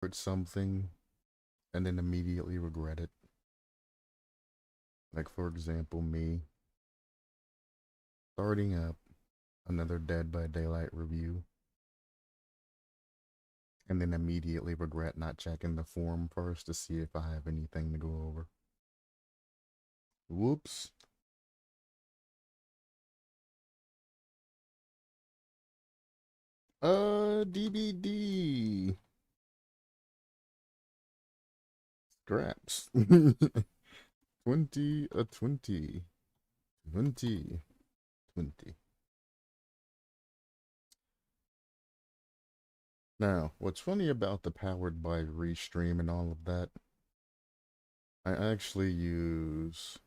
Put something and then immediately regret it. Like, for example, me starting up another Dead by Daylight review and then immediately regret not checking the forum first to see if I have anything to go over. Whoops. DBD. Scraps. 20, 20. 20. 20. Now, what's funny about the powered by Restream and all of that, I actually use,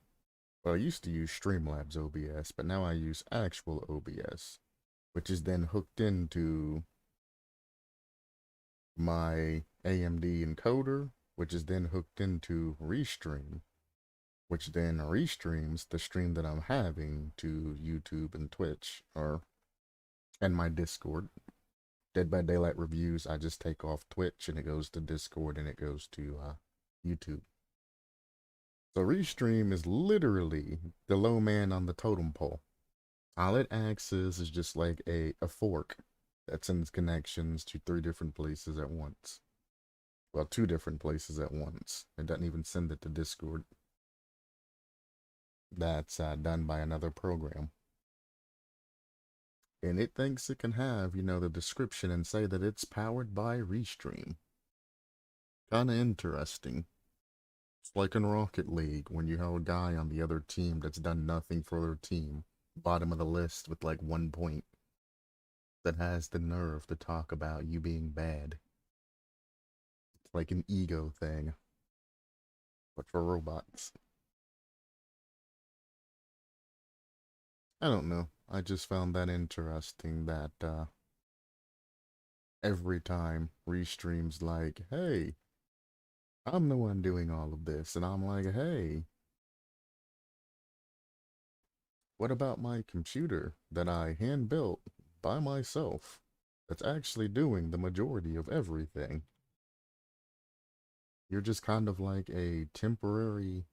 well, I used to use Streamlabs OBS, but now I use actual OBS, which is then hooked into my AMD encoder, which is then hooked into Restream, which then restreams the stream that I'm having to YouTube and Twitch, and my Discord. Dead by Daylight reviews, I just take off Twitch and it goes to Discord and it goes to YouTube. So Restream is literally the low man on the totem pole. All it acts is just like a fork that sends connections to 3 different places at once. Well, 2 different places at once. It doesn't even send it to Discord. That's done by another program. And it thinks it can have, the description and say that it's powered by Restream. Kinda interesting. It's like in Rocket League when you have a guy on the other team that's done nothing for their team, bottom of the list with like 1 point, that has the nerve to talk about you being bad. It's like an ego thing, but for robots. I don't know. I just found that interesting that every time Restream's like, hey, I'm the one doing all of this, and I'm like, hey, what about my computer that I hand built by myself that's actually doing the majority of everything? You're just kind of like a temporary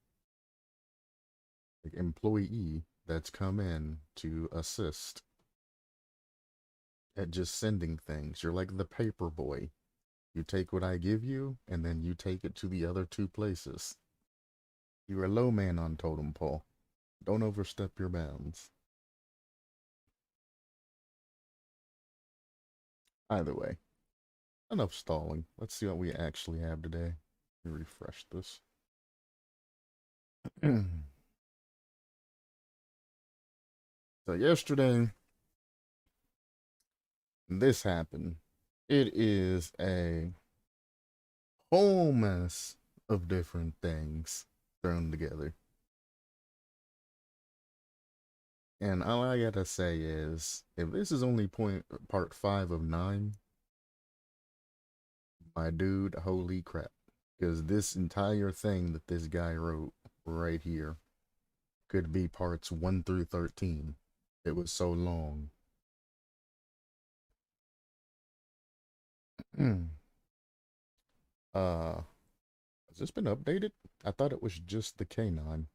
employee that's come in to assist at just sending things. You're like the paper boy. You take what I give you, and then you take it to the other 2 places. You're a low man on totem pole. Don't overstep your bounds. Either way, enough stalling. Let's see what we actually have today. Let me refresh this. So yesterday, this happened. It is a whole mess of different things thrown together. And all I gotta say is, if this is only part 5 of 9, my dude, holy crap. Because this entire thing that this guy wrote right here could be parts 1 through 13. It was so long. Has this been updated? I thought it was just the canine.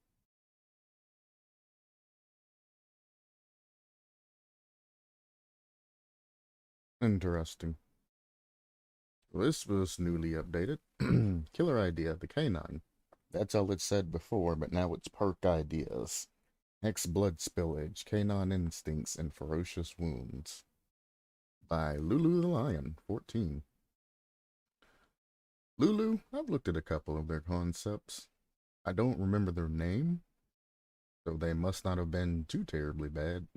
Interesting. Well, this was newly updated. Killer idea, the canine. That's all it said before, but now it's perk ideas. Hex blood spillage, canine instincts, and ferocious wounds. By Lulu the Lion, 14. Lulu, I've looked at a couple of their concepts. I don't remember their name, so they must not have been too terribly bad.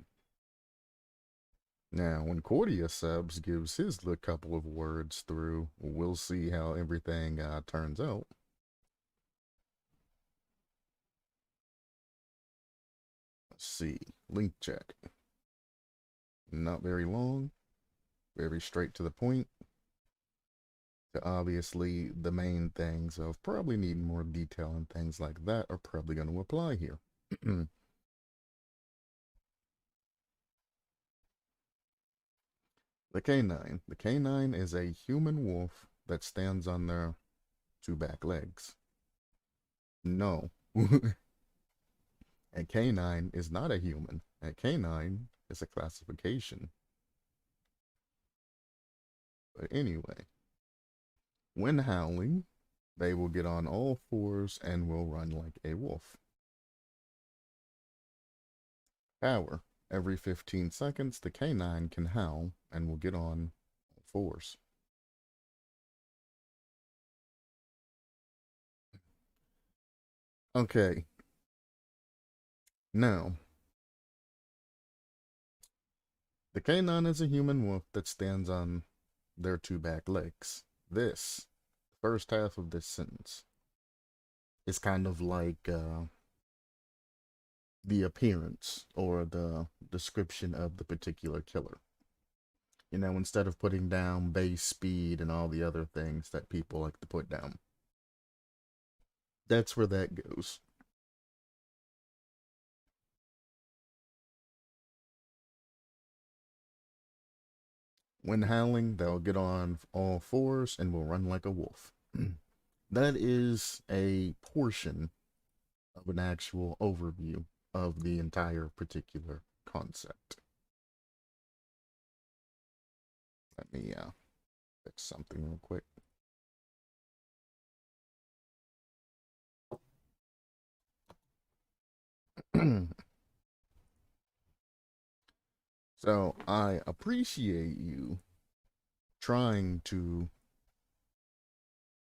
Now, when Cordia subs gives his couple of words through, we'll see how everything turns out. Let's see. Link check. Not very long. Very straight to the point. So obviously, the main things of probably needing more detail and things like that are probably going to apply here. The canine. The canine is a human wolf that stands on their two back legs. No. A canine is not a human. A canine is a classification. But anyway, when howling, they will get on all fours and will run like a wolf. However, every 15 seconds, the canine can howl and will get on all fours. Okay. Now, the canine is a human wolf that stands on their two back legs. This, first half of this sentence, is kind of like the appearance or the description of the particular killer. You know, instead of putting down base speed and all the other things that people like to put down. That's where that goes. When howling, they'll get on all fours and will run like a wolf. That is a portion of an actual overview of the entire particular concept. Let me fix something real quick. So I appreciate you trying to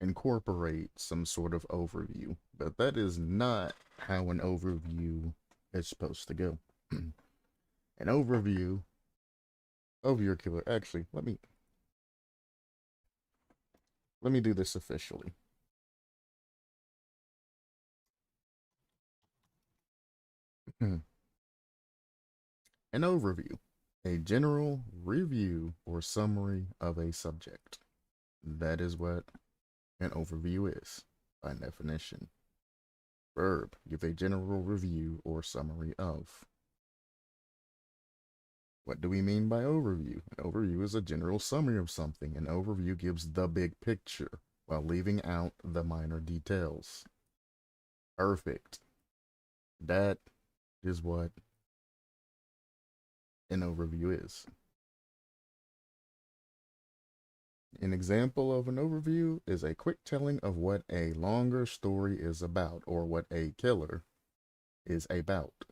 incorporate some sort of overview, but that is not how an overview is supposed to go. An overview of your killer. Actually, let me do this officially. An overview, a general review or summary of a subject. That is what an overview is, by definition. Verb, give a general review or summary of. What do we mean by overview? An overview is a general summary of something. An overview gives the big picture while leaving out the minor details. Perfect. That is what an overview is. An example of an overview is a quick telling of what a longer story is about or what a killer is about,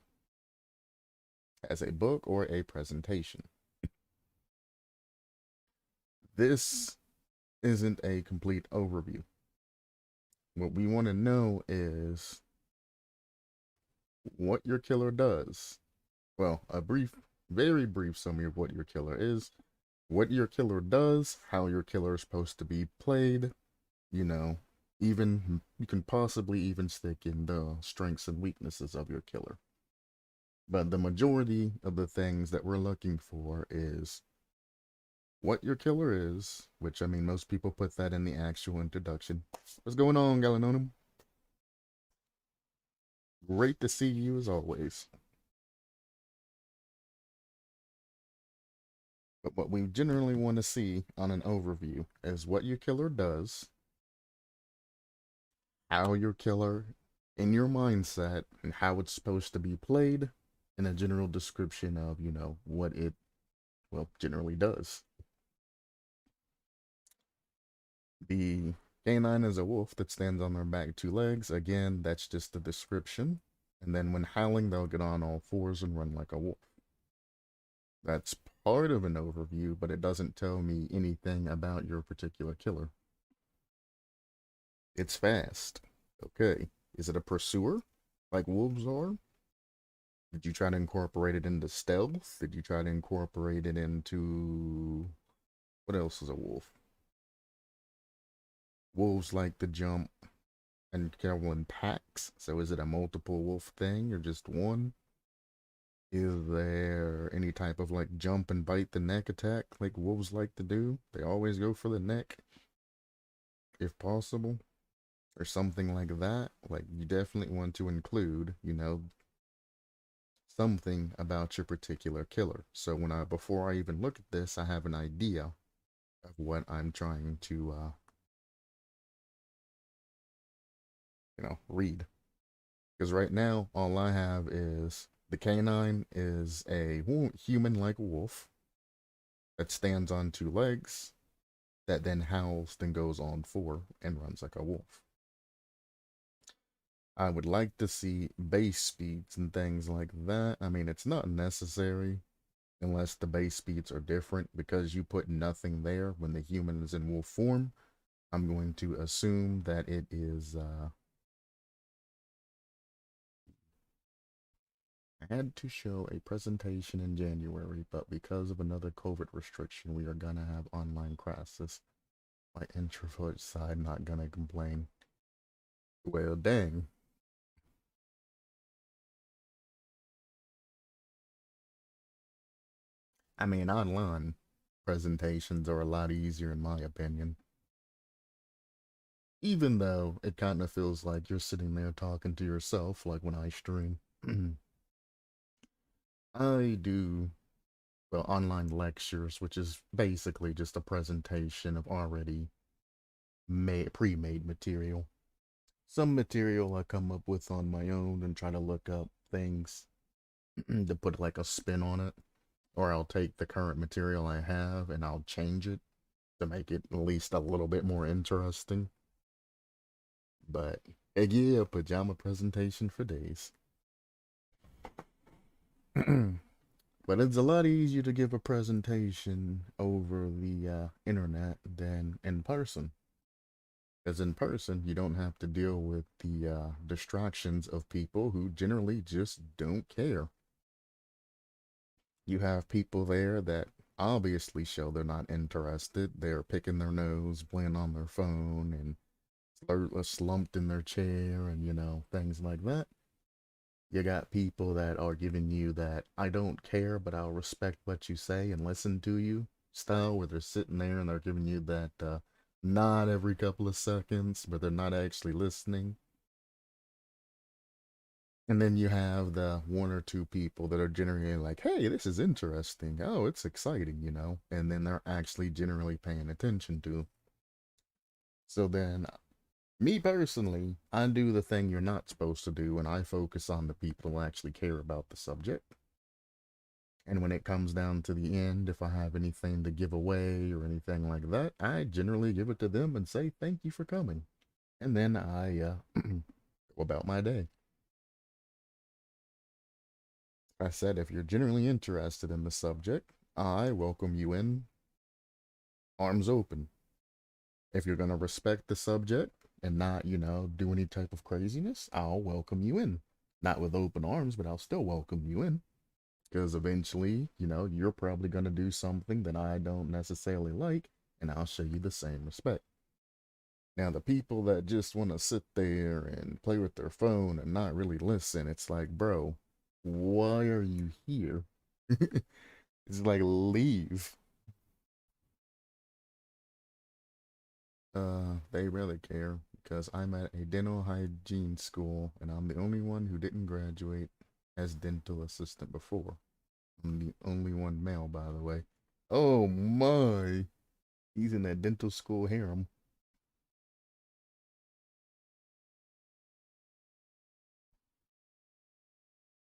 as a book or a presentation. This isn't a complete overview. What we want to know is what your killer does. Well, a brief, very brief summary of what your killer is, what your killer does, how your killer is supposed to be played, you know, even, you can possibly even stick in the strengths and weaknesses of your killer. But the majority of the things that we're looking for is what your killer is, which, I mean, most people put that in the actual introduction. What's going on, Galanonim? Great to see you as always. But what we generally want to see on an overview is what your killer does, how your killer, in your mindset, and how it's supposed to be played, and a general description of, you know, what it, well, generally does. The canine is a wolf that stands on their back two legs. Again, that's just the description. And then when howling, they'll get on all fours and run like a wolf. That's part of an overview, but it doesn't tell me anything about your particular killer. It's fast. Okay. Is it a pursuer, like wolves are? Did you try to incorporate it into stealth? Did you try to incorporate it into... What else is a wolf? Wolves like to jump and kill in packs. So is it a multiple wolf thing or just one? Is there any type of like jump and bite the neck attack like wolves like to do? They always go for the neck, if possible, or something like that. Like, you definitely want to include, you know, something about your particular killer. So when before I even look at this, I have an idea of what I'm trying to read. Because right now, all I have is the canine is a human like wolf that stands on two legs, that then howls, then goes on four, and runs like a wolf. I would like to see base speeds and things like that. I mean, it's not necessary unless the base speeds are different because you put nothing there when the human is in wolf form. I'm going to assume that it is, I had to show a presentation in January, but because of another COVID restriction, we are gonna have online classes. My introvert side not gonna complain. Well, dang. I mean, online presentations are a lot easier in my opinion. Even though it kind of feels like you're sitting there talking to yourself, like when I stream. I do, well, online lectures, which is basically just a presentation of already pre-made material. Some material I come up with on my own and try to look up things to put like a spin on it. Or I'll take the current material I have and I'll change it to make it at least a little bit more interesting. But yeah, pajama presentation for days. But it's a lot easier to give a presentation over the internet than in person. Because in person, you don't have to deal with the distractions of people who generally just don't care. You have people there that obviously show they're not interested. They're picking their nose, playing on their phone, and slumped in their chair, and things like that. You got people that are giving you that I don't care, but I'll respect what you say and listen to you style, where they're sitting there and they're giving you that nod every couple of seconds, but they're not actually listening. And then you have the one or two people that are generally like, hey, this is interesting. Oh, it's exciting. And then they're actually generally paying attention to. So then, me personally, I do the thing you're not supposed to do, and I focus on the people who actually care about the subject. And when it comes down to the end, if I have anything to give away or anything like that, I generally give it to them and say thank you for coming. And then I go about my day. I said, if you're genuinely interested in the subject, I welcome you in, arms open. If you're going to respect the subject and not, do any type of craziness, I'll welcome you in. Not with open arms, but I'll still welcome you in. Because eventually, you're probably going to do something that I don't necessarily like, and I'll show you the same respect. Now, the people that just want to sit there and play with their phone and not really listen, it's like, bro, why are you here? It's like, leave. They really care because I'm at a dental hygiene school and I'm the only one who didn't graduate as dental assistant before. I'm the only one male, by the way. Oh my. He's in that dental school harem.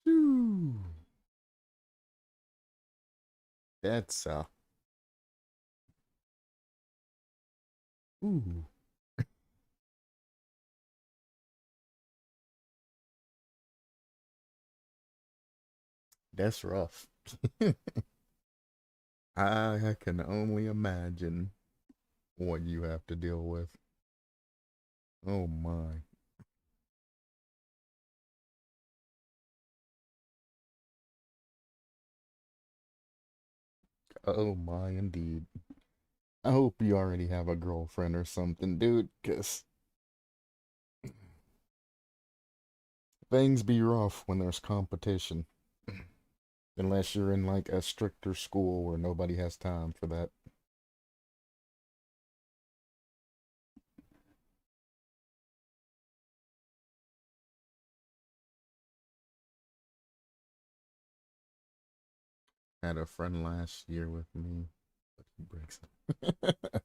Ooh, that's ooh, that's rough. I can only imagine what you have to deal with. Oh my. Oh my, indeed. I hope you already have a girlfriend or something, dude, because things be rough when there's competition. Unless you're in like a stricter school where nobody has time for that. I had a friend last year with me, but he breaks it.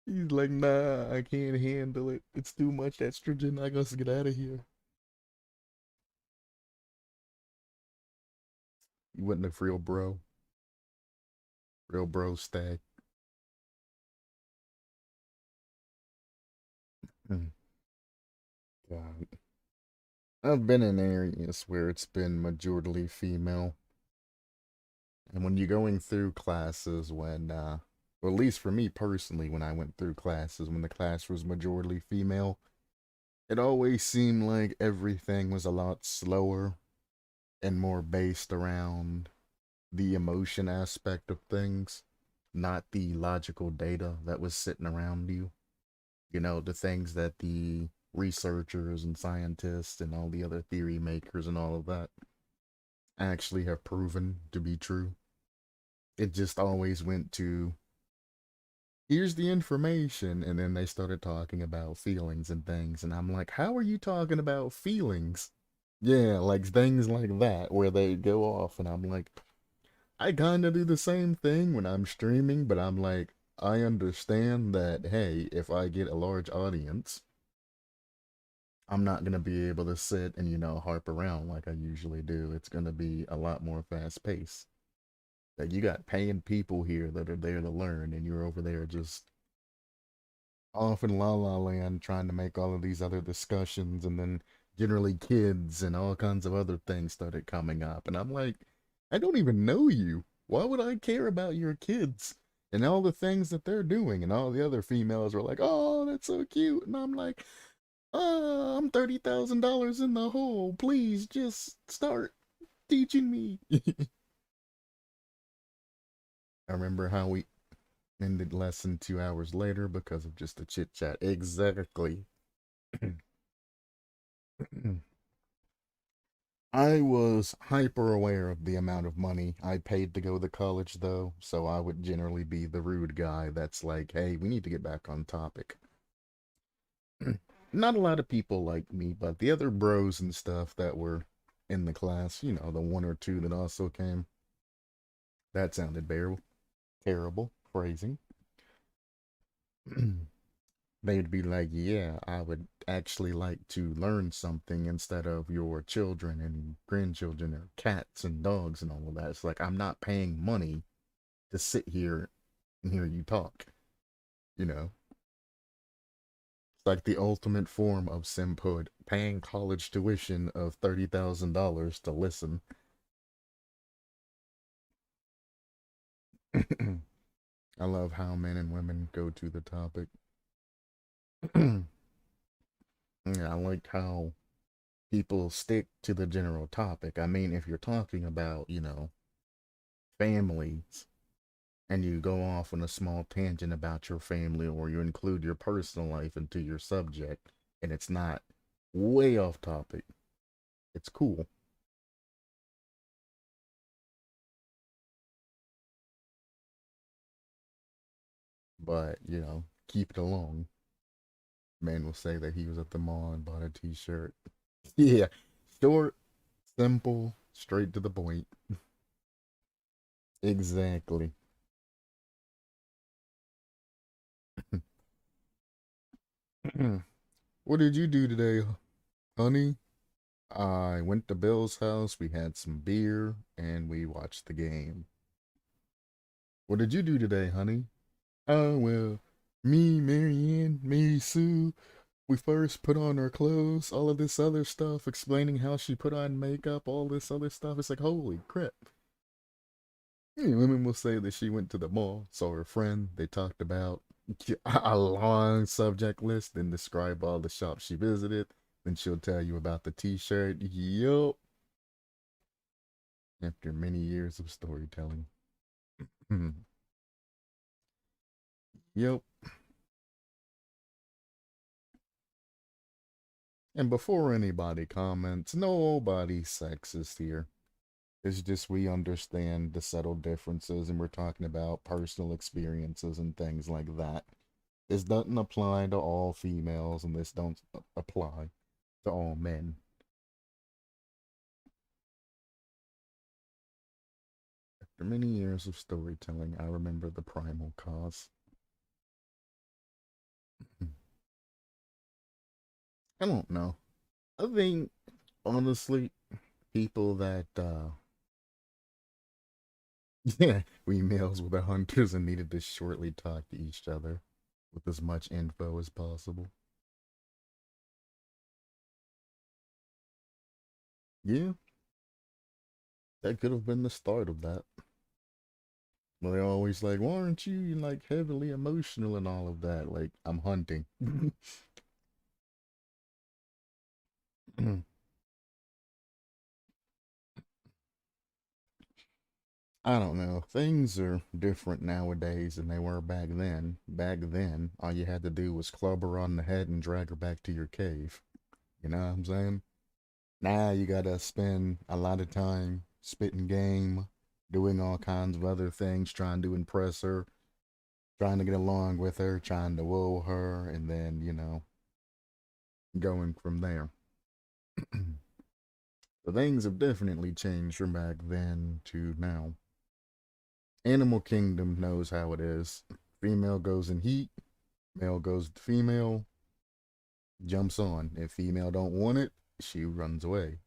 He's like, nah, I can't handle it. It's too much estrogen. I gotta get out of here. You wasn't a real bro. Real bro stack. Hmm. God. I've been in areas where it's been majorly female. And when you're going through classes, well, at least for me personally, when I went through classes, when the class was majorly female, it always seemed like everything was a lot slower and more based around the emotion aspect of things, not the logical data that was sitting around you. You know, the things that the researchers and scientists and all the other theory makers and all of that actually have proven to be true. It just always went to, here's the information, and then they started talking about feelings and things, and I'm like, how are you talking about feelings? Yeah, like things like that where they go off, and I'm like, I kind of do the same thing when I'm streaming, but I'm like, I understand that, hey, if I get a large audience, I'm not going to be able to sit and, harp around like I usually do. It's going to be a lot more fast paced. That you got paying people here that are there to learn, and you're over there just off in la la land trying to make all of these other discussions, and then generally kids and all kinds of other things started coming up. And I'm like, I don't even know you. Why would I care about your kids and all the things that they're doing? And all the other females were like, oh, that's so cute. And I'm like, I'm $30,000 in the hole. Please just start teaching me. I remember how we ended lesson 2 hours later because of just a chit chat. Exactly. I was hyper aware of the amount of money I paid to go to college, though, so I would generally be the rude guy that's like, hey, we need to get back on topic. Not a lot of people like me, but the other bros and stuff that were in the class, the one or two that also came, that sounded terrible, phrasing. They'd be like, yeah, I would actually like to learn something instead of your children and grandchildren or cats and dogs and all of that. It's like, I'm not paying money to sit here and hear you talk, you know? It's like the ultimate form of simphood, paying college tuition of $30,000 to listen. I love how men and women go to the topic. Yeah, I like how people stick to the general topic. I mean, if you're talking about, families, and you go off on a small tangent about your family, or you include your personal life into your subject, and it's not way off topic, it's cool. But, keep it along. Man will say that he was at the mall and bought a t shirt. Yeah, short, simple, straight to the point. Exactly. What did you do today, honey? I went to Bill's house, we had some beer, and we watched the game. What did you do today, honey? Oh, well, me, Marianne, Mary Sue, we first put on our clothes, all of this other stuff, explaining how she put on makeup, all this other stuff. It's like, holy crap. Women will say that she went to the mall, saw her friend, they talked about a long subject list, then describe all the shops she visited. Then she'll tell you about the t shirt. Yup. After many years of storytelling. Yep. And before anybody comments, nobody's sexist here. It's just we understand the subtle differences and we're talking about personal experiences and things like that. This doesn't apply to all females and this don't apply to all men. After many years of storytelling, I remember the primal cause. I don't know. I think honestly, people that yeah, we males were the hunters and needed to shortly talk to each other with as much info as possible. Yeah, that could have been the start of that. Well, they're always like, why aren't you like heavily emotional and all of that? Like, I'm hunting. I don't know. Things are different nowadays than they were back then. Back then, all you had to do was club her on the head and drag her back to your cave. You know what I'm saying? Now you gotta spend a lot of time spitting game, doing all kinds of other things, trying to impress her, trying to get along with her, trying to woo her, and then, going from there. The things have definitely changed from back then to now. Animal Kingdom knows how it is. Female goes in heat, male goes to female, jumps on. If female don't want it, she runs away.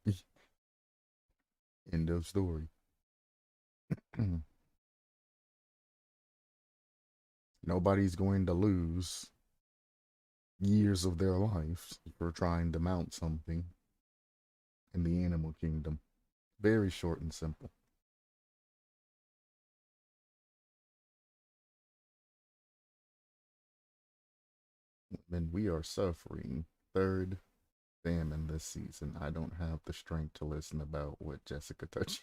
End of story. Nobody's going to lose years of their lives for trying to mount something in the animal kingdom. Very short and simple. And we are suffering third famine this season. I don't have the strength to listen about what Jessica touched.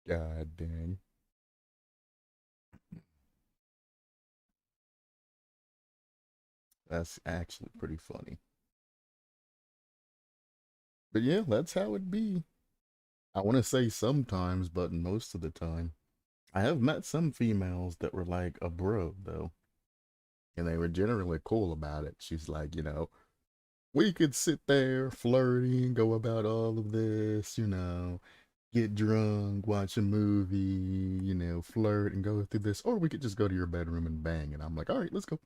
God dang. That's actually pretty funny. But yeah, that's how it be. I want to say sometimes, but most of the time. I have met some females that were like a bro, though, and they were generally cool about it. She's like, we could sit there flirting, go about all of this, get drunk, watch a movie, flirt and go through this, or we could just go to your bedroom and bang. And I'm like, all right, let's go.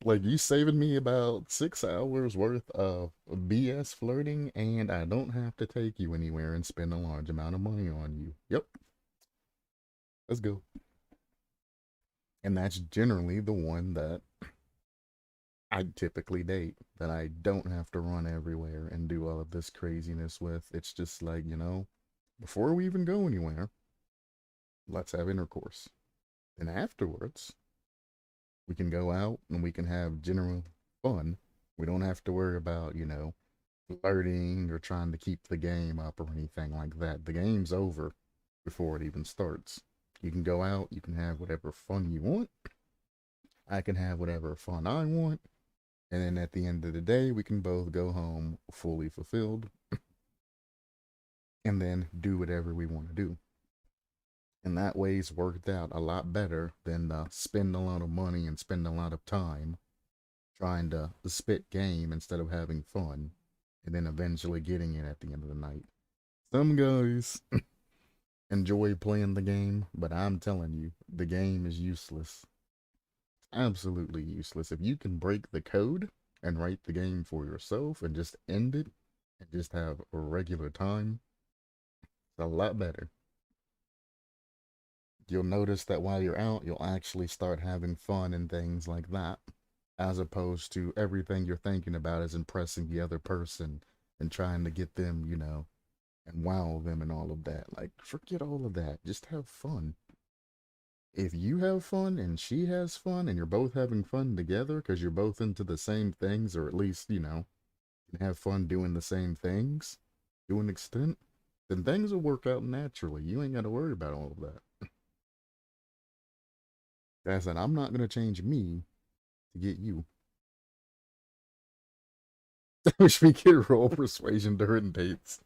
Like, you saving me about 6 hours worth of BS flirting, and I don't have to take you anywhere and spend a large amount of money on you. Yep, let's go. And that's generally the one that I typically date, that I don't have to run everywhere and do all of this craziness with. It's just like, before we even go anywhere, let's have intercourse. And afterwards, we can go out and we can have general fun. We don't have to worry about, flirting or trying to keep the game up or anything like that. The game's over before it even starts. You can go out, you can have whatever fun you want. I can have whatever fun I want. And then at the end of the day, we can both go home fully fulfilled and then do whatever we want to do. And that way's worked out a lot better than spend a lot of money and spend a lot of time trying to spit game instead of having fun and then eventually getting it at the end of the night. Some guys enjoy playing the game, but I'm telling you, the game is useless. Absolutely useless. If you can break the code and write the game for yourself and just end it and just have a regular time, it's a lot better. You'll notice that while you're out, you'll actually start having fun and things like that, as opposed to everything you're thinking about is impressing the other person and trying to get them, and wow them and all of that. Like, forget all of that. Just have fun. If you have fun and she has fun and you're both having fun together because you're both into the same things, or at least, can have fun doing the same things to an extent, then things will work out naturally. You ain't got to worry about all of that. That's it. I'm not going to change me to get you. I wish we could roll persuasion during dates.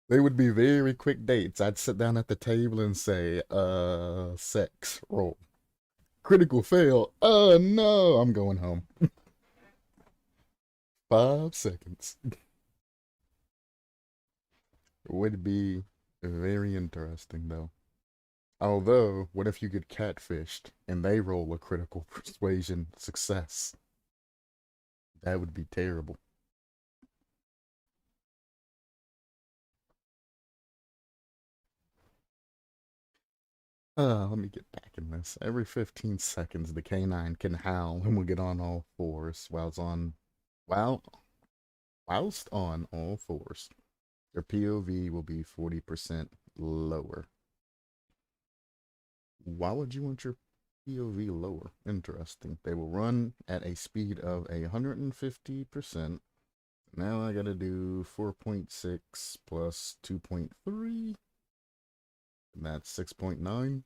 They would be very quick dates. I'd sit down at the table and say, sex, roll. Critical fail. No, I'm going home. 5 seconds. Would be Very interesting, though. Although, what if you get catfished and they roll a critical persuasion success? That would be terrible. Let me get back in this. Every 15 seconds, the canine can howl and will get on all fours while, whilst on all fours. Their POV will be 40% lower. Why would you want your POV lower? Interesting. They will run at a speed of 150%. Now I gotta do 4.6 plus 2.3. And that's 6.9.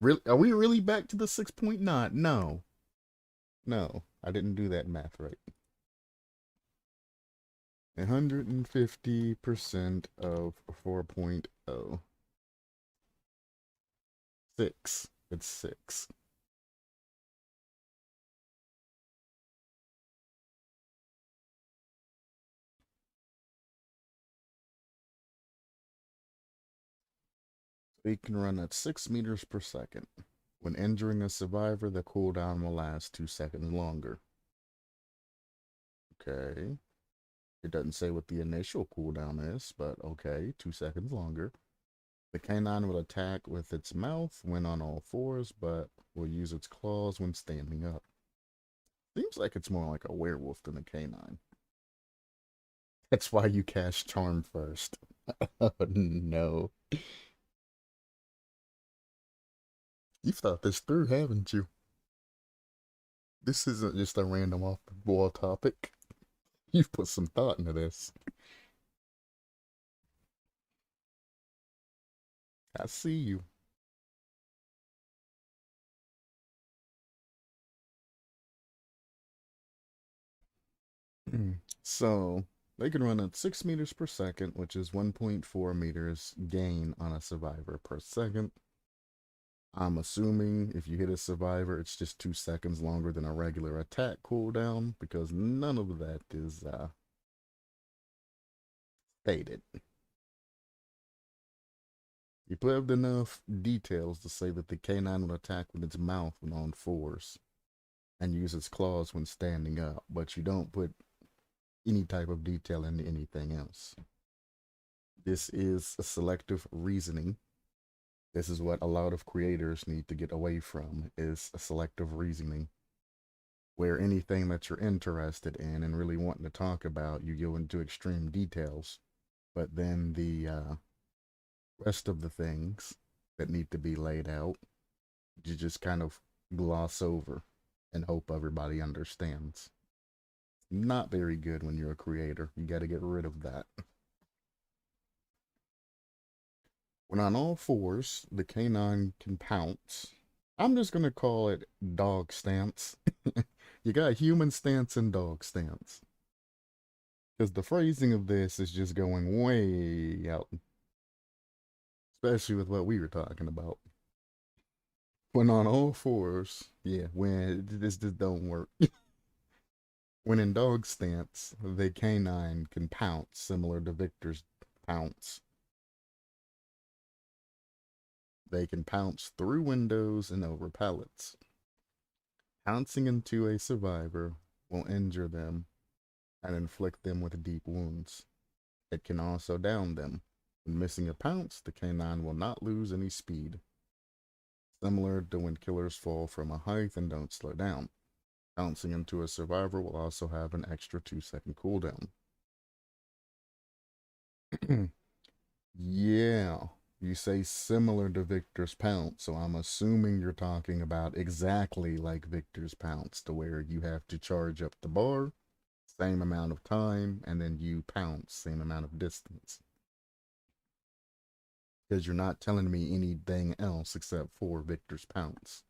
Really? Are we really back to the 6.9? No. No. I didn't do that math right. 150% of 4.0. 6. It's 6. It can run at 6 meters per second. When injuring a survivor, the cooldown will last 2 seconds longer. Okay. It doesn't say what the initial cooldown is, but okay, 2 seconds longer. The canine will attack with its mouth when on all fours, but will use its claws when standing up. Seems like it's more like a werewolf than a canine. That's why you cast Charm first. Oh no. You've thought this through, haven't you? This isn't just a random off the wall topic. You've put some thought into this. I see you. So, they can run at 6 meters per second, which is 1.4 meters gain on a survivor per second. I'm assuming if you hit a survivor, it's just 2 seconds longer than a regular attack cooldown, because none of that is stated. You put enough details to say that the canine will attack with its mouth when on fours and use its claws when standing up, but you don't put any type of detail into anything else. This is a selective reasoning. This is what a lot of creators need to get away from, is a selective reasoning, where anything that you're interested in and really wanting to talk about, you go into extreme details, but then the rest of the things that need to be laid out, you just kind of gloss over and hope everybody understands. Not very good when you're a creator. You got to get rid of that. When on all fours, the canine can pounce. I'm just going to call it dog stance. You got human stance and dog stance. Because the phrasing of this is just going way out. Especially with what we were talking about. When on all fours, yeah, when this just don't work. When in dog stance, the canine can pounce, similar to Victor's pounce. They can pounce through windows and over pallets. Pouncing into a survivor will injure them and inflict them with deep wounds. It can also down them. When missing a pounce, the canine will not lose any speed. Similar to when killers fall from a height and don't slow down. Pouncing into a survivor will also have an extra 2-second cooldown. Yeah, you say similar to Victor's pounce, so I'm assuming you're talking about exactly like Victor's pounce, to where you have to charge up the bar, same amount of time, and then you pounce, same amount of distance. Because you're not telling me anything else except for Victor's pounce.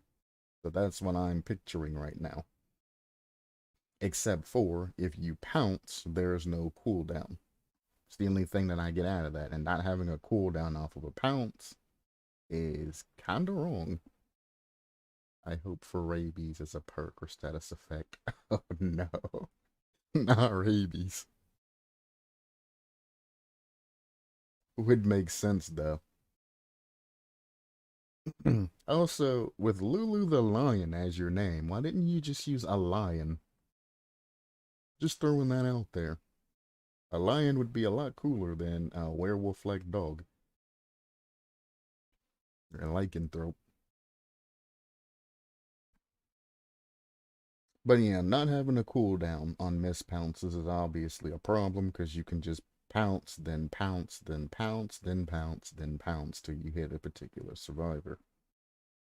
So that's what I'm picturing right now. Except for if you pounce, there's no cooldown. It's the only thing that I get out of that. And not having a cooldown off of a pounce is kind of wrong. I hope for rabies as a perk or status effect. Oh no. Not rabies. would make sense though. Also, with Lulu the Lion as your name, why didn't you just use a lion? Just throwing that out there. A lion would be a lot cooler than a werewolf-like dog. Or a lycanthrope. But yeah, not having a cooldown on miss pounces is obviously a problem because you can just pounce, then pounce, then pounce, then pounce, then pounce till you hit a particular survivor.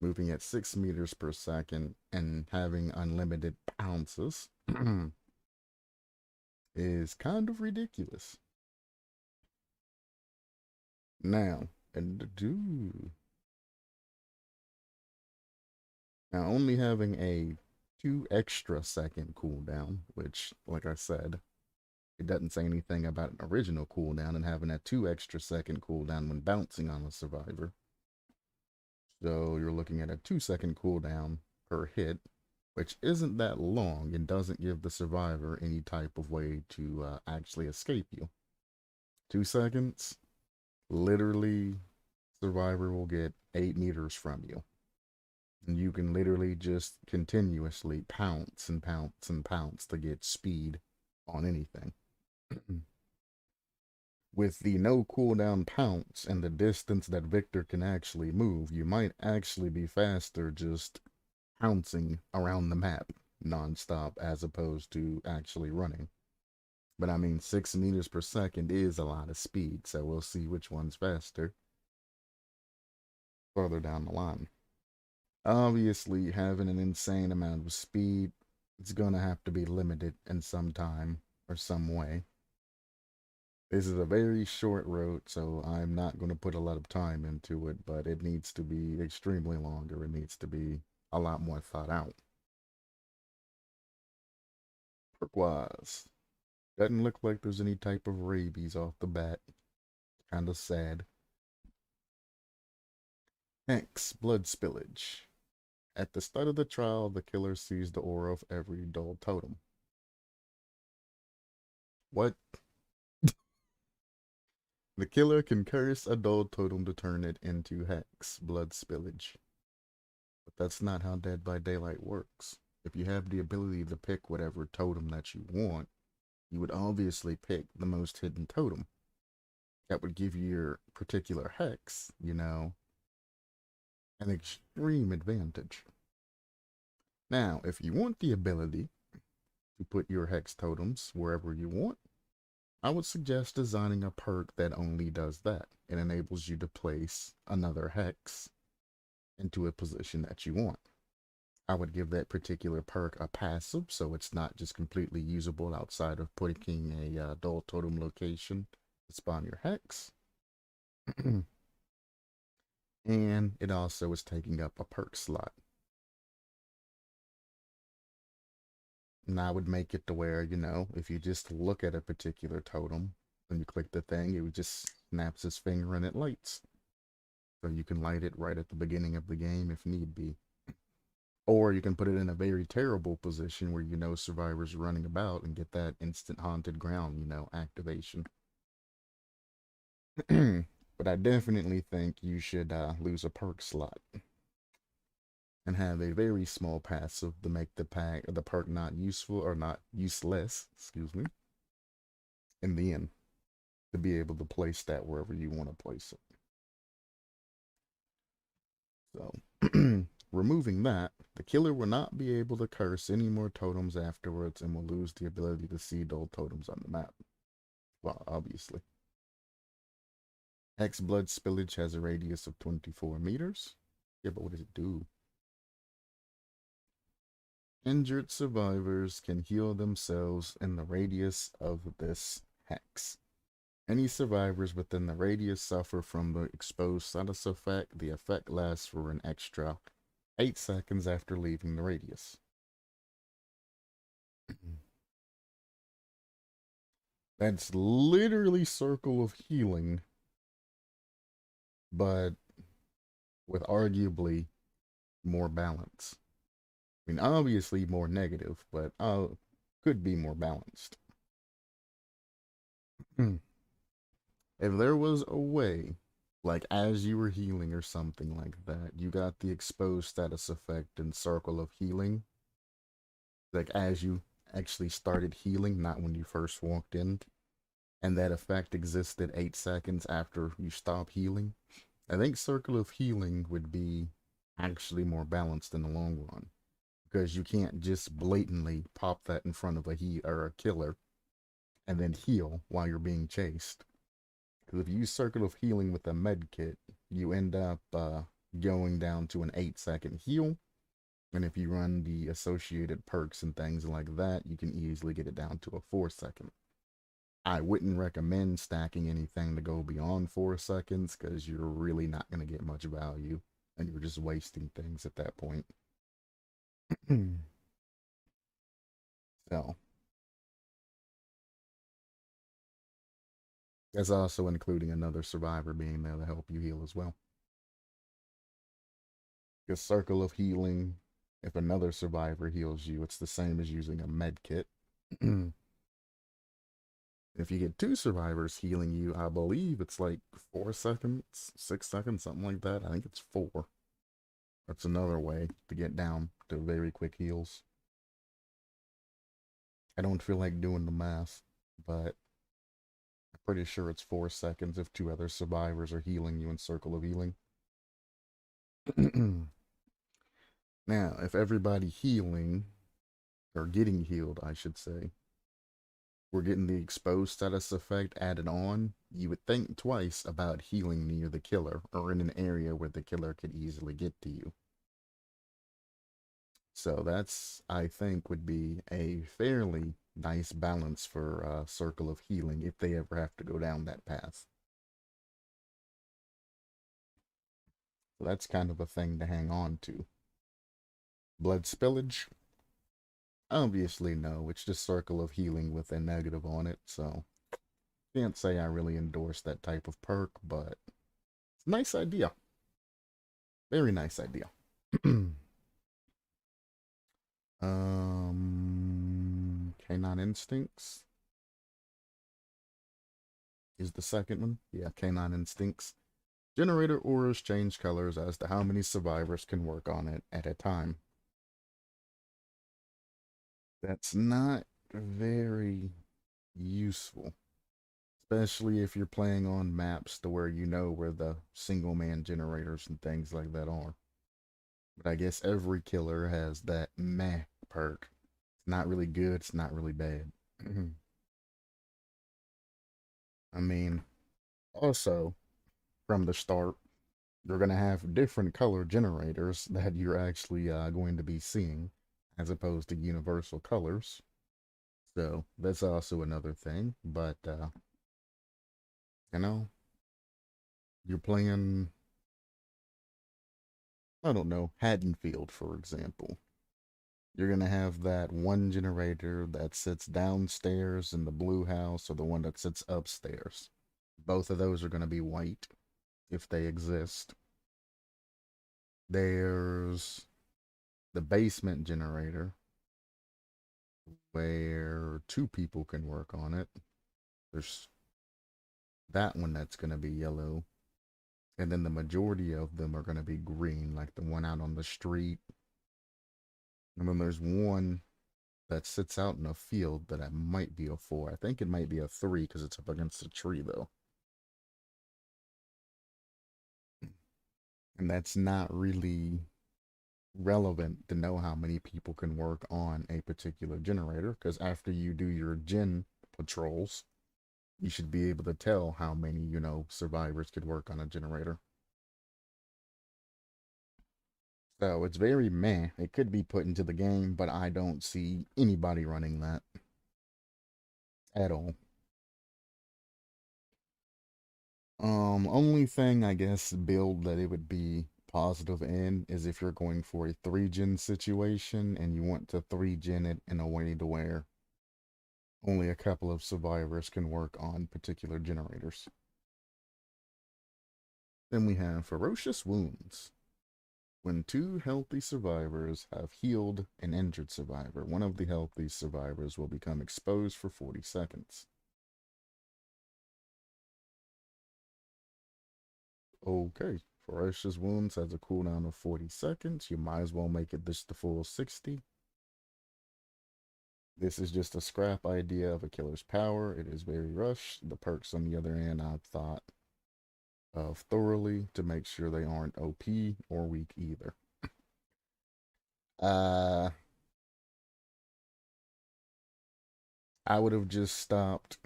Moving at 6 meters per second and having unlimited pounces is kind of ridiculous. Now, now only having a 2 extra second cooldown, which, like I said, it doesn't say anything about an original cooldown and having a 2 extra second cooldown when bouncing on a survivor. So you're looking at a 2-second cooldown per hit, which isn't that long and doesn't give the survivor any type of way to actually escape you. 2 seconds, literally, survivor will get 8 meters from you. And you can literally just continuously pounce and pounce and pounce to get speed on anything. With the no cooldown pounce and the distance that Victor can actually move, you might actually be faster just pouncing around the map nonstop as opposed to actually running. But I mean, 6 meters per second is a lot of speed, so we'll see which one's faster further down the line. Obviously, having an insane amount of speed, it's gonna have to be limited in some time or some way. This is a very short road, so I'm not going to put a lot of time into it, but it needs to be extremely longer. It needs to be a lot more thought out. Perk-wise, doesn't look like there's any type of rabies off the bat. Kind of sad. X, blood spillage. At the start of the trial, the killer sees the aura of every dull totem. What? The killer can curse a dull totem to turn it into hex, blood spillage. But that's not how Dead by Daylight works. If you have the ability to pick whatever totem that you want, you would obviously pick the most hidden totem. That would give your particular hex, an extreme advantage. Now, if you want the ability to put your hex totems wherever you want, I would suggest designing a perk that only does that. It enables you to place another hex into a position that you want. I would give that particular perk a passive, so it's not just completely usable outside of putting a dull totem location to spawn your hex. And it also is taking up a perk slot. And I would make it to where, if you just look at a particular totem, when you click the thing, it just snaps its finger and it lights. So you can light it right at the beginning of the game if need be. Or you can put it in a very terrible position where survivors running about and get that instant haunted ground, activation. But I definitely think you should lose a perk slot and have a very small passive to make the perk not useful or not useless, excuse me, in the end, to be able to place that wherever you want to place it. So, removing that, the killer will not be able to curse any more totems afterwards and will lose the ability to see dull totems on the map. Well, obviously. Hex blood spillage has a radius of 24 meters. Yeah, but what does it do? Injured survivors can heal themselves in the radius of this hex. Any survivors within the radius suffer from the exposed sinus effect. The effect lasts for an extra 8 seconds after leaving the radius. That's literally Circle of Healing, but with arguably more balance. I mean, obviously more negative, but could be more balanced. If there was a way, like as you were healing or something like that, you got the exposed status effect and circle of healing, like as you actually started healing, not when you first walked in, and that effect existed 8 seconds after you stop healing, I think circle of healing would be actually more balanced in the long run because you can't just blatantly pop that in front of a he or a killer and then heal while you're being chased. Because if you use circle of healing with a med kit, you end up going down to an 8 second heal. And if you run the associated perks and things like that, you can easily get it down to a 4 second. I wouldn't recommend stacking anything to go beyond 4 seconds because you're really not going to get much value and you're just wasting things at that point. So, that's also including another survivor being there to help you heal as well. Because circle of healing, if another survivor heals you, it's the same as using a med kit. If you get two survivors healing you, I believe it's like 4 seconds, 6 seconds, something like that. I think it's four. That's another way to get down to very quick heals. I don't feel like doing the math, but I'm pretty sure it's 4 seconds if two other survivors are healing you in circle of healing. Now, if everybody healing, or getting healed, I should say, we're getting the exposed status effect added on, you would think twice about healing near the killer or in an area where the killer could easily get to you. So that's, I think, would be a fairly nice balance for Circle of Healing if they ever have to go down that path. So that's kind of a thing to hang on to. Blood spillage? Obviously, no. It's just Circle of Healing with a negative on it, so can't say I really endorse that type of perk, but it's a nice idea. Very nice idea. Canine Instincts is the second one. Yeah, Canine Instincts. Generator auras change colors as to how many survivors can work on it at a time. That's not very useful, especially if you're playing on maps to where you know where the single man generators and things like that are. But I guess every killer has that meh perk. It's not really good, it's not really bad. I mean, also, from the start, you're going to have different color generators that you're actually going to be seeing as opposed to universal colors. So that's also another thing. But, you know, you're playing, I don't know, Haddonfield, for example. You're going to have that one generator that sits downstairs in the blue house or the one that sits upstairs. Both of those are going to be white if they exist. There's the basement generator where two people can work on it. There's that one that's going to be yellow. And then the majority of them are going to be green, like the one out on the street. And then there's one that sits out in a field that it might be a 4. I think it might be a 3 because it's up against a tree, though. And that's not really relevant to know how many people can work on a particular generator because after you do your gen patrols, you should be able to tell how many, survivors could work on a generator. So it's very meh. It could be put into the game, but I don't see anybody running that at all. Only thing I guess build that it would be positive in is if you're going for a 3-gen situation and you want to 3-gen it in a way to where only a couple of survivors can work on particular generators. Then we have Ferocious Wounds. When two healthy survivors have healed an injured survivor, one of the healthy survivors will become exposed for 40 seconds. Okay. Ferocious Wounds has a cooldown of 40 seconds. You might as well make it this the full 60. This is just a scrap idea of a killer's power. It is very rushed. The perks, on the other hand, I've thought of thoroughly to make sure they aren't OP or weak either. Uh, I would have just stopped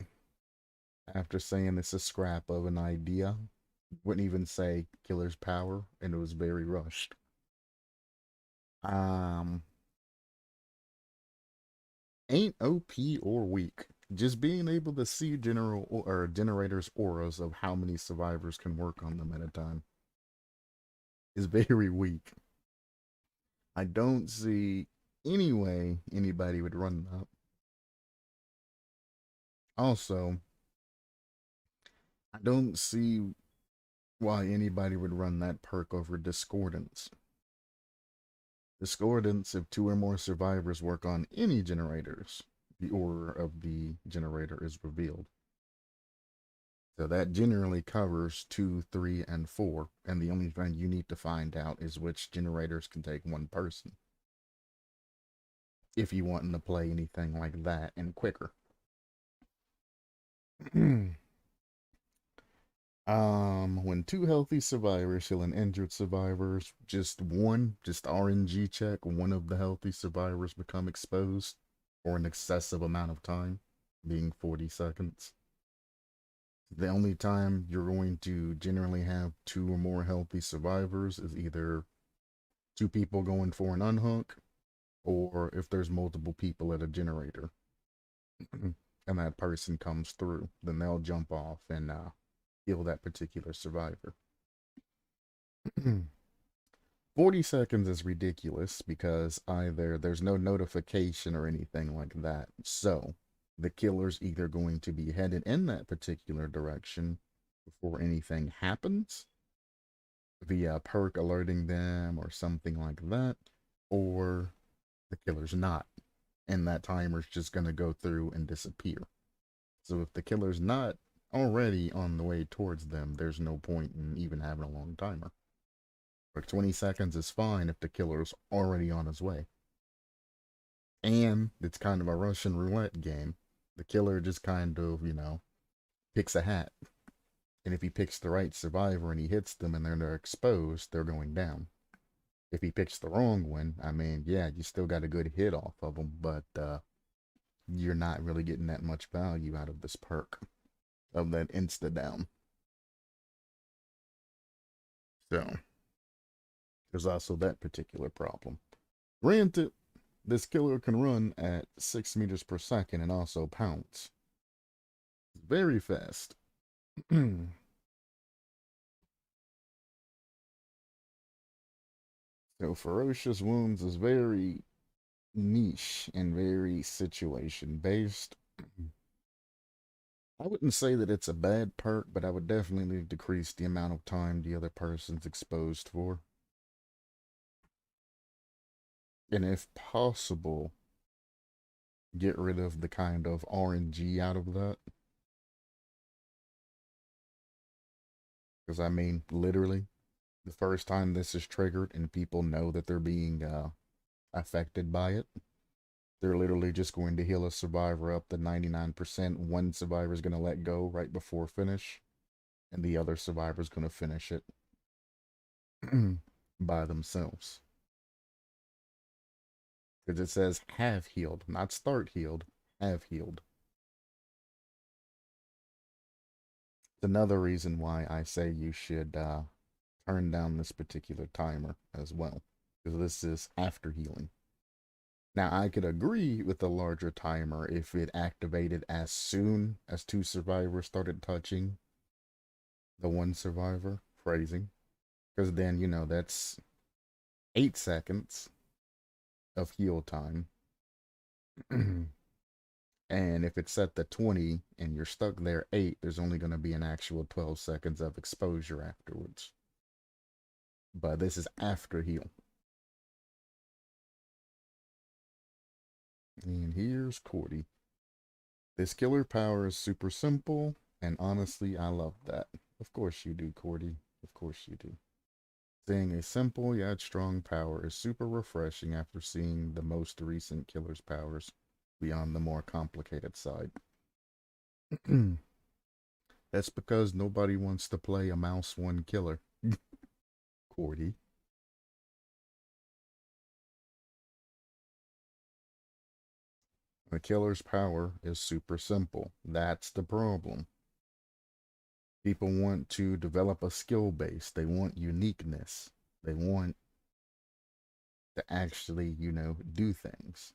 after saying it's a scrap of an idea. Wouldn't even say killer's power, and it was very rushed. Um, ain't OP or weak. Just being able to see general or generators' auras of how many survivors can work on them at a time is very weak. I don't see any way anybody would run that. Also, I don't see why anybody would run that perk over Discordance. Discordance, if two or more survivors work on any generators, the aura of the generator is revealed. So that generally covers 2, 3, and 4, and the only thing you need to find out is which generators can take one person. If you want to play anything like that and quicker. When two healthy survivors heal an injured survivors, just RNG check, one of the healthy survivors become exposed for an excessive amount of time, being 40 seconds. The only time you're going to generally have two or more healthy survivors is either two people going for an unhook, or if there's multiple people at a generator and that person comes through, then they'll jump off and heal that particular survivor. 40 seconds is ridiculous because either there's no notification or anything like that. So the killer's either going to be headed in that particular direction before anything happens, via perk alerting them or something like that, or the killer's not, and that timer's just going to go through and disappear. So if the killer's not already on the way towards them, there's no point in even having a long timer. Like 20 seconds is fine if the killer's already on his way. And it's kind of a Russian roulette game. The killer just kind of, picks a hat. And if he picks the right survivor and he hits them and they're exposed, they're going down. If he picks the wrong one, I mean, yeah, you still got a good hit off of them, but you're not really getting that much value out of this perk of that insta down. So there's also that particular problem. Granted, this killer can run at 6 meters per second and also pounce. Very fast. So Ferocious Wounds is very niche and very situation based. I wouldn't say that it's a bad perk, but I would definitely decrease the amount of time the other person's exposed for. And if possible, get rid of the kind of RNG out of that. Because I mean, literally, the first time this is triggered and people know that they're being affected by it, they're literally just going to heal a survivor up to 99%. One survivor is going to let go right before finish, and the other survivor is going to finish it by themselves. Because it says have healed, not start healed, have healed. It's another reason why I say you should turn down this particular timer as well, because this is after healing. Now, I could agree with the larger timer if it activated as soon as two survivors started touching the one survivor, phrasing, because then, that's 8 seconds of heal time. And if it's set to 20 and you're stuck there 8, there's only going to be an actual 12 seconds of exposure afterwards. But this is after heal. And here's Cordy. This killer power is super simple, and honestly, I love that. Of course you do, Cordy. Of course you do. Seeing a simple yet strong power is super refreshing after seeing the most recent killer's powers beyond the more complicated side. That's because nobody wants to play a mouse one killer. Cordy. The killer's power is super simple. That's the problem. People want to develop a skill base. They want uniqueness. They want to actually, do things.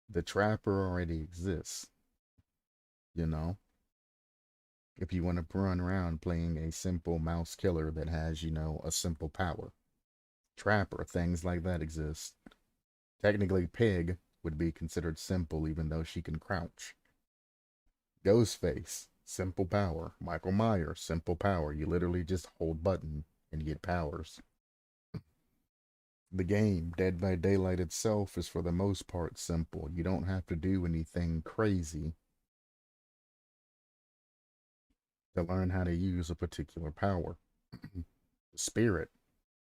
The trapper already exists, you know? If you want to run around playing a simple mouse killer that has, a simple power. Trapper, things like that exist. Technically, Pig would be considered simple even though she can crouch. Ghostface, simple power. Michael Myers, simple power. You literally just hold button and get powers. The game, Dead by Daylight itself, is for the most part simple. You don't have to do anything crazy to learn how to use a particular power. The Spirit,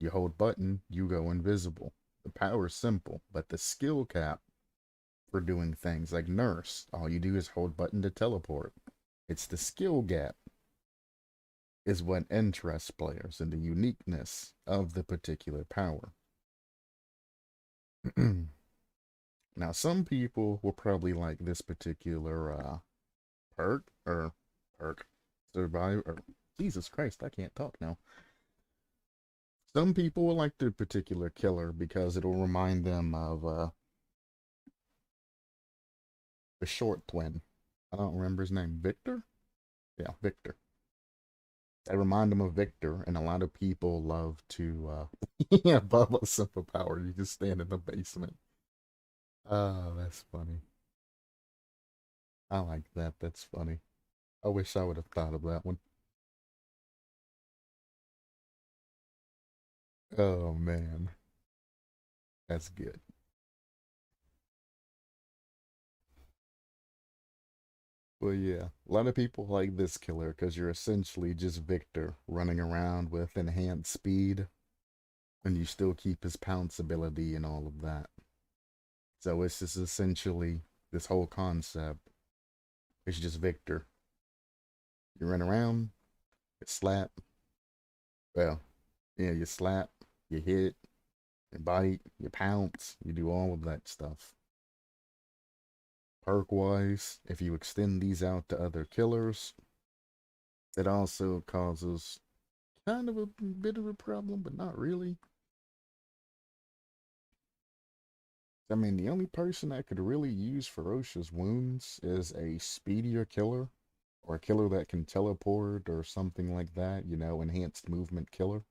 you hold button, you go invisible. The power's simple, but the skill cap for doing things like Nurse, all you do is hold button to teleport. It's the skill gap is what interests players and the uniqueness of the particular power. Now, some people will probably like this particular perk survivor. Jesus Christ, I can't talk now. Some people will like the particular killer because it'll remind them of the short twin. I don't remember his name. Victor? Yeah, Victor. I remind them of Victor, and a lot of people love to yeah, Bubba superpower. You just stand in the basement. Oh, that's funny. I like that. That's funny. I wish I would have thought of that one. Oh man, that's good. Well, yeah, a lot of people like this killer because you're essentially just Victor running around with enhanced speed, and you still keep his pounce ability and all of that. So it's just essentially this whole concept. It's just Victor. You run around, you slap. Well, yeah, you slap, you hit, you bite, you pounce, you do all of that stuff. Perk wise, if you extend these out to other killers, it also causes kind of a bit of a problem, but not really. I mean, the only person that could really use ferocious wounds is a speedier killer or a killer that can teleport or something like that, enhanced movement killer.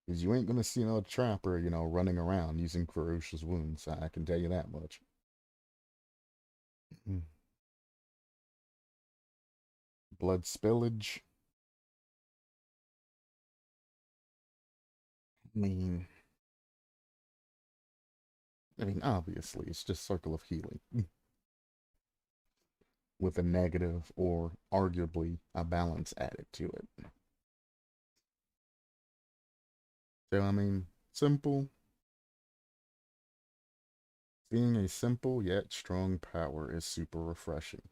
Because you ain't gonna see no trapper, running around using ferocious wounds. I can tell you that much. Blood spillage. I mean, obviously, it's just circle of healing with a negative or arguably a balance added to it. So, simple. Seeing a simple yet strong power is super refreshing.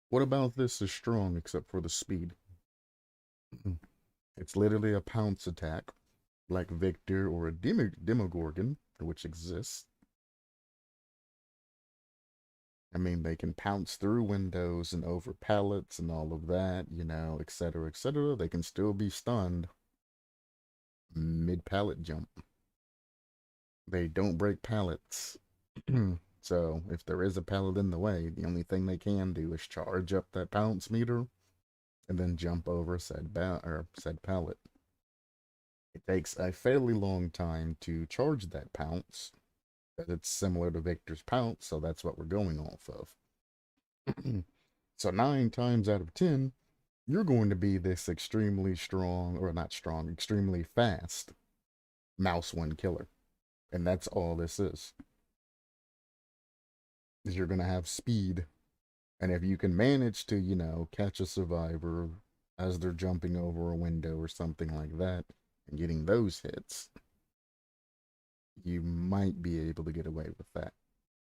What about this is strong except for the speed? It's literally a pounce attack, like Victor or a Demogorgon, which exists. They can pounce through windows and over pallets and all of that, etc., etc. They can still be stunned mid pallet jump. They don't break pallets. So if there is a pallet in the way, the only thing they can do is charge up that pounce meter and then jump over said pallet. It takes a fairly long time to charge that pounce, but it's similar to Victor's pounce, so that's what we're going off of. So 9 times out of 10, you're going to be this extremely strong, or not strong, extremely fast mouse one killer. And that's all this is you're going to have speed. And if you can manage to, catch a survivor, as they're jumping over a window or something like that and getting those hits, you might be able to get away with that.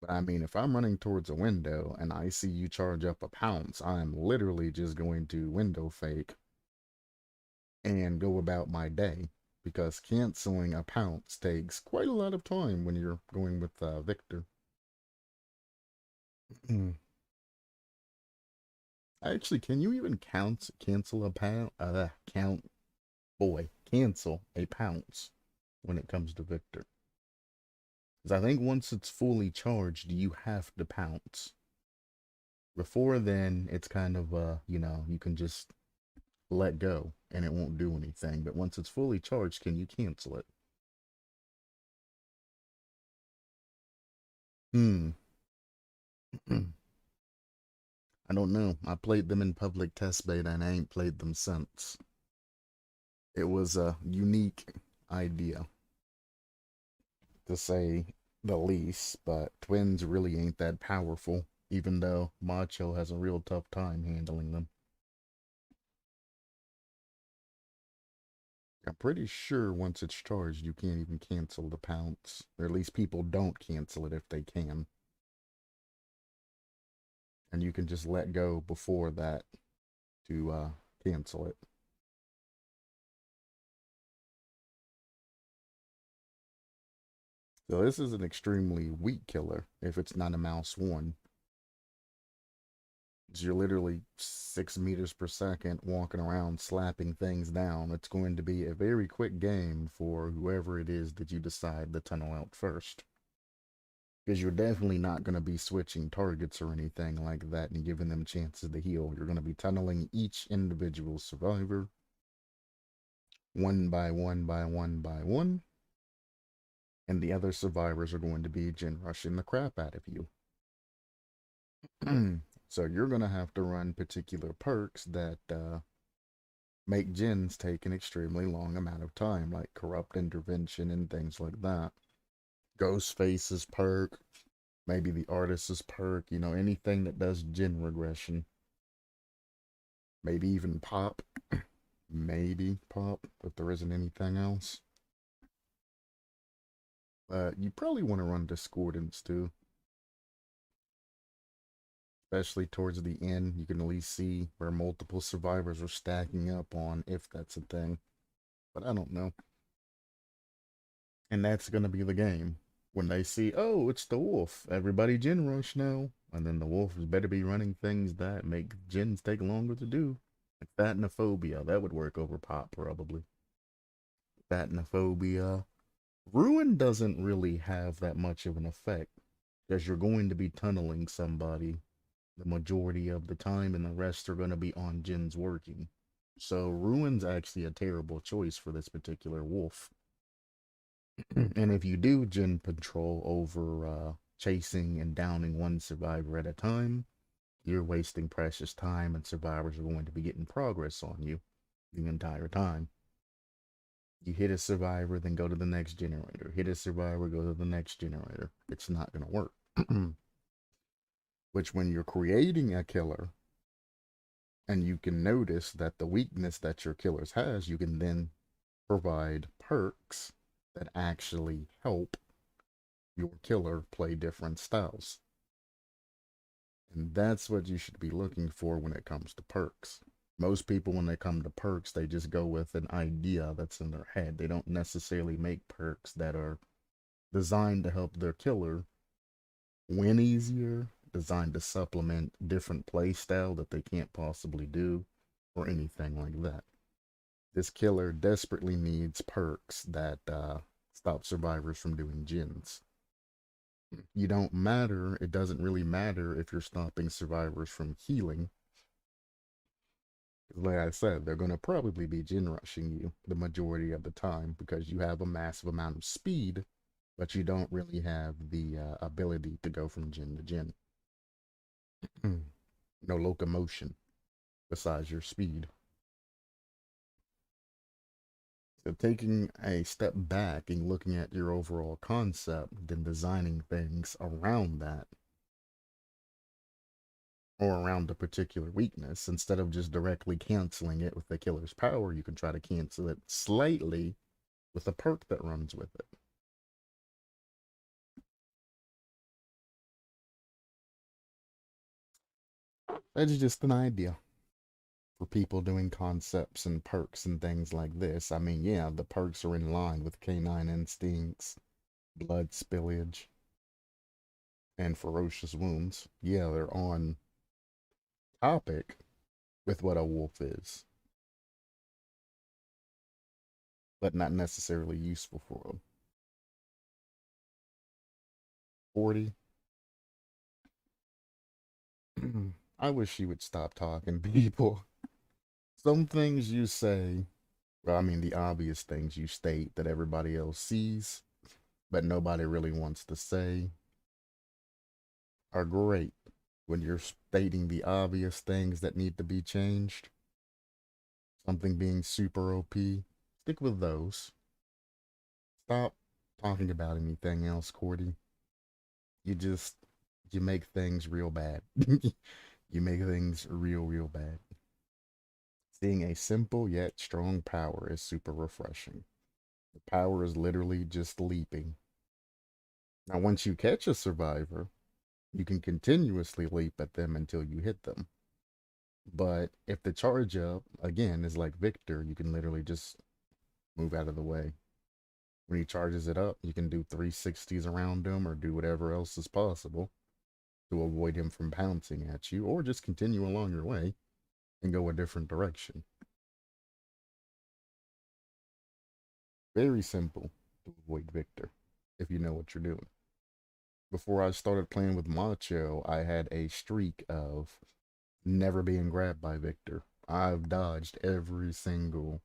But I mean, if I'm running towards a window and I see you charge up a pounce, I'm literally just going to window fake and go about my day, because canceling a pounce takes quite a lot of time when you're going with Victor. Actually, can you even cancel a pound? Cancel a pounce when it comes to Victor? Because I think once it's fully charged, you have to pounce. Before then, it's kind of you can just let go and it won't do anything. But once it's fully charged, can you cancel it? Hmm. I don't know. I played them in public test beta and I ain't played them since. It was a unique idea, to say the least, but twins really ain't that powerful, even though Macho has a real tough time handling them. I'm pretty sure once it's charged, you can't even cancel the pounce. Or at least people don't cancel it if they can. And you can just let go before that to cancel it. So this is an extremely weak killer if it's not a mouse one. You're literally 6 meters per second walking around slapping things down. It's going to be a very quick game for whoever it is that you decide to tunnel out first. Because you're definitely not going to be switching targets or anything like that and giving them chances to heal. You're going to be tunneling each individual survivor one by one by one by one. And the other survivors are going to be gen rushing the crap out of you. So you're going to have to run particular perks that make gens take an extremely long amount of time, like corrupt intervention and things like that. Ghostface's perk, maybe the artist's perk, anything that does gen regression. Maybe even pop. Maybe pop, if there isn't anything else. You probably want to run discordance too. Especially towards the end, you can at least see where multiple survivors are stacking up on, if that's a thing. But I don't know. And that's going to be the game. When they see, oh, it's the wolf, everybody gen rush now. And then the wolf is better be running things that make gens take longer to do. Like Fatinophobia, that would work over pop probably. Fatinophobia. Ruin doesn't really have that much of an effect, because you're going to be tunneling somebody the majority of the time, and the rest are going to be on gens working. So Ruin's actually a terrible choice for this particular wolf. And if you do gen patrol over chasing and downing one survivor at a time, you're wasting precious time, and survivors are going to be getting progress on you the entire time. You hit a survivor, then go to the next generator. Hit a survivor, go to the next generator. It's not going to work. Which, when you're creating a killer, and you can notice that the weakness that your killers has, you can then provide perks that actually help your killer play different styles. And that's what you should be looking for when it comes to perks. Most people, when they come to perks, they just go with an idea that's in their head. They don't necessarily make perks that are designed to help their killer win easier, designed to supplement different play style that they can't possibly do, or anything like that. This killer desperately needs perks that stop survivors from doing gens. You don't matter, it doesn't really matter if you're stopping survivors from healing. Like I said, they're going to probably be gen rushing you the majority of the time, because you have a massive amount of speed, but you don't really have the ability to go from gen to gen. No locomotion besides your speed. So taking a step back and looking at your overall concept, then designing things around that, or around a particular weakness. Instead of just directly canceling it with the killer's power, you can try to cancel it slightly with a perk that runs with it. That's just an idea for people doing concepts and perks and things like this. I mean, yeah, the perks are in line with canine instincts, blood spillage, and ferocious wounds. Yeah, they're on topic with what a wolf is, but not necessarily useful for them. 40. I wish you would stop talking, people. Some things you say, well, I mean, the obvious things you state that everybody else sees, but nobody really wants to say, are great when you're stating the obvious things that need to be changed. Something being super OP, stick with those. Stop talking about anything else, Cordy. You just, you make things real bad. You make things real, real bad. Seeing a simple yet strong power is super refreshing. The power is literally just leaping. Now, once you catch a survivor, you can continuously leap at them until you hit them. But if the charge up, again, is like Victor, you can literally just move out of the way. When he charges it up, you can do 360s around him or do whatever else is possible to avoid him from pouncing at you, or just continue along your way and go a different direction. Very simple to avoid Victor if you know what you're doing. Before I started playing with Macho, I had a streak of never being grabbed by Victor. I've dodged every single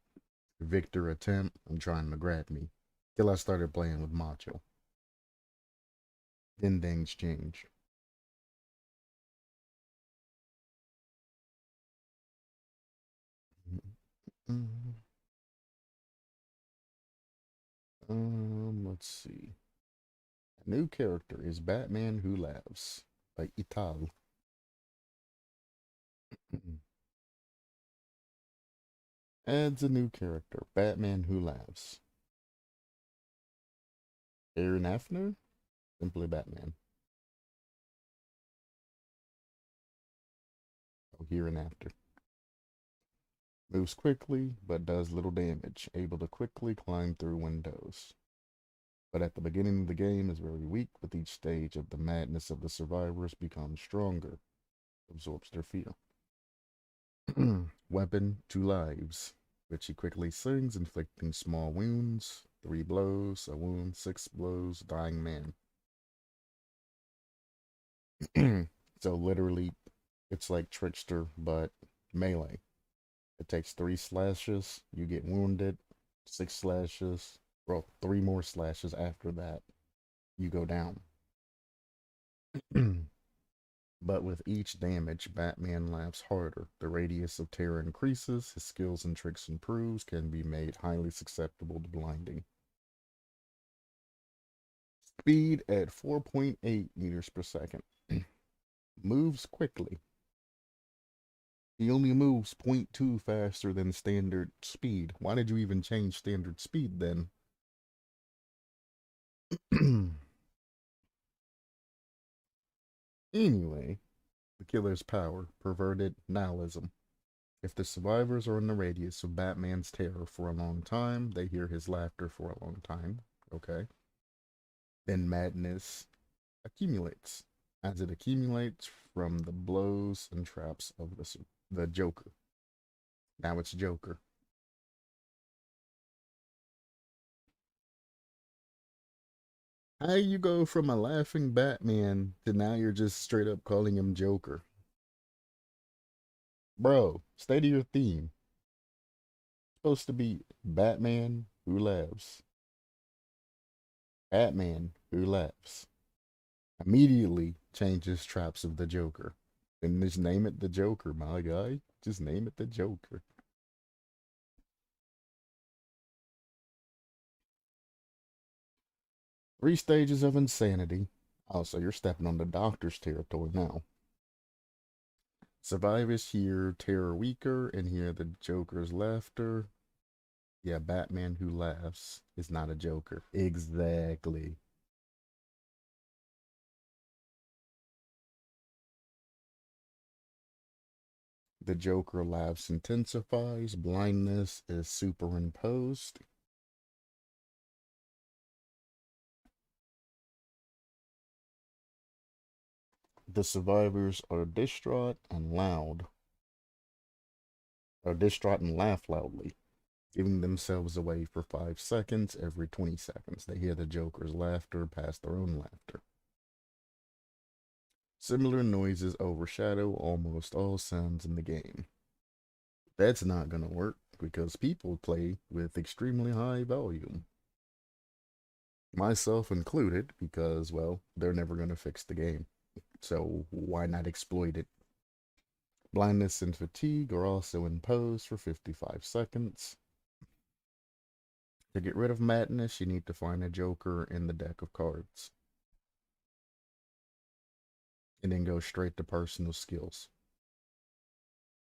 Victor attempt and trying to grab me till I started playing with Macho. Then things changed. Let's see. A new character is Batman Who Laughs by Ital. Adds a new character, Batman Who Laughs. Aaron Afner, simply Batman. Oh, here and after. Moves quickly, but does little damage, able to quickly climb through windows. But at the beginning of the game is very weak. With each stage of the madness of the survivors becomes stronger, absorbs their fear. Weapon, 2 lives, which he quickly sings, inflicting small wounds, 3 blows, a wound, 6 blows, dying man. So literally, it's like Trickster, but melee. It takes 3 slashes, you get wounded, 6 slashes, well, 3 more slashes after that, you go down. But with each damage, Batman laughs harder. The radius of terror increases, his skills and tricks improves, can be made highly susceptible to blinding. Speed at 4.8 meters per second. Moves quickly. He only moves 0.2 faster than standard speed. Why did you even change standard speed then? Anyway, the killer's power, perverted nihilism. If the survivors are in the radius of Batman's terror for a long time, they hear his laughter for a long time. Okay. Then madness accumulates. As it accumulates from the blows and traps of the Joker. Now it's Joker. How you go from a laughing Batman to now you're just straight up calling him Joker? Bro, stay to your theme. It's supposed to be Batman who laughs. Batman who laughs. Immediately changes traps of the Joker. And just name it the Joker, my guy. Just name it the Joker. Three stages of insanity. Oh, so you're stepping on the doctor's territory now. Survivors hear terror weaker and hear the Joker's laughter. Yeah, Batman who laughs is not a Joker. Exactly. The Joker laughs intensifies. Blindness is superimposed. The survivors are distraught and loud. Are distraught and laugh loudly, giving themselves away for 5 seconds every 20 seconds. They hear the Joker's laughter past their own laughter. Similar noises overshadow almost all sounds in the game. That's not going to work because people play with extremely high volume. Myself included, because, well, they're never going to fix the game. So why not exploit it? Blindness and fatigue are also imposed for 55 seconds. To get rid of madness, you need to find a Joker in the deck of cards. And then go straight to personal skills.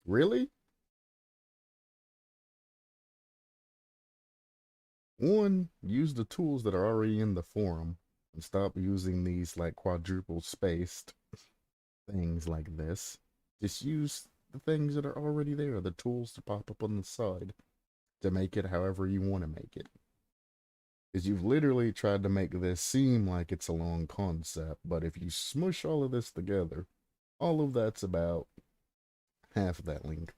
Really? One, use the tools that are already in the forum and stop using these like quadruple spaced things like this. Just use the things that are already there, the tools to pop up on the side to make it however you want to make it. Because you've literally tried to make this seem like it's a long concept, but if you smush all of this together, all of that's about half of that link.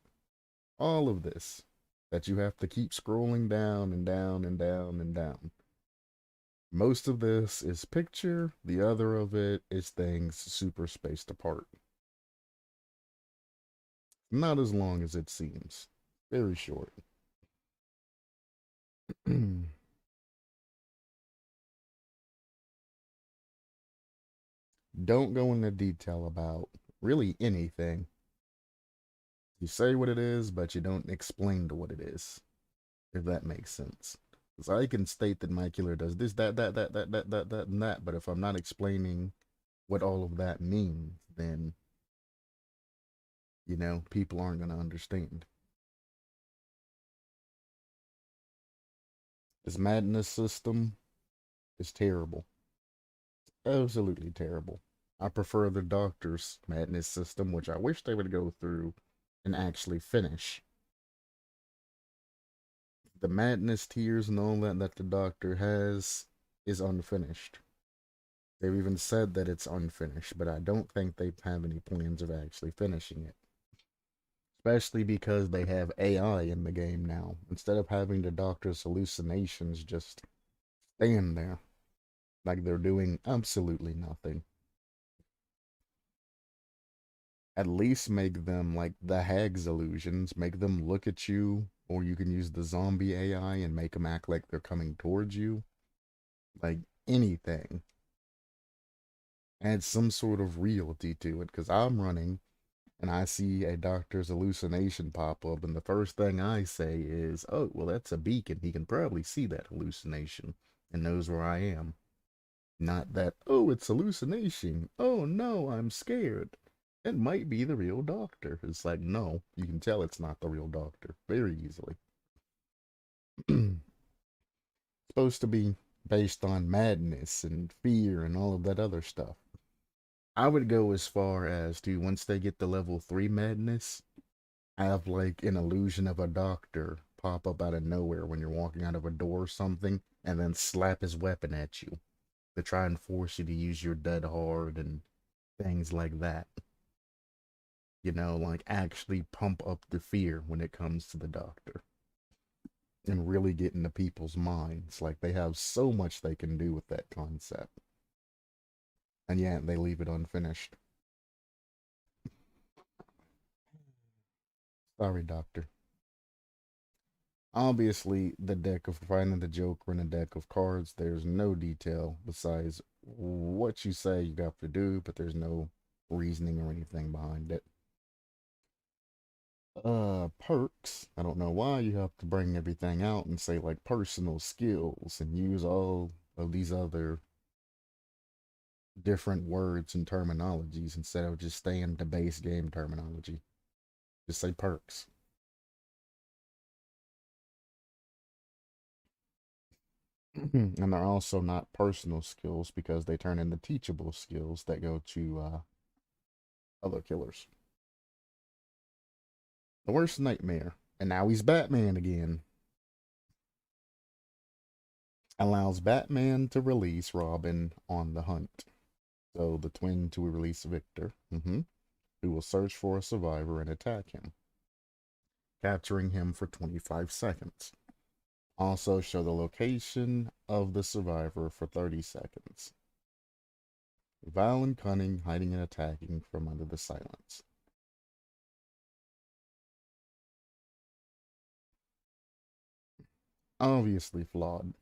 All of this that you have to keep scrolling down and down and down and down. Most of this is picture, the other of it is things super spaced apart. Not as long as it seems. Very short. Don't go into detail about really anything. You say what it is, but you don't explain to what it is, if that makes sense. Because I can state that my killer does this, that, and that, but if I'm not explaining what all of that means, then, people aren't going to understand. This madness system is terrible. Absolutely terrible. I prefer the doctor's madness system, which I wish they would go through and actually finish. The madness tiers and all that the doctor has is unfinished. They've even said that it's unfinished, but I don't think they have any plans of actually finishing it. Especially because they have AI in the game now. Instead of having the doctor's hallucinations just stand there like they're doing absolutely nothing. At least make them like the hag's illusions, make them look at you, or you can use the zombie AI and make them act like they're coming towards you. Like anything. Add some sort of reality to it, because I'm running and I see a doctor's hallucination pop up, and the first thing I say is, oh, well, that's a beacon. He can probably see that hallucination and knows where I am. Not that, oh, it's hallucination. Oh, no, I'm scared. It might be the real doctor. It's like, no, you can tell it's not the real doctor very easily. Supposed to be based on madness and fear and all of that other stuff. I would go as far as to, once they get to level 3 madness, have like an illusion of a doctor pop up out of nowhere when you're walking out of a door or something, and then slap his weapon at you to try and force you to use your dead hard and things like that. Like actually pump up the fear when it comes to the doctor and really get into people's minds. Like they have so much they can do with that concept. And yet they leave it unfinished. Sorry, doctor. Obviously, the deck of finding the Joker in a deck of cards, there's no detail besides what you say you got to do, but there's no reasoning or anything behind it. Perks. I don't know why you have to bring everything out and say like personal skills and use all of these other different words and terminologies instead of just staying to base game terminology. Just say perks. And they're also not personal skills because they turn into teachable skills that go to other killers. The worst nightmare. And now he's Batman again. Allows Batman to release Robin on the hunt. So the twin to release Victor, who will search for a survivor and attack him, capturing him for 25 seconds. Also show the location of the survivor for 30 seconds. Vile and cunning, hiding and attacking from under the silence. Obviously flawed,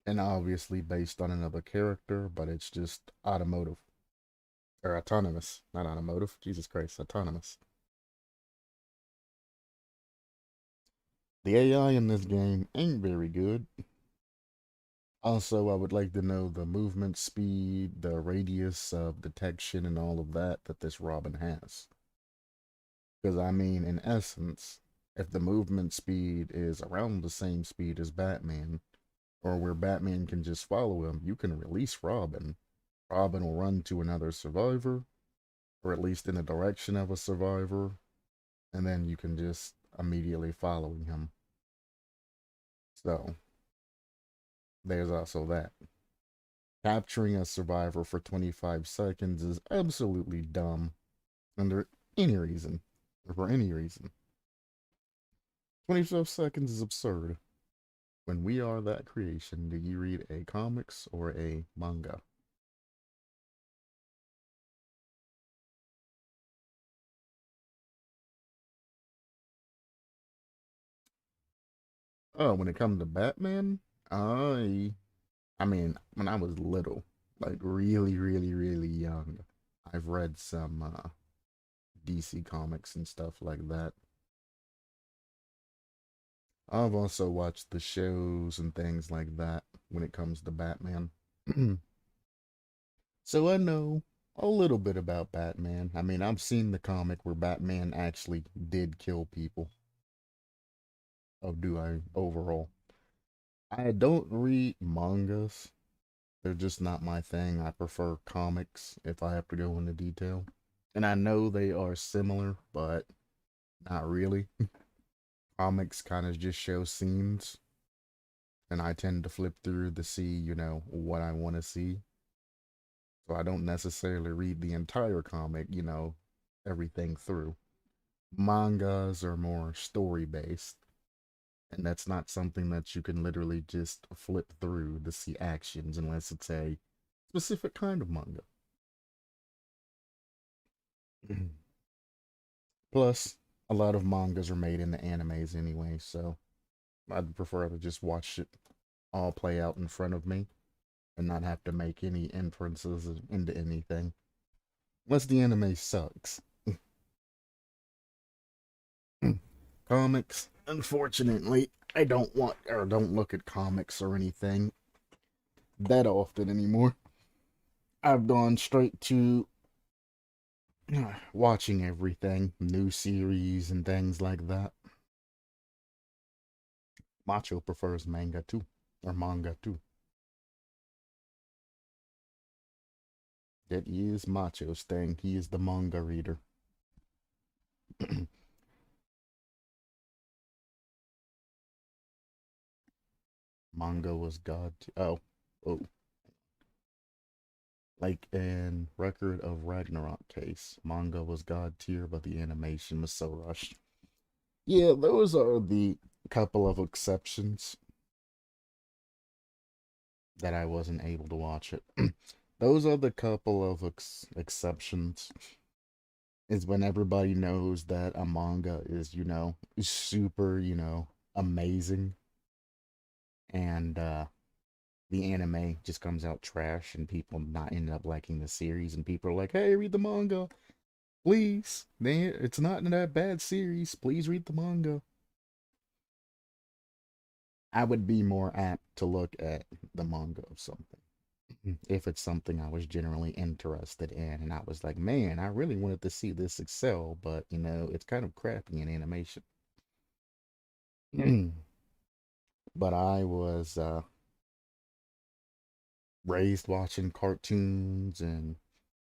and obviously based on another character, but it's just automotive. Or autonomous, not automotive. Jesus Christ, autonomous. The AI in this game ain't very good. Also, I would like to know the movement speed, the radius of detection, and all of that this Robin has. Because, I mean, in essence, if the movement speed is around the same speed as Batman, or where Batman can just follow him, you can release Robin. Robin will run to another survivor, or at least in the direction of a survivor, and then you can just immediately follow him. So, there's also that. Capturing a survivor for 25 seconds is absolutely dumb under any reason, or for any reason. 25 seconds is absurd. When we are that creation, do you read a comics or a manga? Oh, when it comes to Batman, I mean, when I was little, like really, really, really young, I've read some DC comics and stuff like that. I've also watched the shows and things like that when it comes to Batman. So I know a little bit about Batman. I mean, I've seen the comic where Batman actually did kill people. Oh, do I overall? I don't read mangas. They're just not my thing. I prefer comics if I have to go into detail. And I know they are similar, but not really. Comics kind of just show scenes, and I tend to flip through to see, what I want to see. So I don't necessarily read the entire comic, everything through. Mangas are more story based, and that's not something that you can literally just flip through to see actions unless it's a specific kind of manga. Plus, a lot of mangas are made into animes anyway, so I'd prefer to just watch it all play out in front of me and not have to make any inferences into anything. Unless the anime sucks. Comics, unfortunately, I don't want or don't look at comics or anything that often anymore. I've gone straight to watching everything, new series and things like that. Macho prefers manga too, or manga too. That is Macho's thing. He is the manga reader. Manga was god. Oh, like in Record of Ragnarok case, manga was god tier, but the animation was so rushed. Yeah, those are the couple of exceptions that I wasn't able to watch it. Those are the couple of exceptions. Is when everybody knows that a manga is, super, amazing, and the anime just comes out trash, and people not end up liking the series, and people are like, "Hey, read the manga, please. Man, it's not in that bad series. Please read the manga." I would be more apt to look at the manga of something. if it's something I was generally interested in. And I was like, man, I really wanted to see this excel, but it's kind of crappy in animation. But I was raised watching cartoons and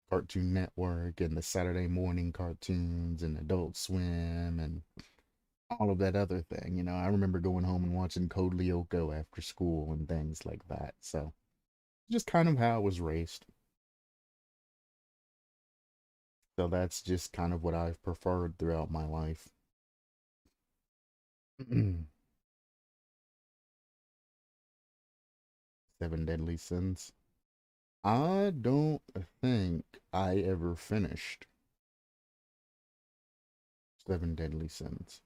Cartoon Network and the Saturday morning cartoons and Adult Swim and all of that other thing. I remember going home and watching Code Lyoko after school and things like that. So just kind of how I was raised. So that's just kind of what I've preferred throughout my life. Seven Deadly Sins. I don't think I ever finished Seven Deadly Sins.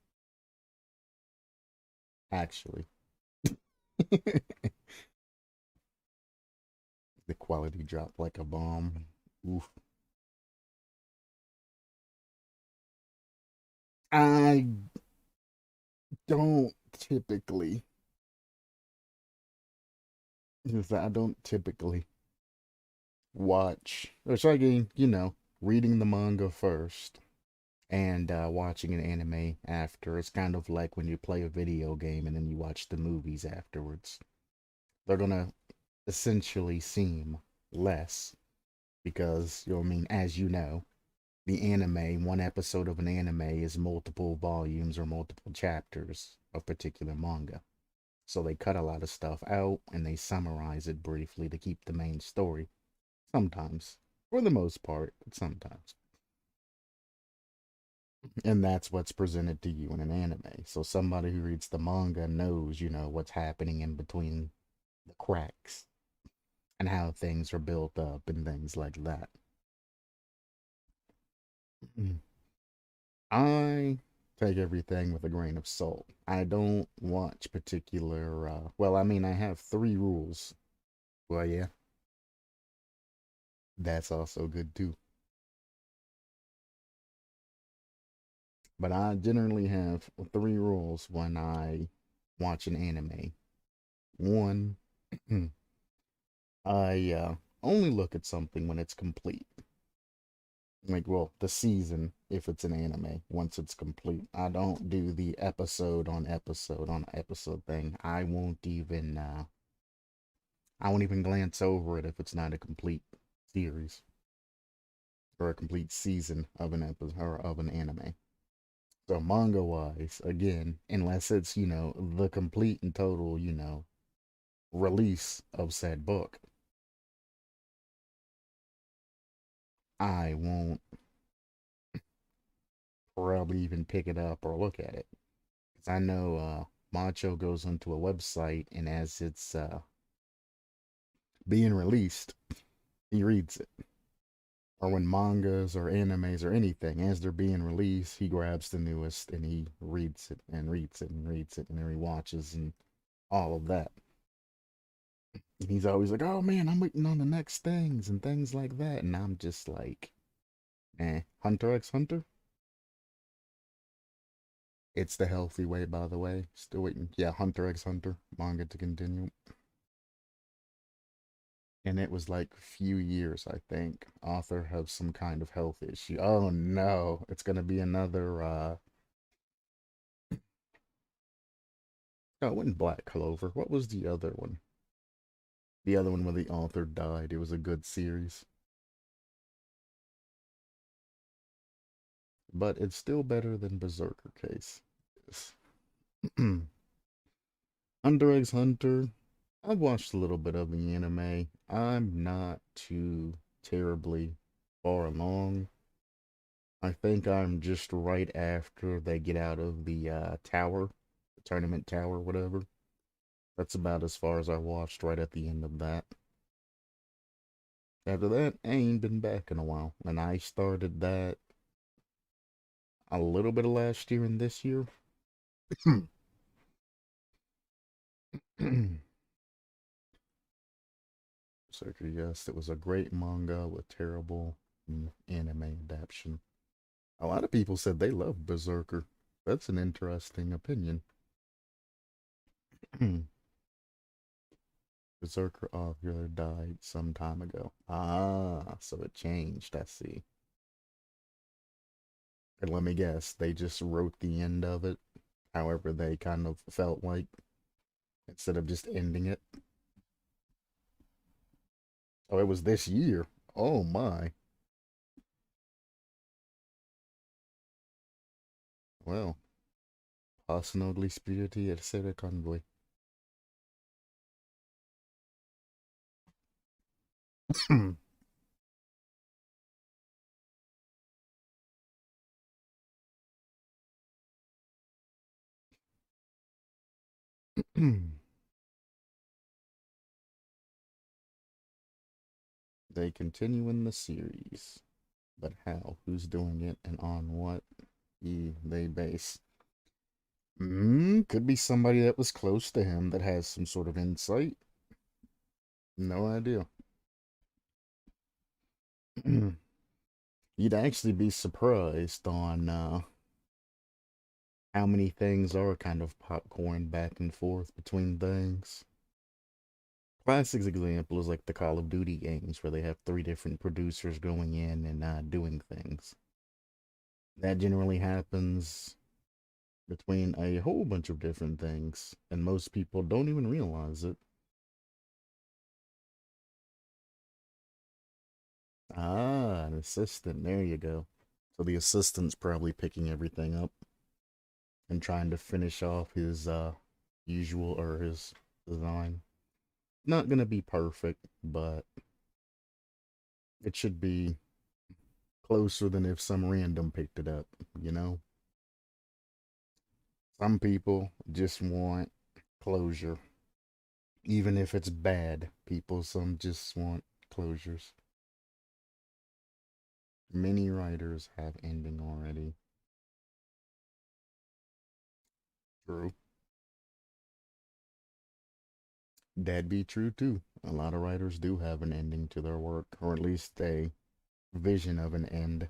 Actually, the quality dropped like a bomb. Oof. I don't typically. I don't typically watch. It's like, reading the manga first and watching an anime after. It's kind of like when you play a video game and then you watch the movies afterwards. They're gonna essentially seem less because, as you know, the anime, one episode of an anime is multiple volumes or multiple chapters of particular manga. So they cut a lot of stuff out and they summarize it briefly to keep the main story. Sometimes. For the most part, but sometimes. And that's what's presented to you in an anime. So somebody who reads the manga knows, what's happening in between the cracks and how things are built up and things like that. I take everything with a grain of salt. I don't watch particular, I have three rules. Well, yeah, that's also good too. But I generally have three rules when I watch an anime. One, I only look at something when it's complete. Like, well, the season, if it's an anime, once it's complete. I don't do the episode on episode thing. I won't even glance over it if it's not a complete series or a complete season of an episode or of an anime. So manga wise, again, unless it's, the complete and total, release of said book, I won't probably even pick it up or look at it. Because I know Macho goes onto a website and as it's being released, he reads it. Or when mangas or animes or anything, as they're being released, he grabs the newest and he reads it and reads it and reads it and then he watches and all of that. And he's always like, "Oh man, I'm waiting on the next things and things like that," and I'm just like, Hunter x Hunter. It's the healthy way, by the way. Still waiting. Yeah, Hunter x Hunter manga to continue. And it was like a few years, I think. Author has some kind of health issue. Oh no, it's gonna be another. No, it wasn't Black Clover. What was the other one? The other one where the author died. It was a good series, but it's still better than Berserker Case. Yes. Hunter x Hunter. I've watched a little bit of the anime. I'm not too terribly far along. I think I'm just right after they get out of the tower, the tournament tower, whatever. That's about as far as I watched right at the end of that. After that, I ain't been back in a while. And I started that a little bit of last year and this year. So, yes, it was a great manga with terrible anime adaptation. A lot of people said they love Berserker. That's an interesting opinion. Berserker author died some time ago. Ah, so it changed, I see. And let me guess, they just wrote the end of it however they kind of felt like, instead of just ending it. Oh, it was this year. Oh my. Well, passano gli spiriti essere con voi. They continue in the series, but how? Who's doing it and on what? They base. Could be somebody that was close to him that has some sort of insight. No idea. You'd actually be surprised on how many things are kind of popcorn back and forth between things. Classic example is like the Call of Duty games where they have three different producers going in and doing things. That generally happens between a whole bunch of different things, and most people don't even realize it. Ah, an assistant. There you go. So the assistant's probably picking everything up and trying to finish off his usual or his design. Not gonna be perfect, but it should be closer than if some random picked it up, you know? Some people just want closure. Even if it's bad, some just want closures. Many writers have ending already. True. That'd be true too. A lot of writers do have an ending to their work, or at least a vision of an end.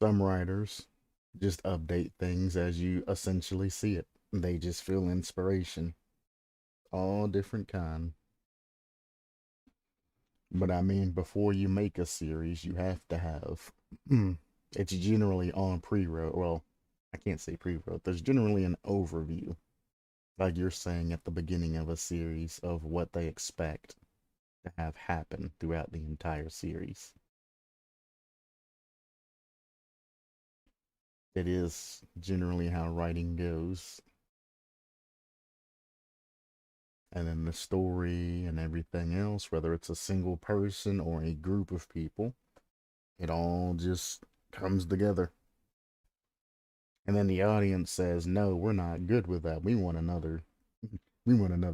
Some writers just update things as you essentially see it. They just feel inspiration. All different kind. But I mean, before you make a series, you have to have. It's generally on pre-wrote. Well, I can't say pre-wrote. There's generally an overview, like you're saying at the beginning of a series, of what they expect to have happen throughout the entire series. It is generally how writing goes. And then the story and everything else, whether it's a single person or a group of people, it all just comes together. And then the audience says, "No, we're not good with that. We want another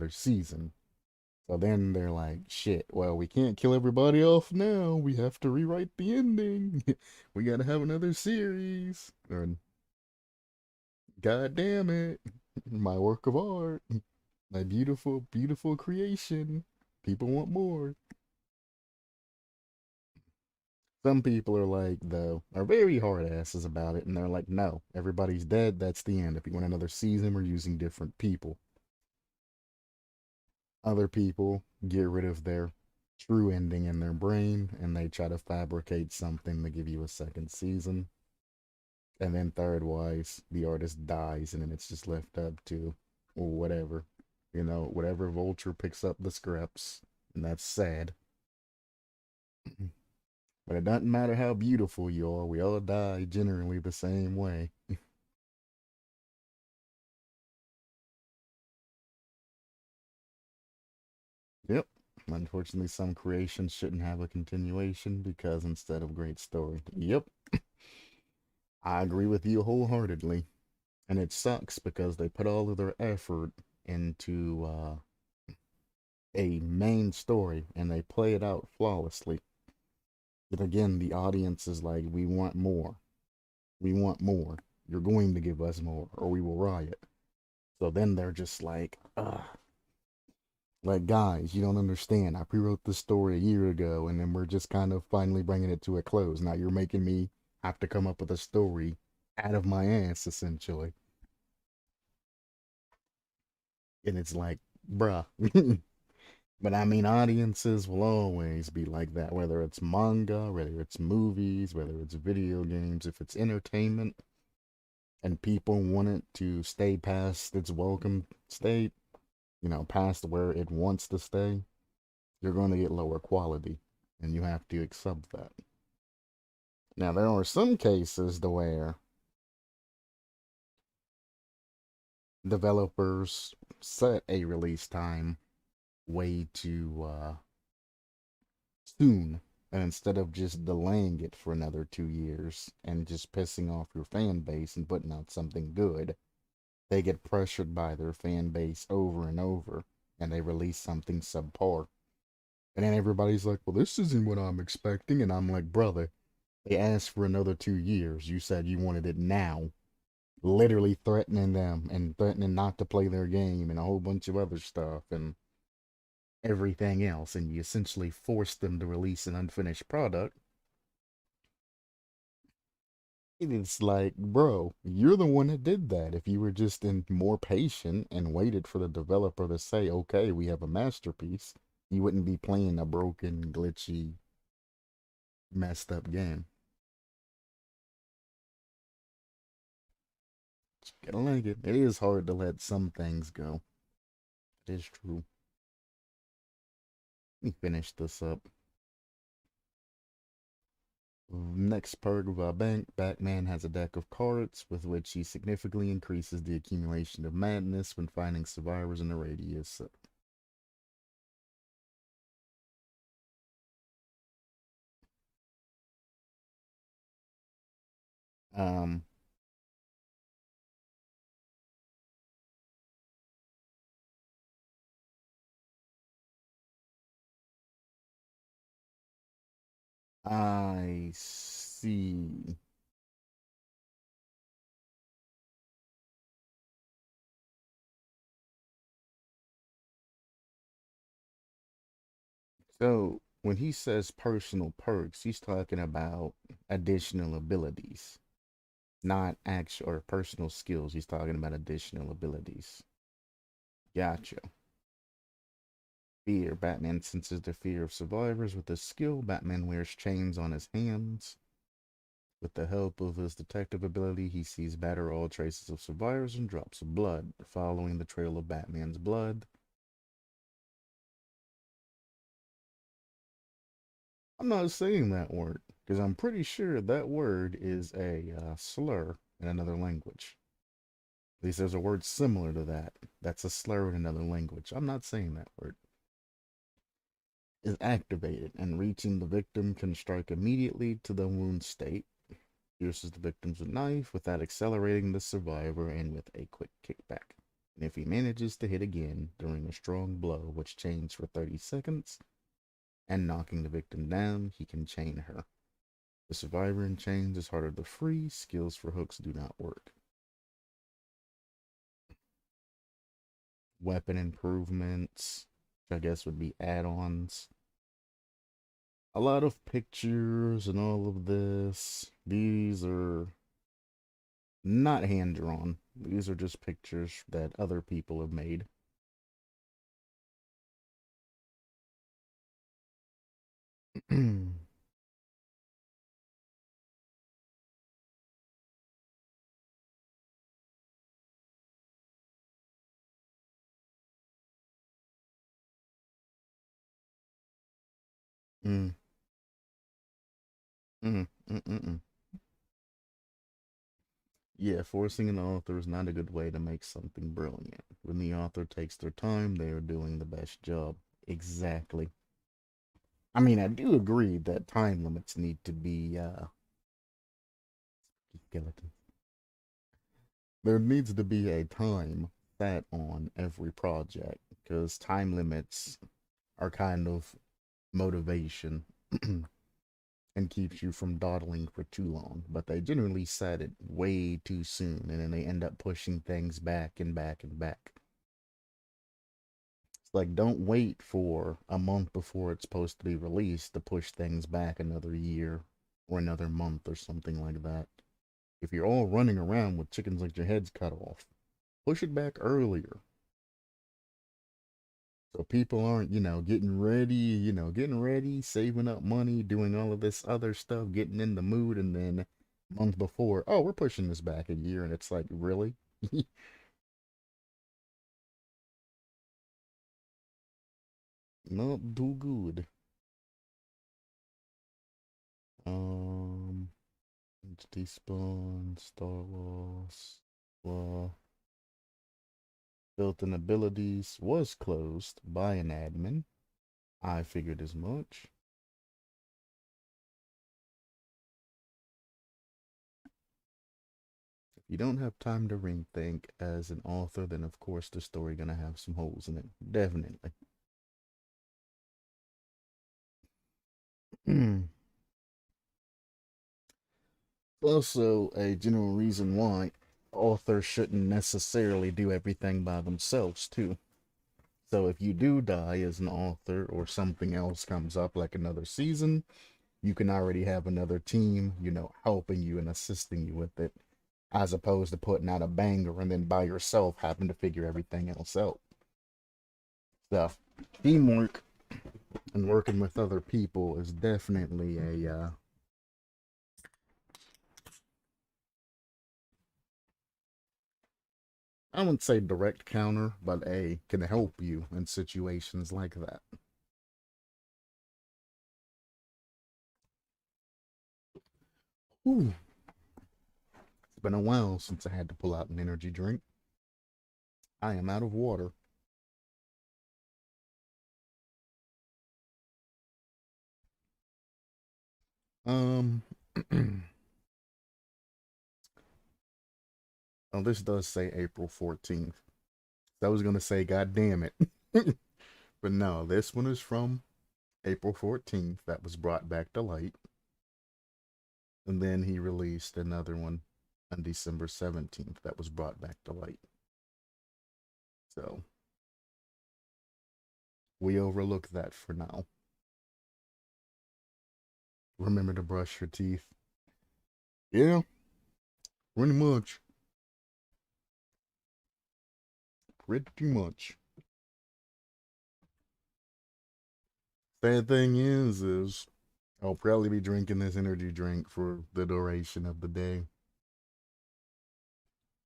season." So then they're like, "Shit, well, we can't kill everybody off now. We have to rewrite the ending. We got to have another series." Or, "God damn it, my work of art, my beautiful, beautiful creation. People want more." Some people are like, though, are very hard asses about it, and they're like, "No, everybody's dead. That's the end. If you want another season, we're using different people." Other people get rid of their true ending in their brain and they try to fabricate something to give you a second season. And then third wise, the artist dies and then it's just left up to whatever. Whatever vulture picks up the scraps. And that's sad. But it doesn't matter how beautiful you are, we all die generally the same way. Yep. Unfortunately, some creations shouldn't have a continuation because instead of great story. Yep. I agree with you wholeheartedly. And it sucks because they put all of their effort into a main story and they play it out flawlessly. But again, the audience is like, "We want more. We want more. You're going to give us more, or we will riot." So then they're just like, ugh. Like, guys, you don't understand. I pre wrote this story a year ago, and then we're just kind of finally bringing it to a close. Now you're making me have to come up with a story out of my ass, essentially. And it's like, bruh. But I mean, audiences will always be like that, whether it's manga, whether it's movies, whether it's video games, if it's entertainment, and people want it to stay past its welcome state, past where it wants to stay, you're going to get lower quality, and you have to accept that. Now, there are some cases to where developers set a release time way too soon. And instead of just delaying it for another 2 years and just pissing off your fan base and putting out something good, they get pressured by their fan base over and over and they release something subpar. And then everybody's like, well, this isn't what I'm expecting. And I'm like, brother, they asked for another 2 years. You said you wanted it now. Literally threatening them and threatening not to play their game and a whole bunch of other stuff and everything else. And you essentially forced them to release an unfinished product. It's like, bro, you're the one that did that. If you were just more patient and waited for the developer to say, okay, we have a masterpiece, you wouldn't be playing a broken, glitchy, messed up game. Gotta like it. It is hard to let some things go. It is true. Let me finish this up. Next perk of our bank, Batman has a deck of cards with which he significantly increases the accumulation of madness when finding survivors in a radius. Um, I see. So when he says personal perks, he's talking about additional abilities, not actual or personal skills. He's talking about additional abilities. Gotcha. Fear. Batman senses the fear of survivors with his skill. Batman wears chains on his hands. With the help of his detective ability, he sees better all traces of survivors and drops of blood. Following the trail of Batman's blood. I'm not saying that word because I'm pretty sure that word is a slur in another language. At least there's a word similar to that. That's a slur in another language. I'm not saying that word. Is activated and reaching the victim can strike immediately to the wound state. Pierces the victim's knife without accelerating the survivor and with a quick kickback. And if he manages to hit again during a strong blow, which chains for 30 seconds, and knocking the victim down, he can chain her. The survivor in chains is harder to free. Skills for hooks do not work. Weapon improvements, which I guess would be add-ons. A lot of pictures and all of this. These are not hand drawn. These are just pictures that other people have made. mm, mm, mm. Yeah, forcing an author is not a good way to make something brilliant. When the author takes their time, they are doing the best job. Exactly. I mean, I do agree that time limits need to be skeleton. There needs to be a time set on every project because time limits are kind of motivation and keeps you from dawdling for too long. But they generally set it way too soon and then they end up pushing things back and back and back. It's like don't wait for a month before it's supposed to be released to push things back another year or another month or something like that. If you're all running around with chickens like your heads cut off, push it back earlier. So people aren't, getting ready, saving up money, doing all of this other stuff, getting in the mood, and then month before, oh, we're pushing this back a year, and it's like, really? Not too good. Um, Entity Spawn, Star Wars, well, built-in abilities was closed by an admin. I figured as much. If you don't have time to ring think as an author, then of course the story gonna have some holes in it. Definitely. Also, a general reason why authors shouldn't necessarily do everything by themselves, too. So if you do die as an author or something else comes up like another season, you can already have another team, helping you and assisting you with it, as opposed to putting out a banger and then by yourself having to figure everything else out. So, teamwork and working with other people is definitely I wouldn't say direct counter, but a can help you in situations like that. Ooh, it's been a while since I had to pull out an energy drink. I am out of water. Um, oh, this does say April 14th. I was gonna say, God damn it. But no, this one is from April 14th that was brought back to light. And then he released another one on December 17th that was brought back to light. So we overlook that for now. Remember to brush your teeth. Yeah, pretty much. Pretty much. Sad thing is I'll probably be drinking this energy drink for the duration of the day.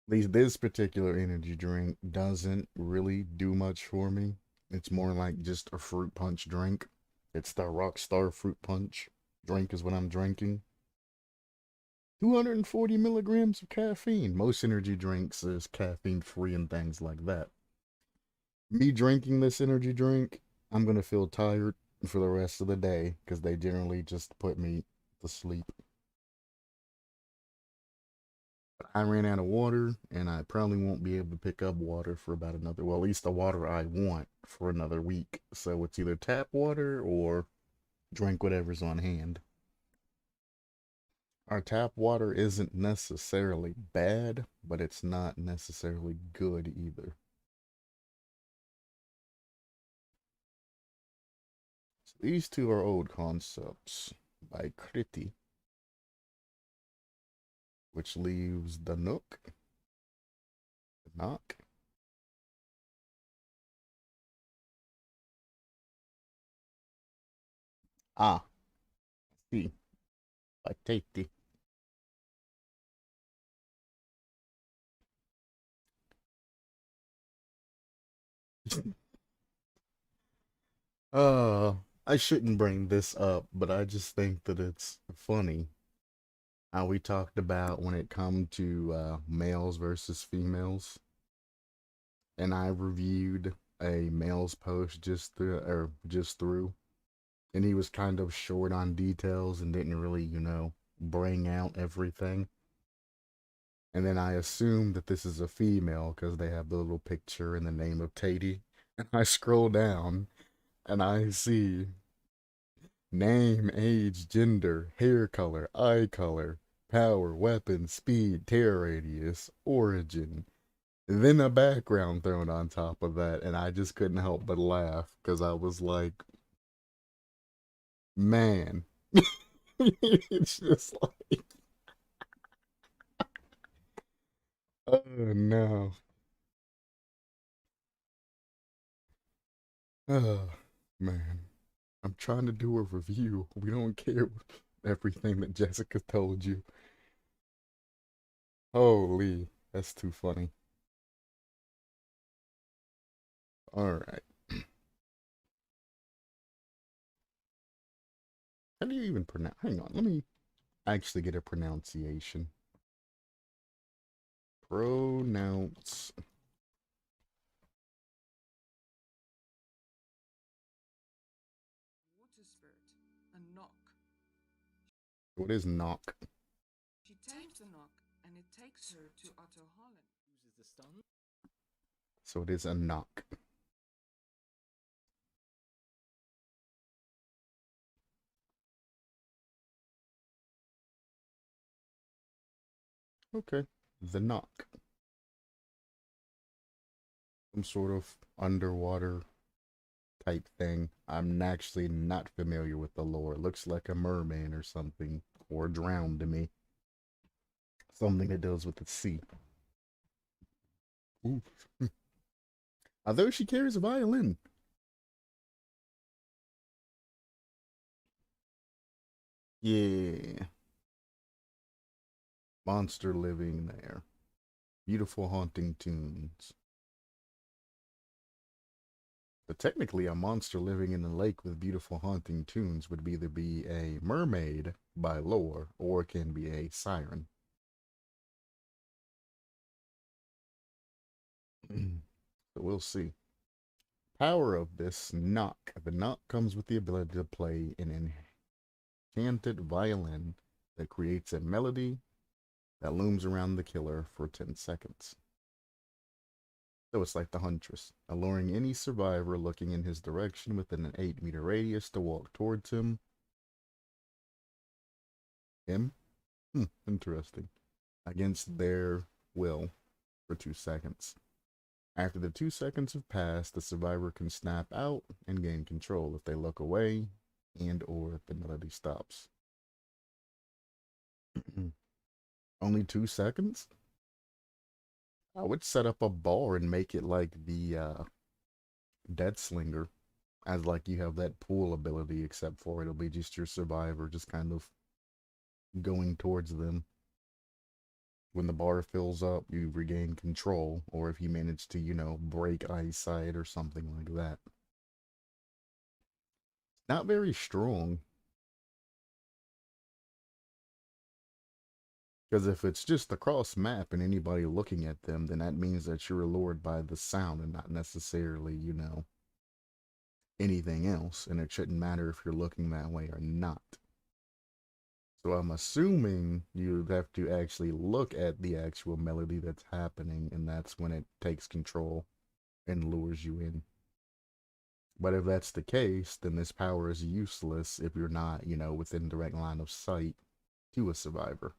At least this particular energy drink doesn't really do much for me. It's more like just a fruit punch drink. It's the Rockstar Fruit Punch drink is what I'm drinking. 240 milligrams of caffeine. Most energy drinks is caffeine free and things like that. Me drinking this energy drink, I'm gonna feel tired for the rest of the day because they generally just put me to sleep. I ran out of water and I probably won't be able to pick up water for about another, well, at least the water I want for another week. So it's either tap water or drink whatever's on hand. Our tap water isn't necessarily bad, but it's not necessarily good either. So these two are old concepts by Kriti, which leaves the Nook, the Knock. Ah, see, by Tati. Uh, I shouldn't bring this up, but I just think that it's funny how we talked about when it come to males versus females, and I reviewed a male's post just through, and he was kind of short on details and didn't really, bring out everything. And then I assumed that this is a female because they have the little picture and the name of Tati. And I scroll down and I see name, age, gender, hair color, eye color, power, weapon, speed, tear radius, origin. Then a background thrown on top of that, and I just couldn't help but laugh because I was like, man. It's just like, Oh, man. I'm trying to do a review. We don't care everything that Jessica told you. Holy, that's too funny. Alright. How do you even pronounce? Hang on, let me actually get a pronunciation. Pronounce. Water spirit, a knock. What is knock? She tames the knock, and it takes her to Otto Holland. Uses the stun. So it is a knock. Okay. The knock. Some sort of underwater type thing. I'm actually not familiar with the lore. It looks like a merman or something. Or drowned to me. Something that deals with the sea. Ooh. Although she carries a violin. Yeah. Monster living there. Beautiful haunting tunes. But technically, a monster living in a lake with beautiful haunting tunes would either be a mermaid by lore, or it can be a siren. So we'll see. Power of this knock. The knock comes with the ability to play an enchanted violin that creates a melody that looms around the killer for 10 seconds. So it's like the Huntress, alluring any survivor looking in his direction within an 8-meter radius to walk towards him. Interesting. Against their will for 2 seconds. After the 2 seconds have passed, the survivor can snap out and gain control if they look away and or the melody stops. Only 2 seconds? I would set up a bar and make it like the Dead Slinger, as like you have that pool ability, except for it'll be just your survivor just kind of going towards them. When the bar fills up, you regain control, or if you manage to, break eyesight or something like that. Not very strong. Because if it's just the cross map and anybody looking at them, then that means that you're allured by the sound and not necessarily, anything else. And it shouldn't matter if you're looking that way or not. So I'm assuming you'd have to actually look at the actual melody that's happening, and that's when it takes control and lures you in. But if that's the case, then this power is useless if you're not, within direct line of sight to a survivor.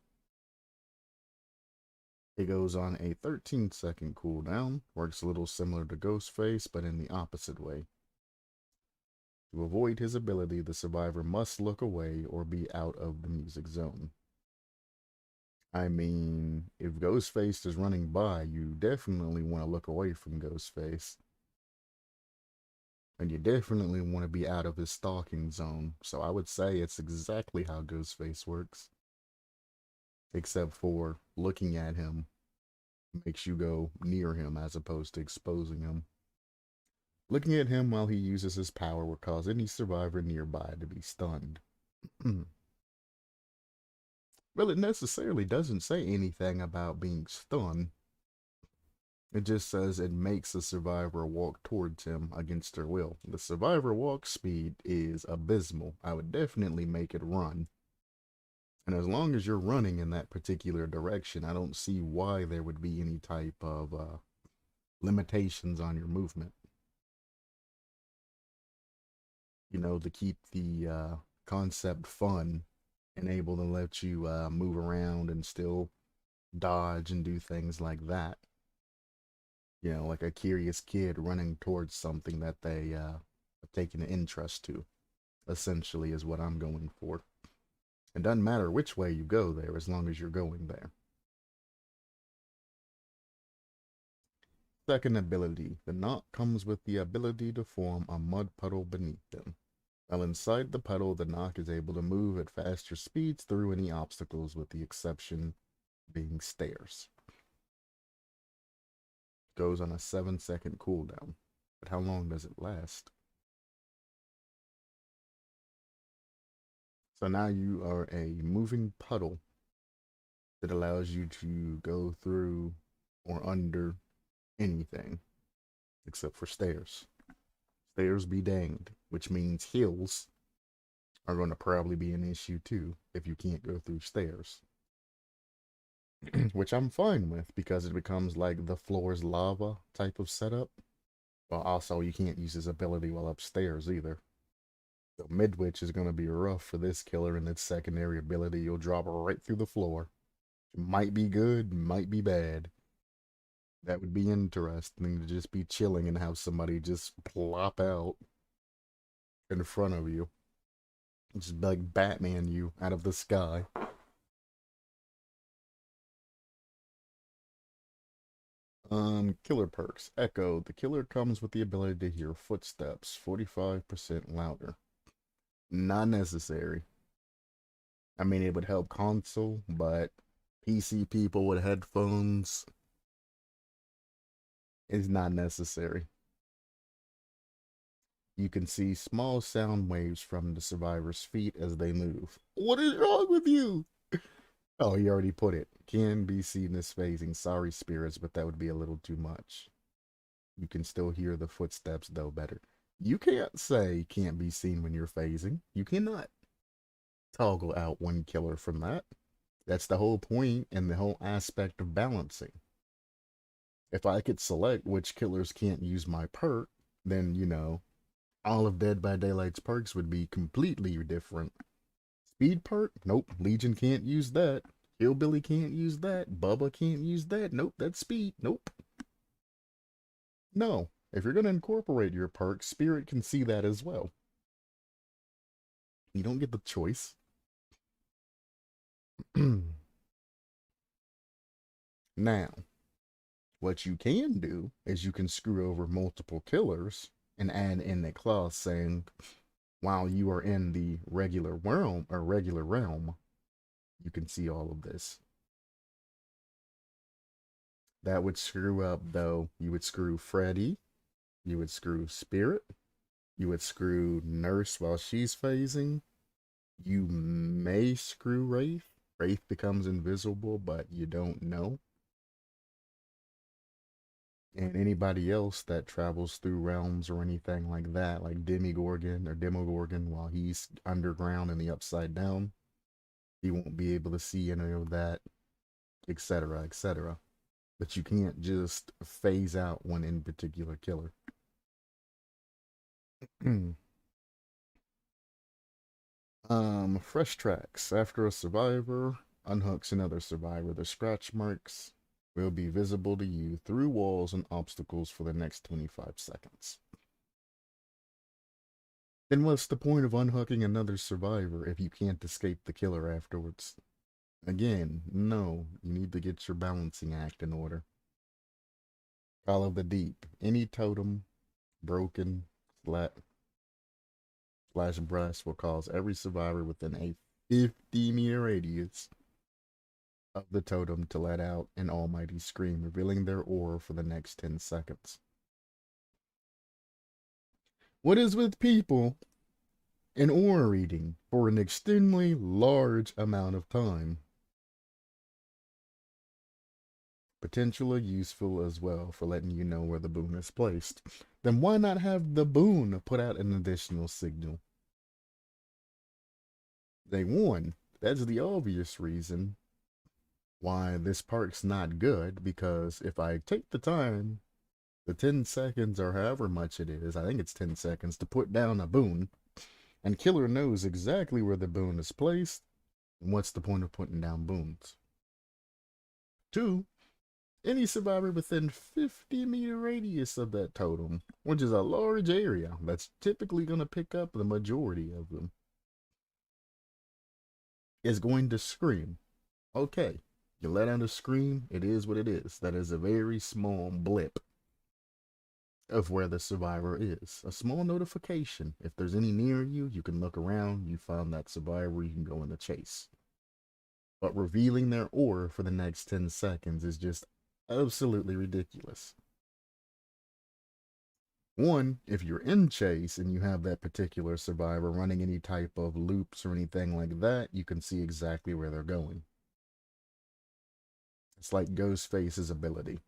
It goes on a 13-second cooldown, works a little similar to Ghostface, but in the opposite way. To avoid his ability, the survivor must look away or be out of the music zone. I mean, if Ghostface is running by, you definitely want to look away from Ghostface. And you definitely want to be out of his stalking zone. So I would say it's exactly how Ghostface works. Except for looking at him makes you go near him as opposed to exposing him. Looking at him while he uses his power will cause any survivor nearby to be stunned. Well, it necessarily doesn't say anything about being stunned. It just says it makes the survivor walk towards him against their will. The survivor walk speed is abysmal. I would definitely make it run. And as long as you're running in that particular direction, I don't see why there would be any type of limitations on your movement. To keep the concept fun and able to let you move around and still dodge and do things like that. Like a curious kid running towards something that they have taken an interest to, essentially, is what I'm going for. It doesn't matter which way you go there as long as you're going there. Second ability, the knot comes with the ability to form a mud puddle beneath them. While inside the puddle, the knock is able to move at faster speeds through any obstacles, with the exception being stairs. Goes on a 7-second cooldown. But how long does it last? So now you are a moving puddle that allows you to go through or under anything except for stairs. Stairs be danged, which means hills are going to probably be an issue too if you can't go through stairs. Which I'm fine with because it becomes like the floor's lava type of setup. Well, also, you can't use his ability while upstairs either. So Midwich is going to be rough for this killer, and its secondary ability, you'll drop right through the floor. It might be good, might be bad. That would be interesting to just be chilling and have somebody just plop out in front of you. Just like Batman you out of the sky. Killer perks. Echo. The killer comes with the ability to hear footsteps 45% louder. Not necessary. I mean, it would help console, but PC people with headphones is not necessary. You can see small sound waves from the survivor's feet as they move. What is wrong with you? Oh, he already put it. Can be seen as phasing. Sorry, spirits, but that would be a little too much. You can still hear the footsteps, though, better. You can't say can't be seen when you're phasing. You cannot toggle out one killer from that. That's the whole point and the whole aspect of balancing. If I could select which killers can't use my perk, then, all of Dead by Daylight's perks would be completely different. Speed perk? Nope. Legion can't use that. Hillbilly can't use that. Bubba can't use that. Nope, that's speed. Nope. No. If you're going to incorporate your perks, Spirit can see that as well. You don't get the choice. Now, what you can do is you can screw over multiple killers and add in a clause saying, while you are in the regular realm, you can see all of this. That would screw up, though. You would screw Freddy. You would screw Spirit. You would screw Nurse while she's phasing. You may screw Wraith. Wraith becomes invisible, but you don't know. And anybody else that travels through realms or anything like that, like Demogorgon, while he's underground in the Upside Down, he won't be able to see any of that, etc., etc. But you can't just phase out one in particular killer. Fresh tracks. After a survivor unhooks another survivor, the scratch marks will be visible to you through walls and obstacles for the next 25 seconds. Then what's the point of unhooking another survivor if you can't escape the killer afterwards? Again, no, you need to get your balancing act in order. Call of the Deep. Any totem broken slash breast will cause every survivor within a 50-meter radius of the totem to let out an almighty scream, revealing their aura for the next 10 seconds. What is with people and aura reading for an extremely large amount of time? Potentially useful as well for letting you know where the boon is placed. Then why not have the boon put out an additional signal? That's the obvious reason why this part's not good, because if I take the time, the 10 seconds or however much it is, I think it's 10 seconds, to put down a boon, and killer knows exactly where the boon is placed, what's the point of putting down boons? 2, any survivor within 50-meter radius of that totem, which is a large area, that's typically going to pick up the majority of them, is going to scream. Okay, you let out a scream, it is what it is. That is a very small blip of where the survivor is. A small notification. If there's any near you, you can look around, you find that survivor, you can go in the chase. But revealing their aura for the next 10 seconds is just absolutely ridiculous. One, if you're in chase and you have that particular survivor running any type of loops or anything like that, you can see exactly where they're going. It's like Ghostface's ability.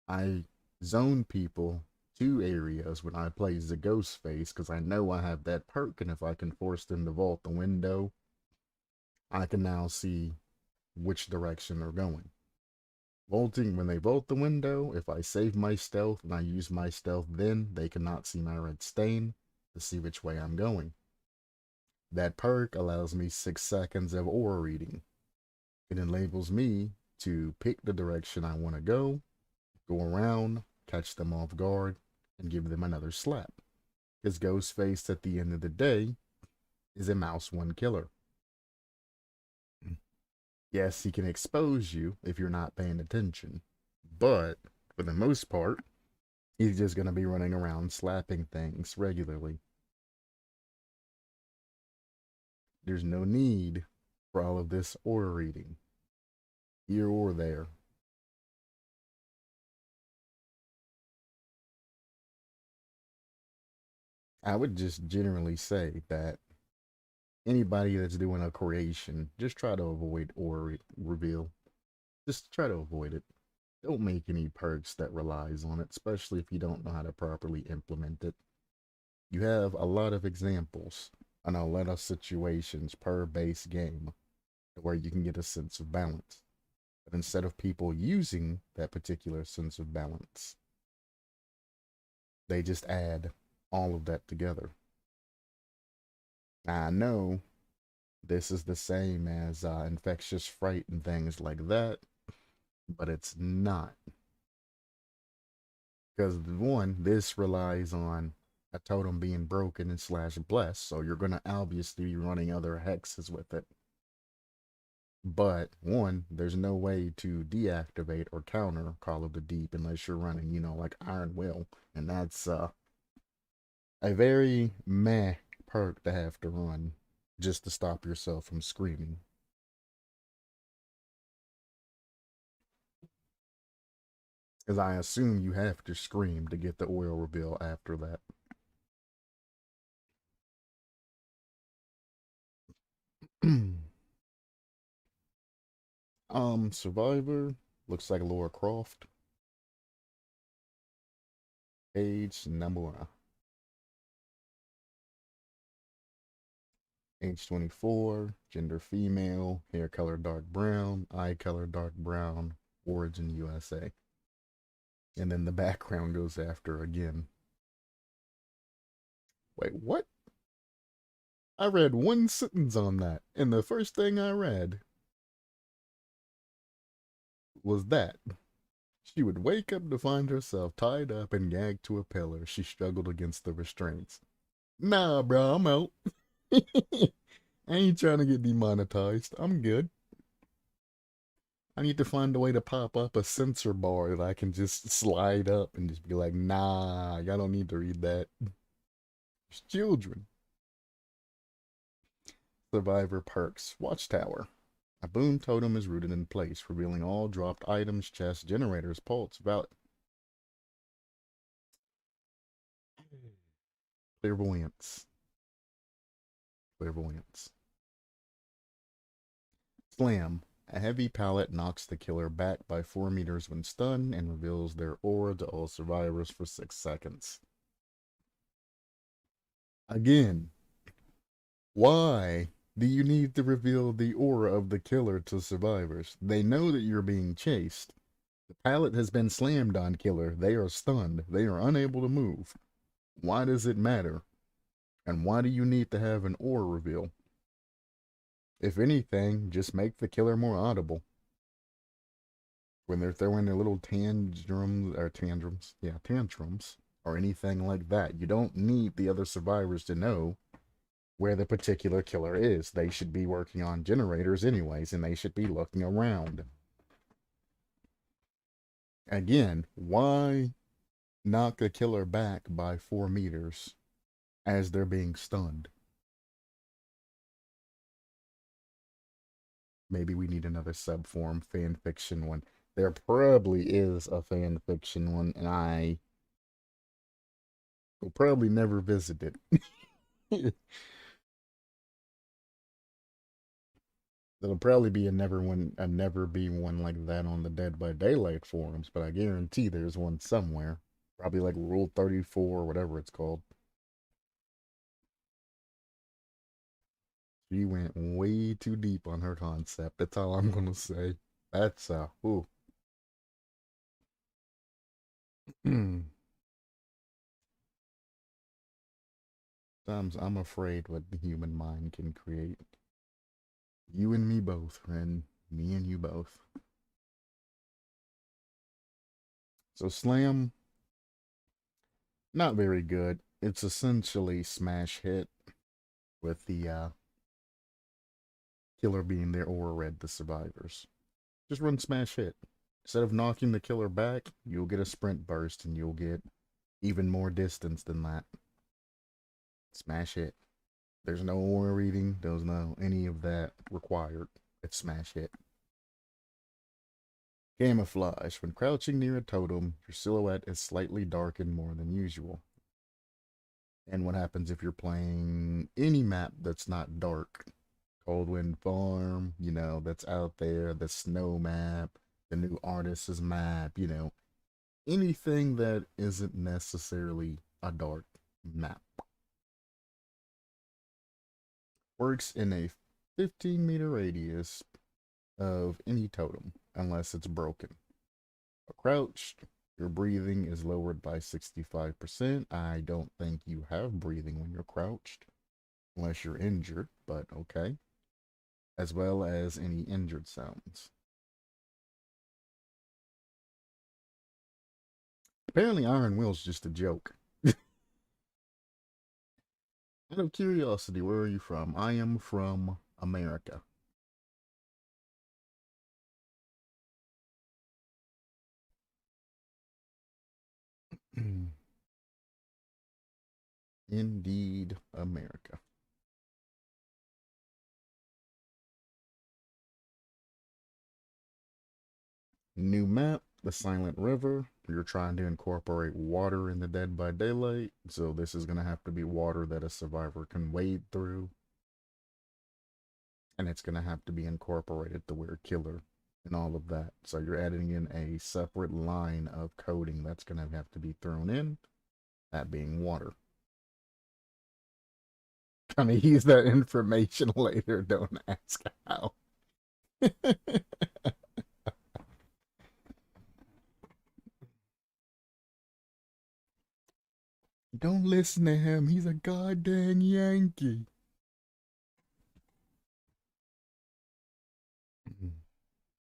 I zone people to areas when I play as a Ghostface because I know I have that perk, and if I can force them to vault the window, I can now see which direction they're going. Vaulting, when they vault the window, if I save my stealth and I use my stealth, then they cannot see my red stain to see which way I'm going. That perk allows me 6 seconds of aura reading. It enables me to pick the direction I want to go around, catch them off guard, and give them another slap. Because Ghostface, at the end of the day, is a mouse one killer. Yes, he can expose you if you're not paying attention, but for the most part, he's just going to be running around slapping things regularly. There's no need for all of this aura reading, here or there. I would just generally say that anybody that's doing a creation, just try to avoid aura reveal. Just try to avoid it. Don't make any perks that relies on it, especially if you don't know how to properly implement it. You have a lot of examples and a lot of situations per base game where you can get a sense of balance. But instead of people using that particular sense of balance, they just add all of that together. I know this is the same as infectious fright and things like that, but it's not. Because one, this relies on a totem being broken and slash blessed, so you're going to obviously be running other hexes with it. But one, there's no way to deactivate or counter Call of the Deep unless you're running, like Iron Will, and that's a very meh perk to have to run just to stop yourself from screaming. Because I assume you have to scream to get the oil reveal after that. Survivor looks like Laura Croft. Age Namura. Age 24, gender female, hair color dark brown, eye color dark brown, origin USA. And then the background goes after again. Wait, what? I read one sentence on that, and the first thing I read was that. She would wake up to find herself tied up and gagged to a pillar. She struggled against the restraints. Nah, bro, I'm out. I ain't trying to get demonetized. I'm good. I need to find a way to pop up a censor bar that I can just slide up and just be like, nah, y'all don't need to read that. It's children. Survivor perks. Watchtower. A boon totem is rooted in place, revealing all dropped items, chests, generators, pulse, valid. Clairvoyance. Clairvoyance. Slam. A heavy pallet knocks the killer back by 4 meters when stunned and reveals their aura to all survivors for 6 seconds. Again, why do you need to reveal the aura of the killer to survivors? They know that you're being chased. The pallet has been slammed on killer. They are stunned. They are unable to move. Why does it matter? And why do you need to have an aura reveal? If anything, just make the killer more audible. When they're throwing their little tantrums, or anything like that, you don't need the other survivors to know where the particular killer is. They should be working on generators anyways, and they should be looking around. Again, why knock a killer back by 4 meters as they're being stunned. Maybe we need another subform fan fiction one. There probably is a fan fiction one, and I will probably never visit it. There'll probably be a never be one like that on the Dead by Daylight forums, but I guarantee there's one somewhere. Probably like Rule 34 or whatever it's called. She went way too deep on her concept. That's all I'm gonna say. That's ooh. Sometimes I'm afraid what the human mind can create. You and me both, friend. Me and you both. So Slam, not very good. It's essentially smash hit with the killer being there or red the survivors. Just run smash hit. Instead of knocking the killer back, you'll get a sprint burst and you'll get even more distance than that. Smash hit. There's no aura reading, there's no any of that required. It's smash hit. Camouflage. When crouching near a totem, your silhouette is slightly darkened more than usual. And what happens if you're playing any map that's not dark? Coldwind Farm, you know, that's out there, the snow map, the new artist's map, you know, anything that isn't necessarily a dark map. Works in a 15-meter radius of any totem, unless it's broken. Crouched, your breathing is lowered by 65%. I don't think you have breathing when you're crouched, unless you're injured, but okay. As well as any injured sounds. Apparently Iron Will's just a joke. Out of curiosity, where are you from? I am from America. Indeed, America. New map, the Silent River. You're trying to incorporate water in the Dead by Daylight, so this is going to have to be water that a survivor can wade through. And it's going to have to be incorporated to where killer and all of that. So you're adding in a separate line of coding that's going to have to be thrown in, that being water. Gonna use that information later, don't ask how. Don't listen to him. He's a goddamn Yankee.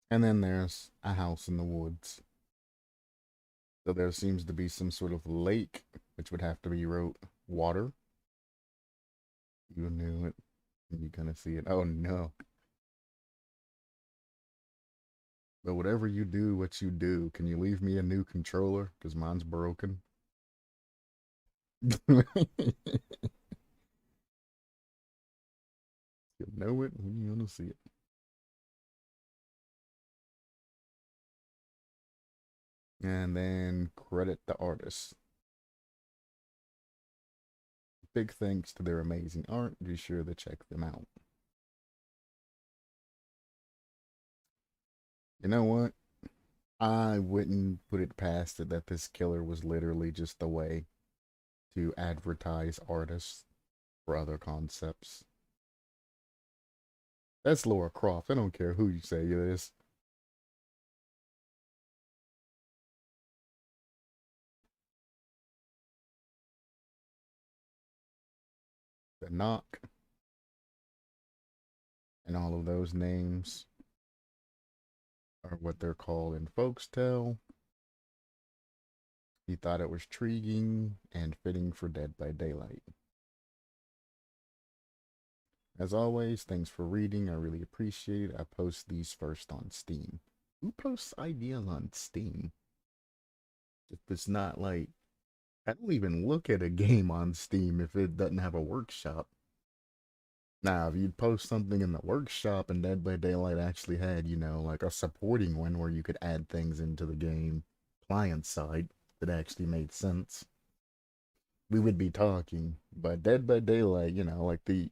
And then there's a house in the woods. So there seems to be some sort of lake, which would have to be wrote water. You knew it. You're gonna see it. Oh no. But whatever you do, what you do, can you leave me a new controller? Because mine's broken. You'll know it when you're gonna see it. And then credit the artist. Big thanks to their amazing art. Be sure to check them out. You know what? I wouldn't put it past it that this killer was literally just a way to advertise artists for other concepts. That's Laura Croft. I don't care who you say it is. The Knock and all of those names are what they're called in folktale. He thought it was intriguing and fitting for Dead by Daylight. As always, thanks for reading. I really appreciate it. I post these first on Steam. Who posts ideas on Steam? If it's not like I don't even look at a game on Steam if it doesn't have a workshop. Now, if you'd post something in the workshop and Dead by Daylight actually had, like a supporting one where you could add things into the game client side that actually made sense, we would be talking. But Dead by Daylight, like the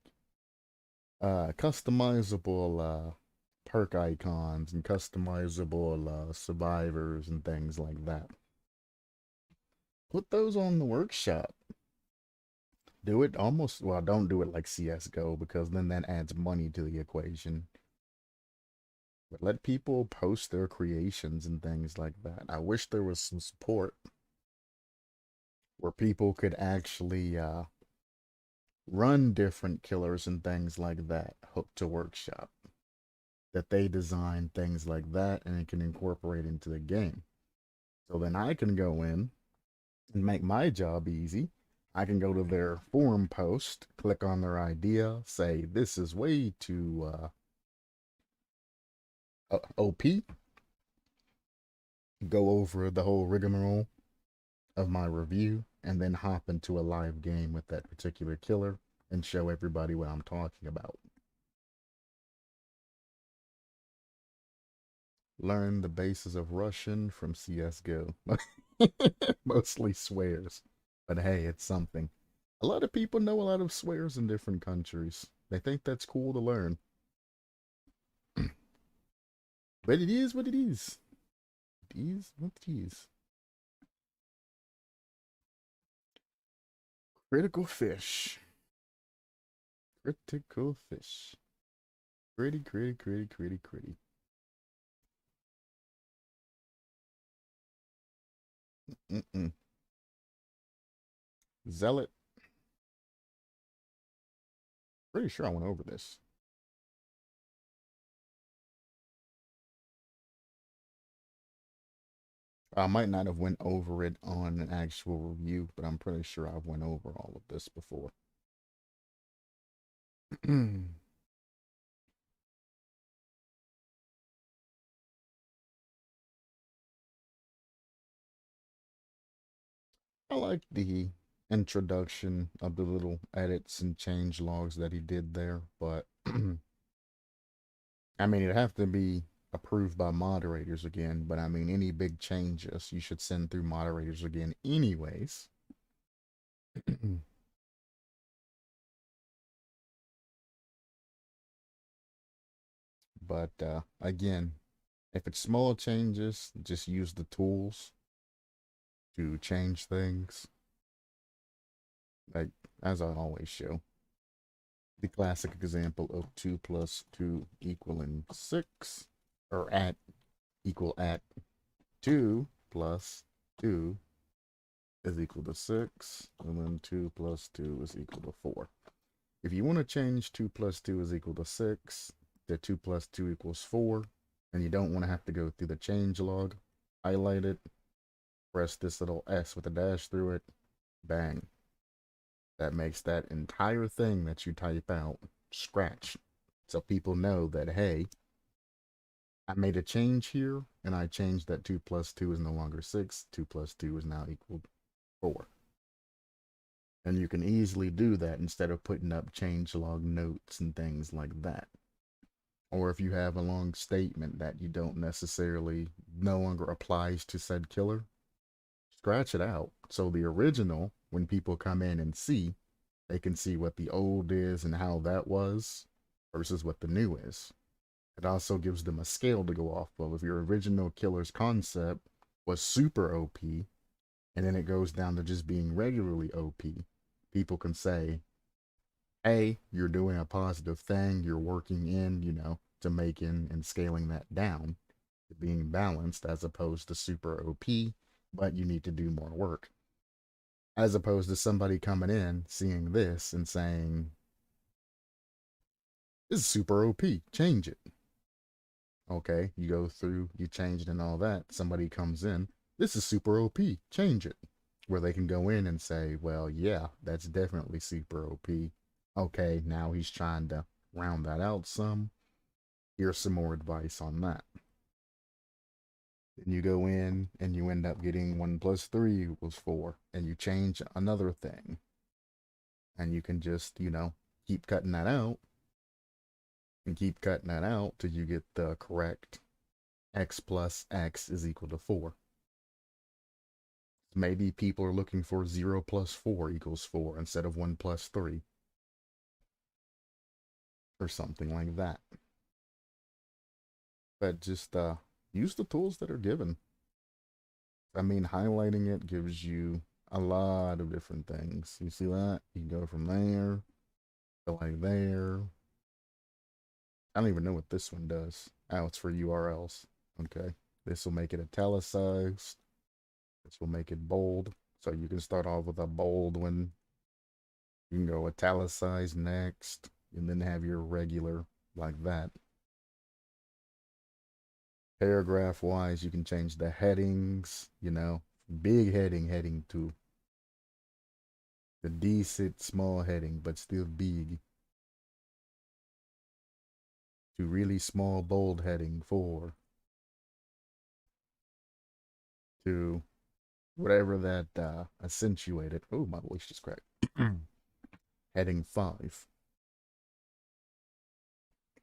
customizable perk icons and customizable survivors and things like that. Put those on the workshop. Do it almost, well, don't do it like CSGO because then that adds money to the equation. But let people post their creations and things like that. I wish there was some support where people could actually run different killers and things like that hooked to workshop. That they design things like that and it can incorporate into the game. So then I can go in and make my job easy. I can go to their forum post, click on their idea, say this is way too OP, go over the whole rigmarole of my review, and then hop into a live game with that particular killer and show everybody what I'm talking about. Learn the basis of Russian from CSGO. Mostly swears. But hey, it's something. A lot of people know a lot of swears in different countries. They think that's cool to learn. But it is what it is. It is what it is. Critical fish. Critical fish. Gritty, gritty, gritty, gritty, gritty. Mm-mm. Zealot. Pretty sure I went over this. I might not have went over it on an actual review, but I'm pretty sure I've went over all of this before. I like the introduction of the little edits and change logs that he did there, but I mean, it'd have to be approved by moderators again, but I mean, any big changes you should send through moderators again, anyways. But again, if it's small changes, just use the tools to change things. Like, as I always show, the classic example of 2 plus 2 equaling 6, or at 2 plus 2 is equal to 6, and then 2 plus 2 is equal to 4. If you want to change 2 plus 2 is equal to 6 to 2 plus 2 equals 4, and you don't want to have to go through the change log, highlight it, press this little S with a dash through it, bang. That makes that entire thing that you type out scratch. So people know that, hey, I made a change here, and I changed that 2 plus 2 is no longer 6. 2 plus 2 is now equal to 4. And you can easily do that instead of putting up change log notes and things like that. Or if you have a long statement that you don't necessarily no longer applies to said killer, scratch it out. So the original, when people come in and see, they can see what the old is and how that was versus what the new is. It also gives them a scale to go off of. If your original killer's concept was super OP, and then it goes down to just being regularly OP, people can say, hey, you're doing a positive thing, you're working in, to making and scaling that down to being balanced as opposed to super OP, but you need to do more work. As opposed to somebody coming in, seeing this and saying, this is super OP, change it. Okay, you go through, you change it and all that. Somebody comes in, this is super OP, change it. Where they can go in and say, well, yeah, that's definitely super OP. Okay, now he's trying to round that out some. Here's some more advice on that. Then you go in and you end up getting 1 plus 3 equals 4. And you change another thing. And you can just, keep cutting that out. And keep cutting that out till you get the correct x plus x is equal to 4. Maybe people are looking for 0 plus 4 equals 4 instead of 1 plus 3. Or something like that. But just use the tools that are given. I mean, highlighting it gives you a lot of different things. You see that? You can go from there to like there. I don't even know what this one does. Oh, it's for URLs. Okay. This will make it italicized. This will make it bold. So you can start off with a bold one. You can go italicized next, and then have your regular like that. Paragraph wise, you can change the headings, big heading to the decent small heading, but still big, to really small bold heading 4, to whatever that accentuated. Oh, my voice just cracked. Heading 5.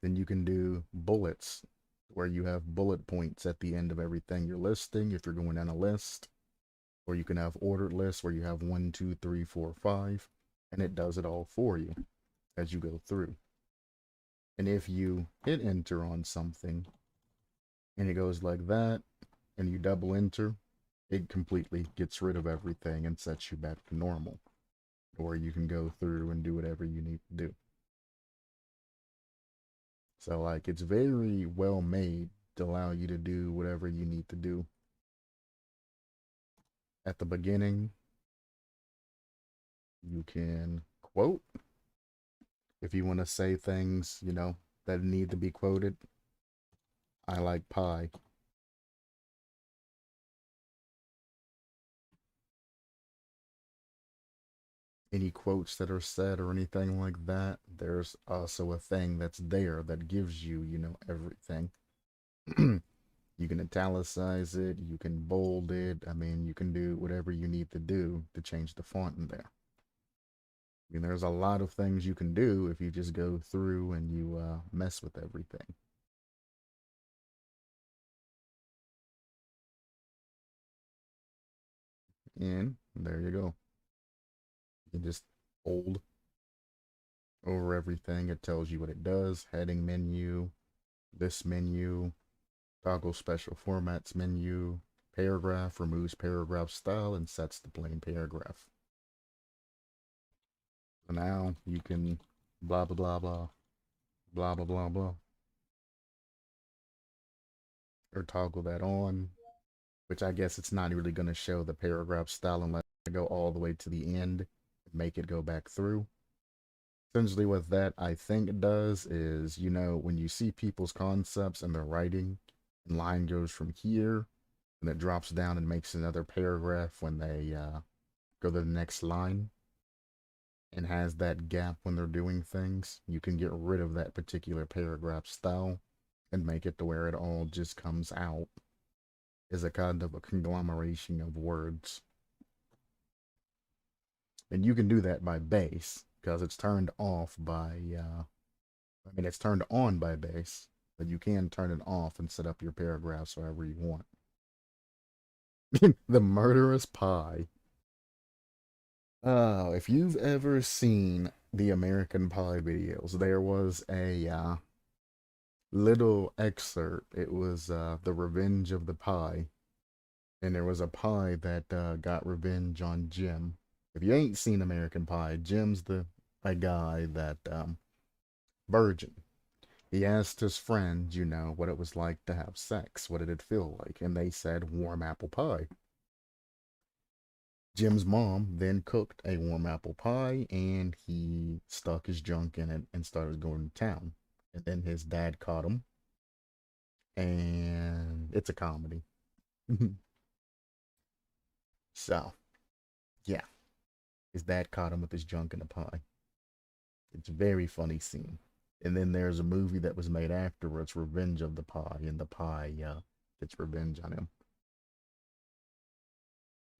Then you can do bullets, where you have bullet points at the end of everything you're listing if you're going down a list. Or you can have ordered lists where you have 1, 2, 3, 4, 5, and it does it all for you as you go through. And if you hit enter on something and it goes like that, and you double enter, it completely gets rid of everything and sets you back to normal. Or you can go through and do whatever you need to do. So, like, it's very well made to allow you to do whatever you need to do. At the beginning, you can quote if you want to say things, that need to be quoted. I like pie. Any quotes that are said or anything like that, there's also a thing that's there that gives you, everything. You can italicize it, you can bold it. I mean, you can do whatever you need to do to change the font in there. I mean, there's a lot of things you can do if you just go through and you mess with everything. And there you go. You can just bold over everything. It tells you what it does. Heading menu, this menu, toggle special formats menu, paragraph removes paragraph style and sets the plain paragraph. So now you can blah blah blah blah blah blah blah blah, or toggle that on, which I guess it's not really going to show the paragraph style unless I go all the way to the end and make it go back through. Essentially what that I think it does is, when you see people's concepts and their writing, and line goes from here and it drops down and makes another paragraph when they go to the next line, and has that gap when they're doing things, you can get rid of that particular paragraph style and make it to where it all just comes out as a kind of a conglomeration of words. And you can do that by base because it's turned off by, it's turned on by base, but you can turn it off and set up your paragraphs however you want. The murderous pie. Oh, if you've ever seen the American Pie videos, there was a little excerpt. It was The Revenge of the Pie. And there was a pie that got revenge on Jim. If you ain't seen American Pie, Jim's a guy that virgin. He asked his friend, what it was like to have sex. What did it feel like? And they said warm apple pie. Jim's mom then cooked a warm apple pie and he stuck his junk in it and started going to town. And then his dad caught him. And it's a comedy. So, yeah. His dad caught him with his junk in a pie. It's a very funny scene. And then there's a movie that was made afterwards, Revenge of the Pie, and the pie gets revenge on him.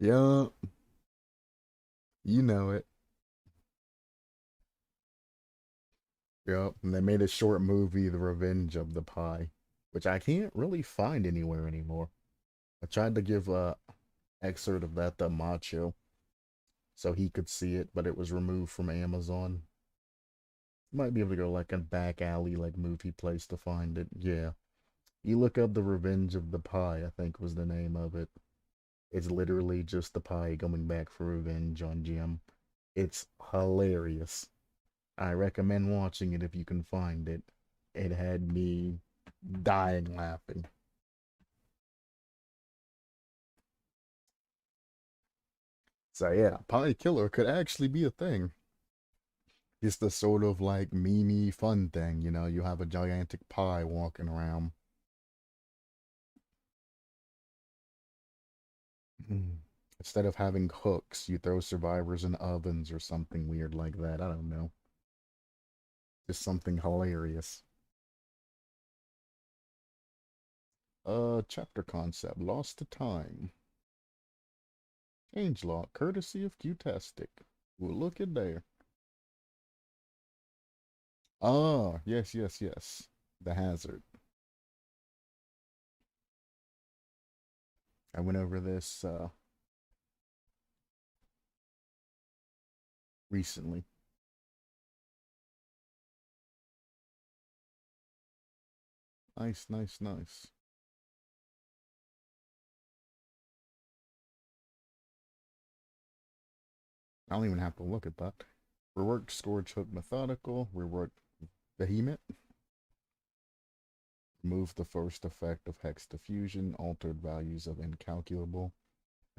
Yeah, you know it. Yep. And they made a short movie, The Revenge of the Pie, which I can't really find anywhere anymore. I tried to give a excerpt of that to Macho so he could see it, but it was removed from Amazon. Might be able to go like a back alley like movie place to find it. Yeah. You look up The Revenge of the Pie, I think was the name of it. It's literally just the pie going back for revenge on Jim. It's hilarious. I recommend watching it if you can find it. It had me dying laughing. So yeah, Pie Killer could actually be a thing. It's the sort of like meme fun thing, you know, you have a gigantic pie walking around. Mm. Instead of having hooks, you throw survivors in ovens or something weird like that. I don't know. Just something hilarious. Chapter concept. Lost to time. Changelog, courtesy of QTASTIC. Well, look at there. Ah, yes, yes, yes. The hazard. I went over this recently. Nice, nice, nice. I don't even have to look at that. Reworked Scourge Hook Methodical. Reworked Behemoth. Remove the first effect of Hex Diffusion. Altered values of Incalculable.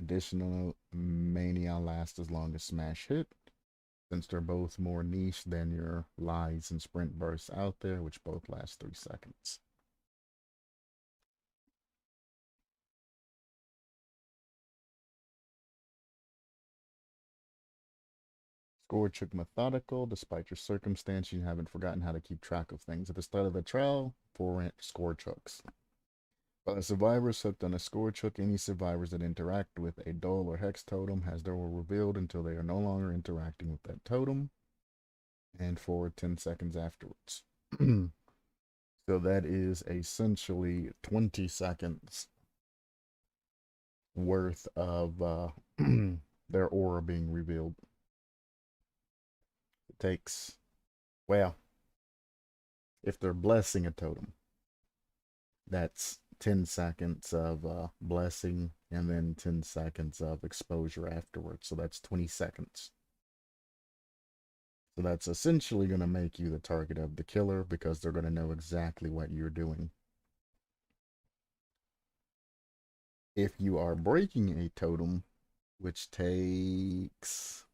Additional Mania lasts as long as Smash hit. Since they're both more niche than your Lies and Sprint bursts out there, which both last 3 seconds. Scourge Hook Methodical. Despite your circumstance, you haven't forgotten how to keep track of things. At the start of the trial, 4 Scourge Hooks. While a survivor is hooked on a Scourge Hook, any survivors that interact with a Dull or Hex totem has their role revealed until they are no longer interacting with that totem, and for 10 seconds afterwards. So that is essentially 20 seconds worth of their aura being revealed. It takes, well, if they're blessing a totem, that's 10 seconds of blessing and then 10 seconds of exposure afterwards. So that's 20 seconds. So that's essentially going to make you the target of the killer because they're going to know exactly what you're doing. If you are breaking a totem, which takes,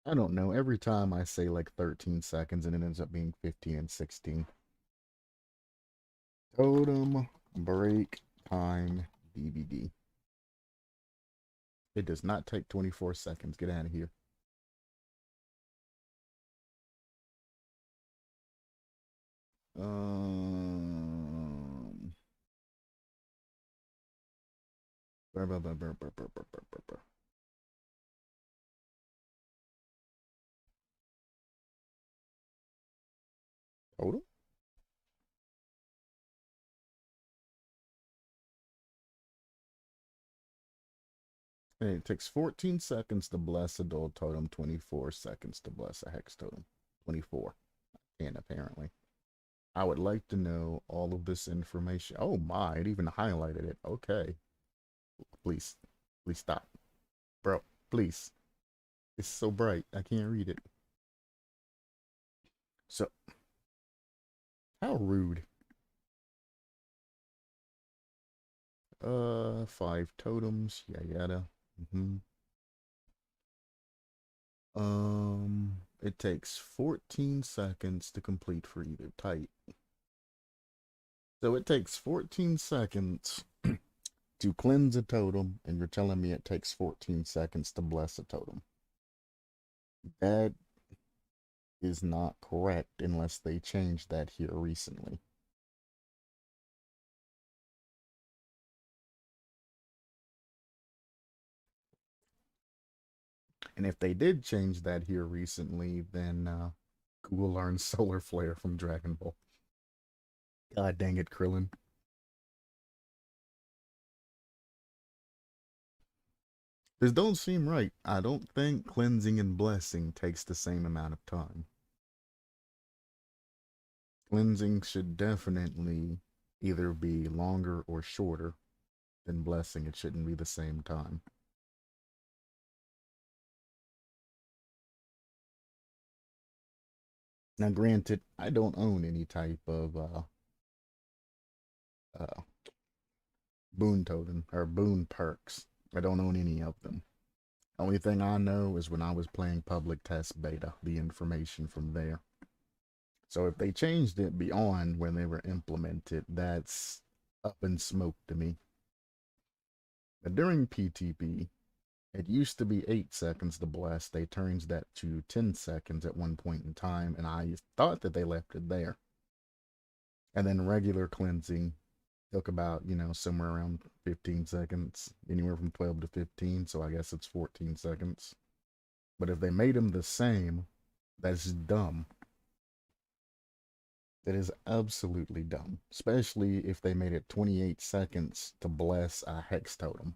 I don't know, every time I say like 13 seconds and it ends up being 15 and 16. Totem break time DBD. It does not take 24 seconds. Get out of here. Um. Total? Hey, it takes 14 seconds to bless a dual totem, 24 seconds to bless a hex totem. 24. And apparently. I would like to know all of this information. Oh my, it even highlighted it. Okay. Please. Please stop. Bro, please. It's so bright. I can't read it. So, how rude. 5 totems. Yeah, yada. It takes 14 seconds to complete for either type. So it takes 14 seconds to cleanse a totem, and you're telling me it takes 14 seconds to bless a totem. That is not correct unless they changed that here recently. And if they did change that here recently, then Google learned Solar Flare from Dragon Ball. God dang it, Krillin. This don't seem right. I don't think cleansing and blessing takes the same amount of time. Cleansing should definitely either be longer or shorter than blessing. It shouldn't be the same time. Now, granted, I don't own any type of uh, boon totem or boon perks. I don't own any of them. Only thing I know is when I was playing public test beta, the information from there. So if they changed it beyond when they were implemented, that's up in smoke to me. But during PTP, it used to be 8 seconds to bless. They changed that to 10 seconds at one point in time, and I thought that they left it there. And then regular cleansing took about, somewhere around 15 seconds, anywhere from 12 to 15, so I guess it's 14 seconds. But if they made them the same, that's dumb. That is absolutely dumb, especially if they made it 28 seconds to bless a hex totem.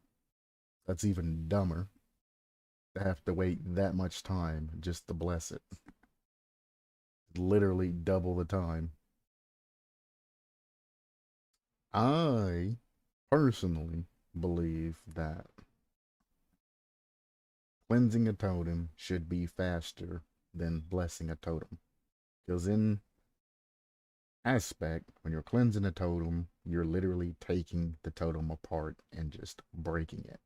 That's even dumber to have to wait that much time just to bless it. Literally double the time. I personally believe that cleansing a totem should be faster than blessing a totem. Because in aspect, when you're cleansing a totem, you're literally taking the totem apart and just breaking it.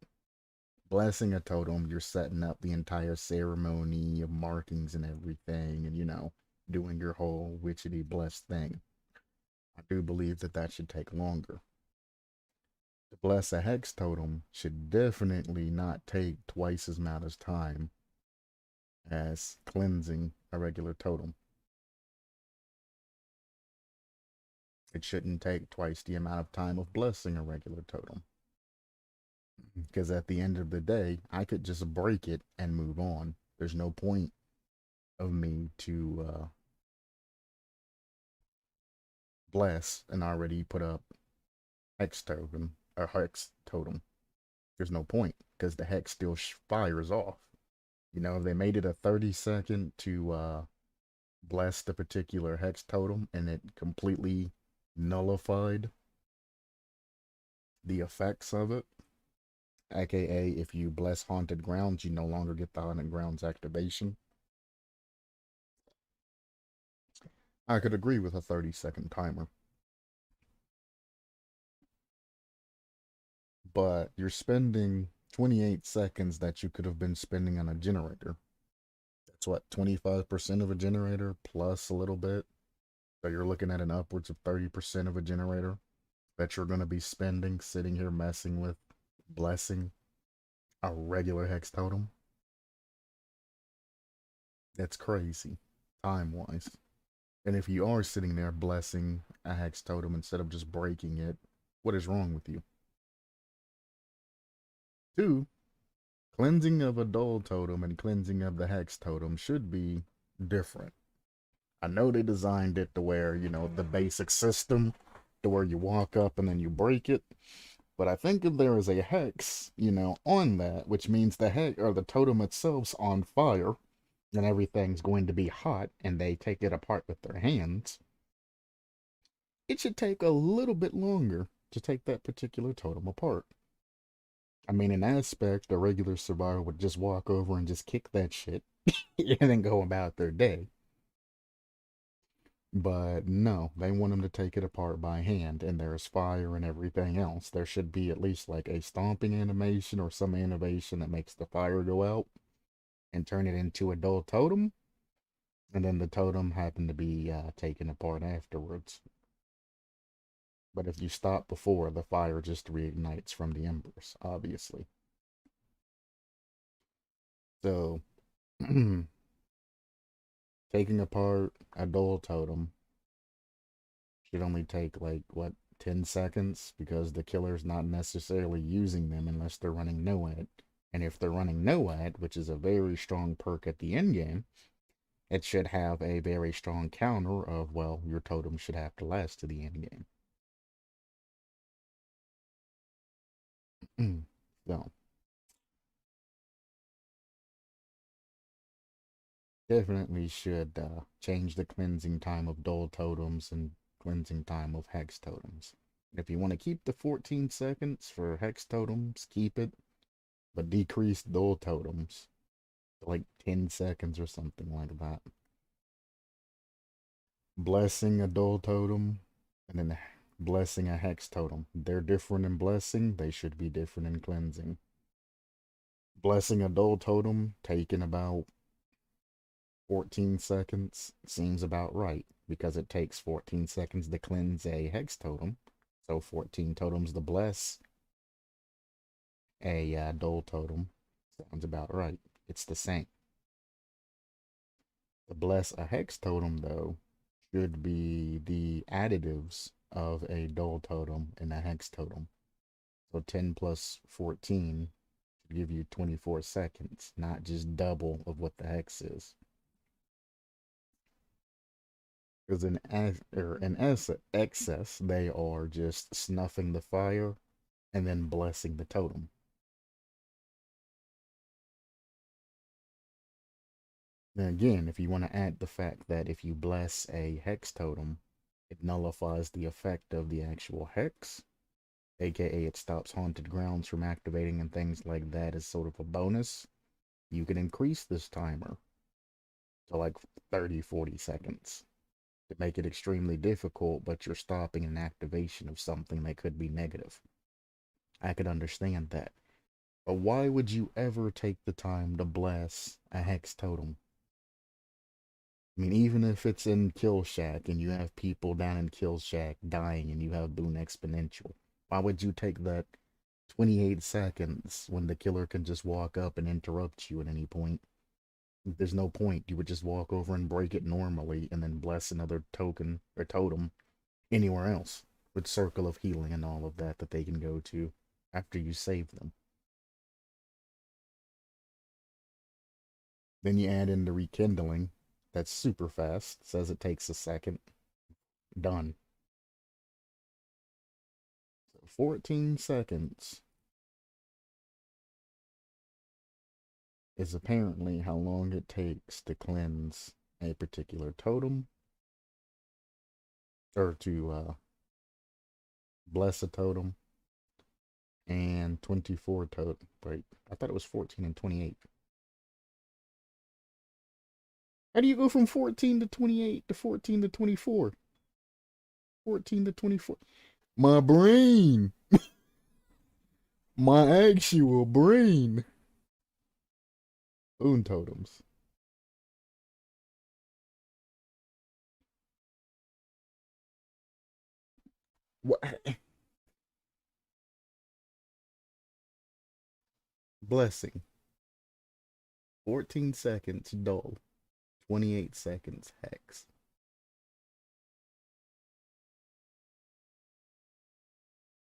Blessing a totem, you're setting up the entire ceremony of markings and everything, and doing your whole witchetty blessed thing. I do believe that that should take longer. To bless a hex totem should definitely not take twice as amount of time as cleansing a regular totem. It shouldn't take twice the amount of time of blessing a regular totem. Because at the end of the day, I could just break it and move on. There's no point of me to bless an already put up hex token or hex totem. There's no point because the hex still fires off. If they made it a 30-second to bless the particular hex totem and it completely nullified the effects of it, aka if you bless haunted grounds, you no longer get the haunted grounds activation. I could agree with a 30-second timer. But you're spending 28 seconds that you could have been spending on a generator. That's what, 25% of a generator plus a little bit? So you're looking at an upwards of 30% of a generator that you're going to be spending sitting here messing with blessing a regular hex totem. That's crazy, time-wise. And if you are sitting there blessing a hex totem instead of just breaking it, what is wrong with you? 2, cleansing of a dull totem and cleansing of the hex totem should be different. I know they designed it to where, the basic system, to where you walk up and then you break it. But I think if there is a hex, on that, which means the hex or the totem itself's on fire, and everything's going to be hot, and they take it apart with their hands, it should take a little bit longer to take that particular totem apart. I mean, in aspect, a regular survivor would just walk over and just kick that shit and then go about their day. But no, they want them to take it apart by hand, and there's fire and everything else. There should be at least like a stomping animation or some animation that makes the fire go out and turn it into a dull totem, and then the totem happen to be taken apart afterwards. But if you stop before, the fire just reignites from the embers, obviously. So, taking apart a dull totem should only take like what 10 seconds because the killer's not necessarily using them unless they're running no-ed. And if they're running NOAD, which is a very strong perk at the end game, it should have a very strong counter of, well, your totem should have to last to the end game. So, definitely should change the cleansing time of dull totems and cleansing time of hex totems. If you want to keep the 14 seconds for hex totems, keep it, but decrease dull totems to like 10 seconds or something like that. Blessing a dull totem and then blessing a hex totem. They're different in blessing, they should be different in cleansing. Blessing a dull totem taking about 14 seconds seems about right because it takes 14 seconds to cleanse a hex totem. So 14 totems to bless a dull totem sounds about right. It's the same. To bless a hex totem, though, should be the additives of a dull totem and a hex totem. So 10 plus 14 should give you 24 seconds, not just double of what the hex is. Because in excess, they are just snuffing the fire and then blessing the totem. Then again, if you want to add the fact that if you bless a hex totem, it nullifies the effect of the actual hex, aka it stops haunted grounds from activating and things like that as sort of a bonus, you can increase this timer to like 30, 40 seconds to make it extremely difficult, but you're stopping an activation of something that could be negative. I could understand that. But why would you ever take the time to bless a hex totem? I mean, even if it's in Kill Shack and you have people down in Kill Shack dying and you have Boon Exponential, why would you take that 28 seconds when the killer can just walk up and interrupt you at any point? There's no point. You would just walk over and break it normally and then bless another token or totem anywhere else with Circle of Healing and all of that that they can go to after you save them. Then you add in the rekindling. That's super fast. Says it takes a second. Done. So 14 seconds is apparently how long it takes to cleanse a particular totem or to bless a totem, and 24 totem. Wait, I thought it was 14 and 28. How do you go from 14 to 28 to 14 to 24? 14 to 24. My brain. My actual brain. Boon totems. What? Blessing. 14 seconds dull. 28 seconds hex.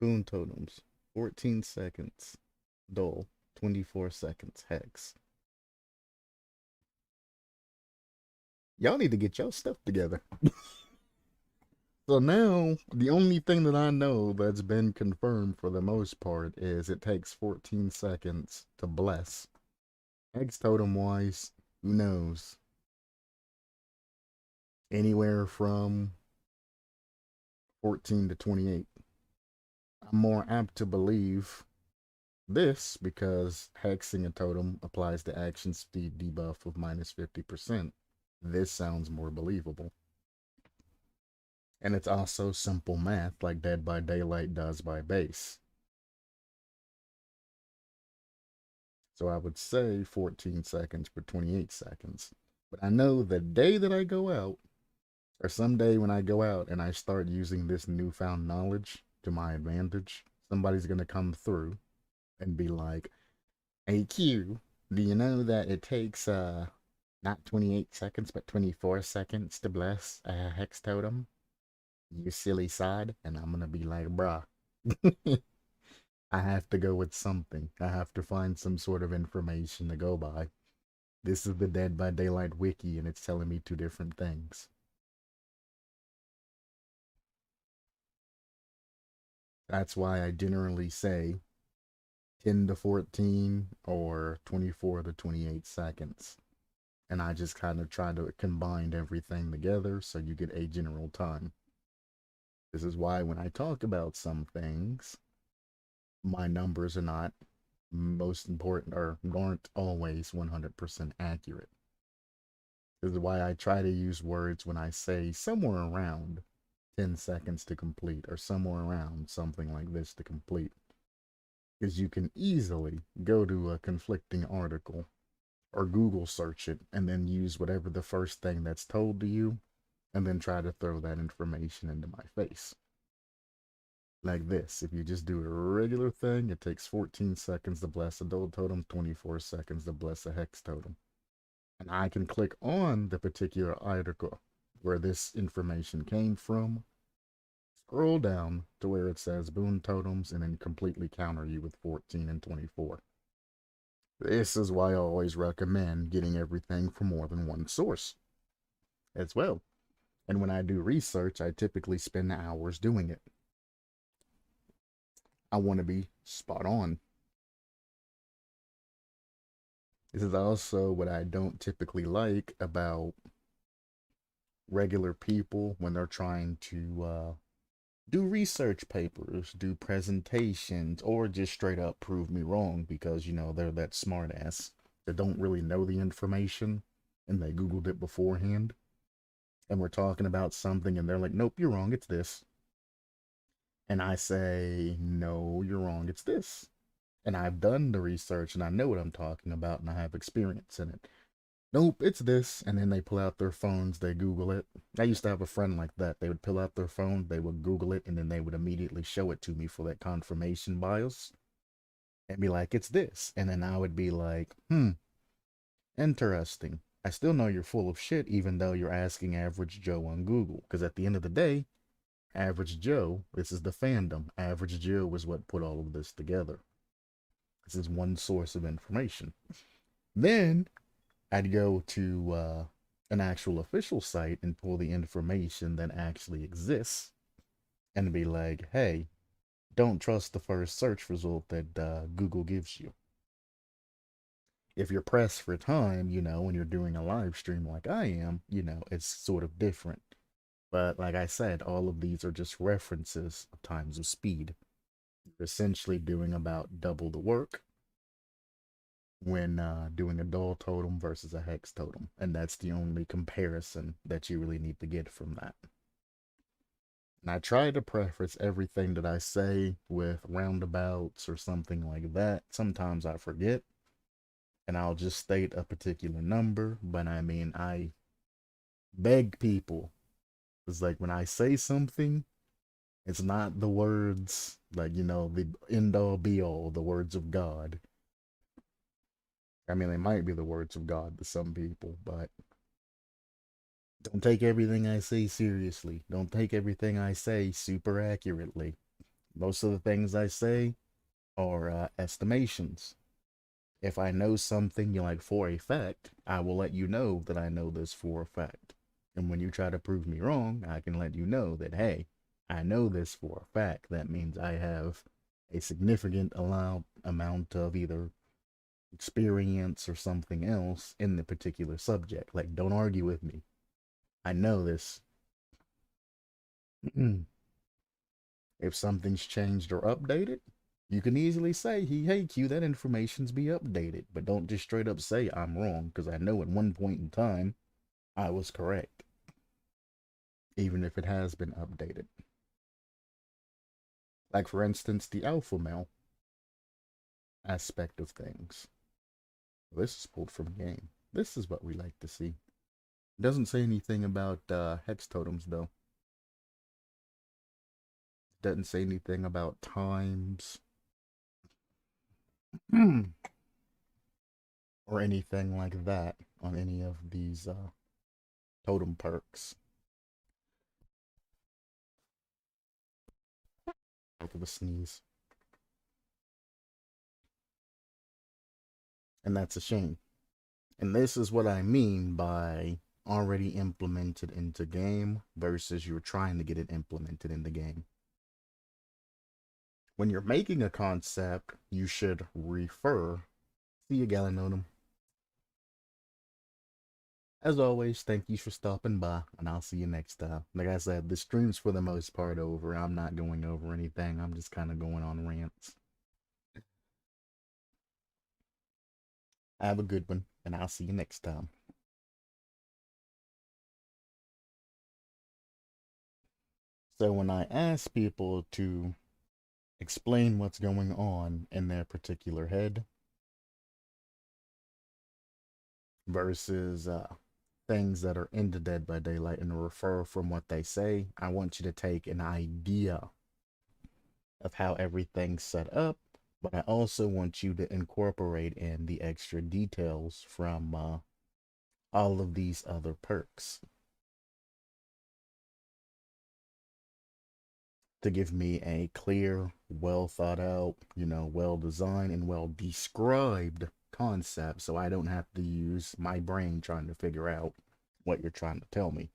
Boon totems. 14 seconds dull. 24 seconds hex. Y'all need to get your stuff together. So now, the only thing that I know that's been confirmed for the most part is it takes 14 seconds to bless. Hex totem wise, who knows? Anywhere from 14 to 28. I'm more apt to believe this because hexing a totem applies the action speed debuff of minus 50%. This sounds more believable. And it's also simple math like Dead by Daylight does by base. So I would say 14 seconds for 28 seconds. But I know the day that I go out, or someday when I go out and I start using this newfound knowledge to my advantage, somebody's going to come through and be like, hey Q, do you know that it takes not 28 seconds but 24 seconds to bless a hex totem? You silly sod. And I'm going to be like, bruh. I have to go with something. I have to find some sort of information to go by. This is the Dead by Daylight wiki, and it's telling me two different things. That's why I generally say 10 to 14 or 24 to 28 seconds. And I just kind of try to combine everything together so you get a general time. This is why when I talk about some things, my numbers are not most important or aren't always 100% accurate. This is why I try to use words when I say somewhere around 10 seconds to complete or somewhere around something like this to complete. Because you can easily go to a conflicting article or Google search it and then use whatever the first thing that's told to you and then try to throw that information into my face. Like this, if you just do a regular thing, it takes 14 seconds to bless a dole totem, 24 seconds to bless a hex totem. And I can click on the particular article where this information came from, scroll down to where it says boon totems, and then completely counter you with 14 and 24. This is why I always recommend getting everything from more than one source as well. And when I do research, I typically spend hours doing it. I want to be spot on. This is also what I don't typically like about regular people when they're trying to do research papers, do presentations, or just straight up prove me wrong because, they're that smart ass that don't really know the information and they Googled it beforehand. And we're talking about something and they're like, nope, you're wrong, it's this. And I say, no, you're wrong, it's this. And I've done the research and I know what I'm talking about and I have experience in it. Nope, it's this. And then they pull out their phones, they Google it. I used to have a friend like that. They would pull out their phone, they would Google it, and then they would immediately show it to me for that confirmation bias and be like, it's this. And then I would be like, interesting. I still know you're full of shit, even though you're asking Average Joe on Google. Because at the end of the day, Average Joe, this is the fandom. Average Joe was what put all of this together. This is one source of information. Then I'd go to an actual official site and pull the information that actually exists and be like, hey, don't trust the first search result that Google gives you. If you're pressed for time, when you're doing a live stream like I am, it's sort of different. But like I said, all of these are just references of times of speed. You're essentially doing about double the work when doing a dual totem versus a hex totem. And that's the only comparison that you really need to get from that. And I try to preface everything that I say with roundabouts or something like that. Sometimes I forget and I'll just state a particular number, but I mean, I beg people. It's like when I say something, it's not the words, like, the end all be all, the words of God. I mean, they might be the words of God to some people, but don't take everything I say seriously. Don't take everything I say super accurately. Most of the things I say are estimations. If I know something like for a fact, I will let you know that I know this for a fact. And when you try to prove me wrong, I can let you know that, hey, I know this for a fact. That means I have a significant amount of either experience or something else in the particular subject. Like, don't argue with me. I know this. If something's changed or updated, you can easily say, hey, Q, that information's be updated. But don't just straight up say I'm wrong, because I know at one point in time I was correct, even if it has been updated. Like, for instance, the alpha male aspect of things. This is pulled from game. This is what we like to see. It doesn't say anything about hex totems, though. It doesn't say anything about times or anything like that on any of these totem perks. Like of a sneeze. And that's a shame. And this is what I mean by already implemented into game versus you're trying to get it implemented in the game. When you're making a concept, you should refer. See you, Galanonim. As always, thank you for stopping by, and I'll see you next time. Like I said, the stream's for the most part over. I'm not going over anything. I'm just kind of going on rants. Have a good one, and I'll see you next time. So when I ask people to explain what's going on in their particular head versus things that are in the Dead by Daylight and refer from what they say, I want you to take an idea of how everything's set up, but I also want you to incorporate in the extra details from all of these other perks to give me a clear, well thought out, well designed and well described concept so I don't have to use my brain trying to figure out what you're trying to tell me.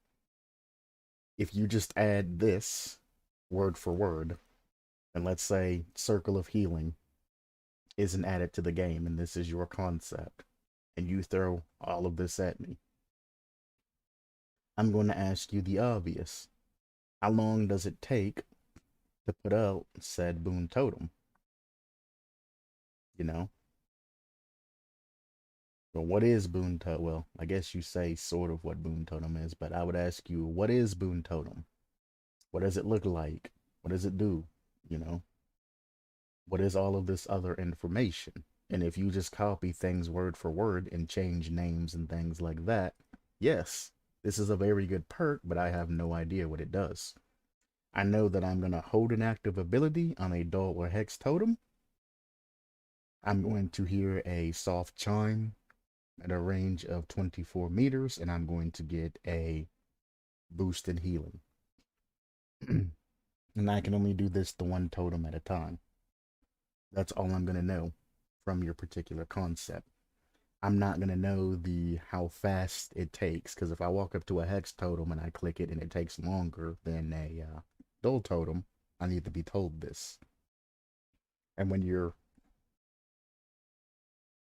If you just add this word for word, and let's say Circle of Healing isn't added to the game and this is your concept, and you throw all of this at me, I'm going to ask you the obvious. How long does it take to put out said boon totem? You know? But what is boon totem? Well, I guess you say sort of what boon totem is, but I would ask you, what is boon totem? What does it look like? What does it do? You know? What is all of this other information? And if you just copy things word for word and change names and things like that, yes, this is a very good perk, but I have no idea what it does. I know that I'm going to hold an active ability on a doll or hex totem. I'm going to hear a soft chime at a range of 24 meters, and I'm going to get a boost in healing. And I can only do this to one totem at a time. That's all I'm going to know from your particular concept. I'm not going to know the how fast it takes, because if I walk up to a hex totem and I click it and it takes longer than a dull totem, I need to be told this. And when you're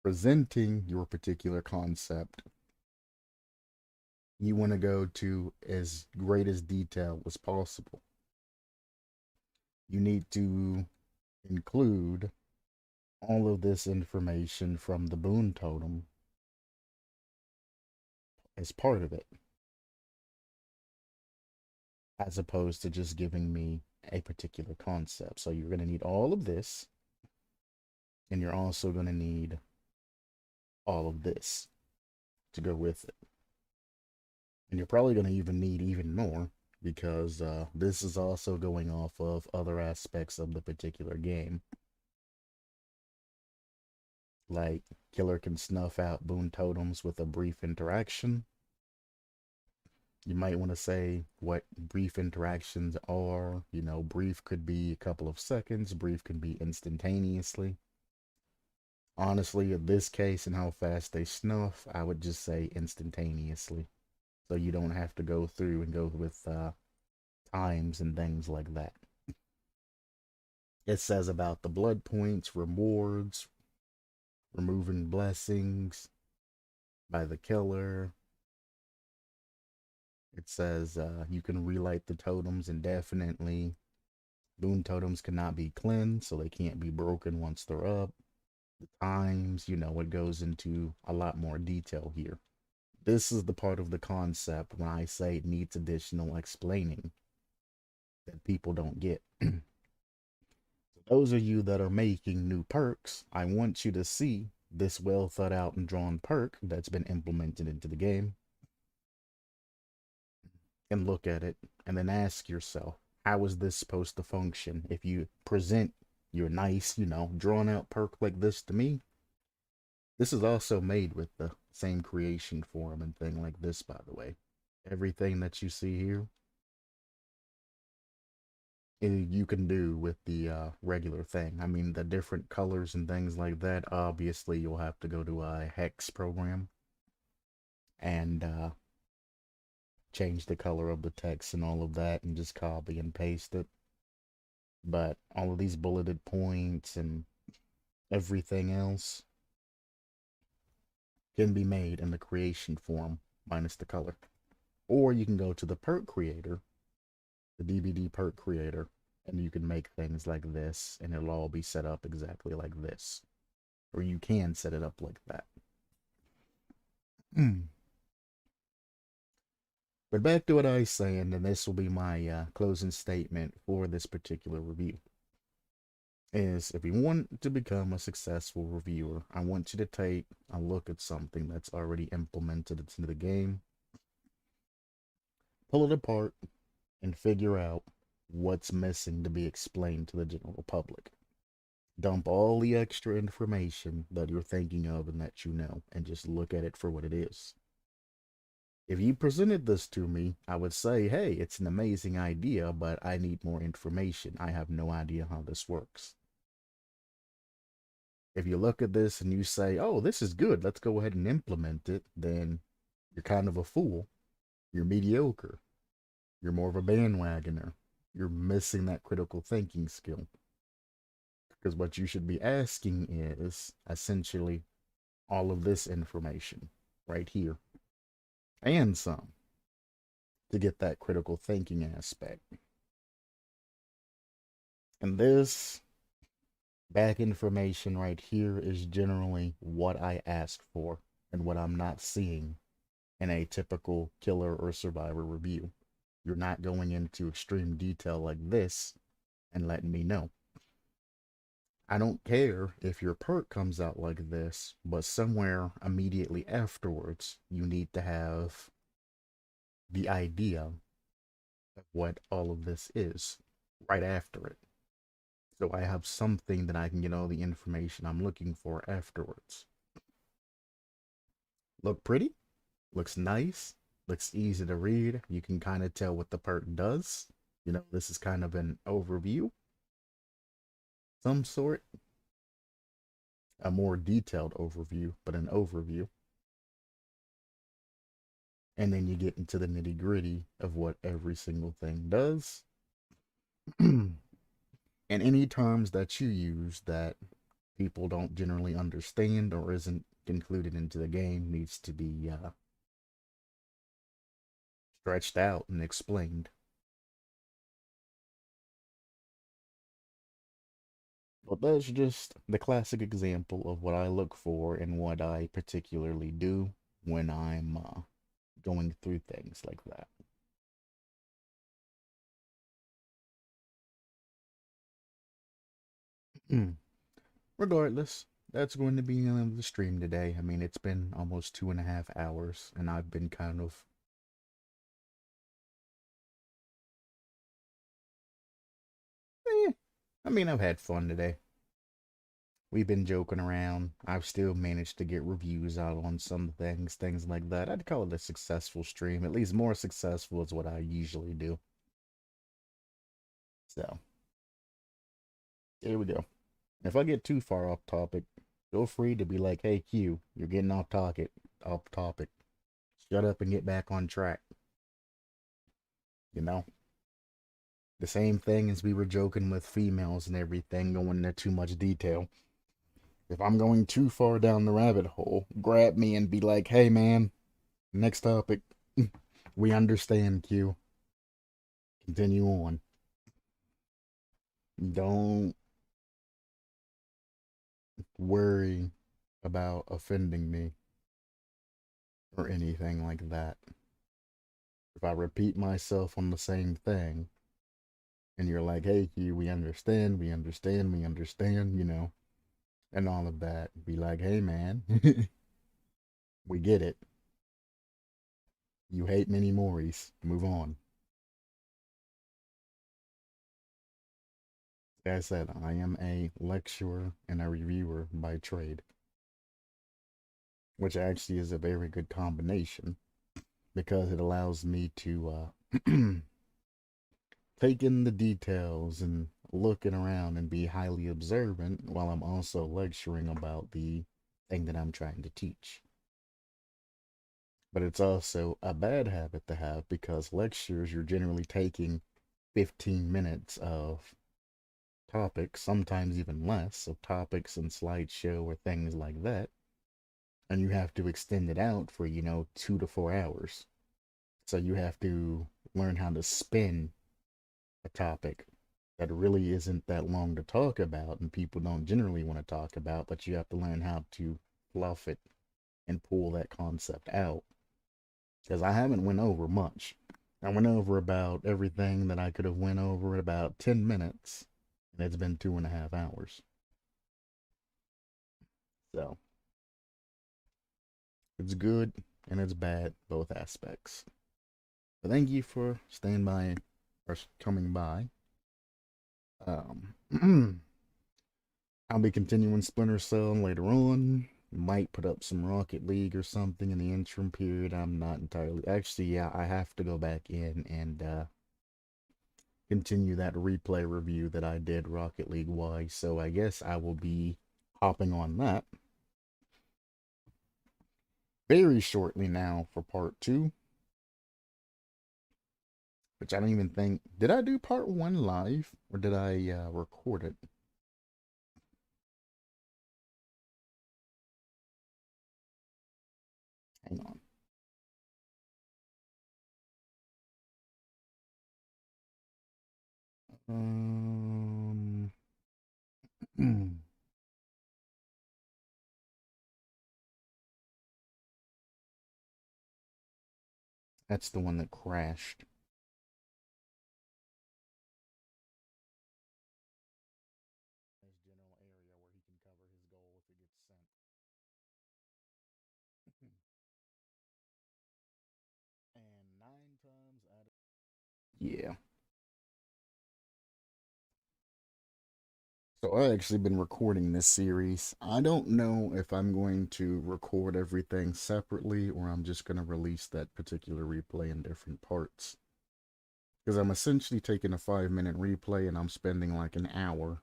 presenting your particular concept, you want to go to as great as detail as possible. You need to include all of this information from the boon totem as part of it, as opposed to just giving me a particular concept. So you're going to need all of this, and you're also going to need all of this to go with it. And you're probably going to even need even more, because this is also going off of other aspects of the particular game. Like, killer can snuff out boon totems with a brief interaction. You might want to say what brief interactions are. Brief could be a couple of seconds, brief can be instantaneously. Honestly, in this case and how fast they snuff, I would just say instantaneously. So you don't have to go through and go with times and things like that. It says about the blood points, rewards, removing blessings by the killer. It says you can relight the totems indefinitely. Boon totems cannot be cleansed, so they can't be broken once they're up. The times, it goes into a lot more detail here. This is the part of the concept when I say it needs additional explaining that people don't get. Those of you that are making new perks, I want you to see this well thought out and drawn perk that's been implemented into the game and look at it and then ask yourself, how is this supposed to function? If you present your nice, drawn out perk like this to me, this is also made with the same creation form and thing like this, by the way. Everything that you see here you can do with the regular thing. I mean, the different colors and things like that, obviously you'll have to go to a hex program and change the color of the text and all of that and just copy and paste it. But all of these bulleted points and everything else can be made in the creation form minus the color. Or you can go to the perk creator, the DBD perk creator, and you can make things like this and it'll all be set up exactly like this. Or you can set it up like that. But back to what I was saying, and this will be my closing statement for this particular review. Is if you want to become a successful reviewer, I want you to take a look at something that's already implemented into the game, pull it apart, and figure out what's missing to be explained to the general public. Dump all the extra information that you're thinking of and that you know, and just look at it for what it is. If you presented this to me, I would say, hey, it's an amazing idea, but I need more information. I have no idea how this works. If you look at this and you say, oh, this is good, let's go ahead and implement it, then you're kind of a fool. You're mediocre. You're more of a bandwagoner. You're missing that critical thinking skill. Because what you should be asking is essentially all of this information right here and some to get that critical thinking aspect. And this back information right here is generally what I ask for and what I'm not seeing in a typical killer or survivor review. You're not going into extreme detail like this and letting me know. I don't care if your perk comes out like this, but somewhere immediately afterwards, you need to have the idea of what all of this is right after it. So I have something that I can get all the information I'm looking for afterwards. Look pretty? Looks nice? Looks easy to read? You can kind of tell what the perk does. You know, this is kind of an overview. Some sort. A more detailed overview, but an overview. And then you get into the nitty gritty of what every single thing does. And any terms that you use that people don't generally understand or isn't included into the game needs to be stretched out and explained. But that's just the classic example of what I look for and what I particularly do when I'm going through things like that. Regardless, that's going to be the stream today. I mean, it's been almost 2.5 hours, and I've been kind of. I mean, I've had fun today. We've been joking around. I've still managed to get reviews out on some things, things like that. I'd call it a successful stream. At least more successful is what I usually do. So, here we go. If I get too far off topic, feel free to be like, hey, Q, you're getting off topic. Off topic. Shut up and get back on track. You know? The same thing as we were joking with females and everything, going into too much detail. If I'm going too far down the rabbit hole, grab me and be like, hey man, next topic. We understand, Q. Continue on. Don't worry about offending me or anything like that. If I repeat myself on the same thing, and you're like, hey, Q, we understand, we understand, we understand, you know, and all of that, be like, hey, man, we get it. You hate many Moris. Move on. Like I said, I am a lecturer and a reviewer by trade, which actually is a very good combination because it allows me to take in the details and looking around and be highly observant while I'm also lecturing about the thing that I'm trying to teach. But it's also a bad habit to have because lectures, you're generally taking 15 minutes of topics, sometimes even less, of topics and slideshow or things like that. And you have to extend it out for, 2 to 4 hours. So you have to learn how to spin a topic that really isn't that long to talk about and people don't generally want to talk about, but you have to learn how to fluff it and pull that concept out. Because I haven't went over much. I went over about everything that I could have went over in about 10 minutes, and it's been 2.5 hours. So it's good and it's bad, both aspects. But thank you for staying by or coming by. I'll be continuing Splinter Cell later on. Might put up some Rocket League or something in the interim period. I'm not entirely. Actually, yeah, I have to go back in and continue that replay review that I did Rocket League wise. So I guess I will be hopping on that very shortly now for part 2. Which I don't even think. Did I do part 1 live or did I record it? Hang on. Um, that's the one that crashed. His general area where he can cover his goal if it gets sent. And 9 times out of yeah. So I've actually been recording this series. I don't know if I'm going to record everything separately or I'm just going to release that particular replay in different parts. Because I'm essentially taking a 5-minute replay and I'm spending like an hour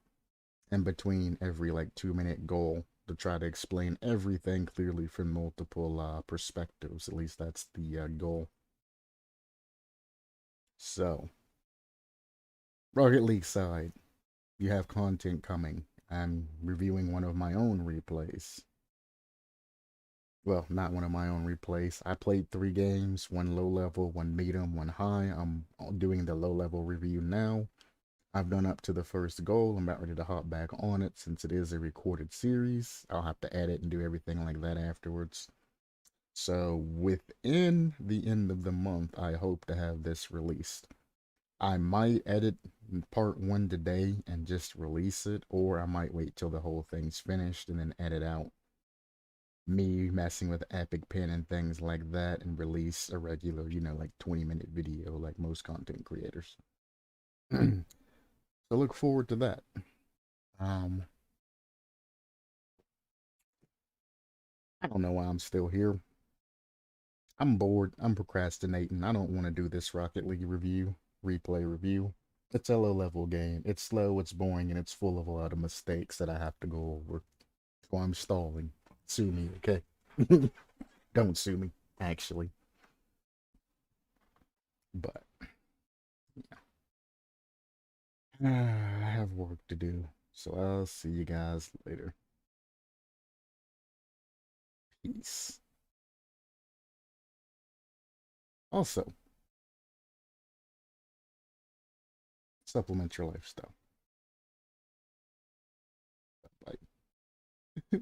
in between every like 2-minute goal to try to explain everything clearly from multiple perspectives. At least that's the goal. So, Rocket League side, you have content coming. I'm reviewing one of my own replays. Well, not one of my own replays. I played 3 games, one low level, one medium, one high. I'm doing the low level review now. I've done up to the first goal. I'm about ready to hop back on it since it is a recorded series. I'll have to edit and do everything like that afterwards. So within the end of the month, I hope to have this released. I might edit part 1 today and just release it, or I might wait till the whole thing's finished and then edit out me messing with Epic Pen and things like that and release a regular, like 20-minute video like most content creators. So look forward to that. Um, I don't know why I'm still here. I'm bored. I'm procrastinating. I don't want to do this Rocket League replay review. It's a low level game. It's slow, it's boring, and it's full of a lot of mistakes that I have to go over. So I'm stalling. Sue me, okay? Don't sue me, actually. But yeah. I have work to do. So I'll see you guys later. Peace. Also, supplement your lifestyle.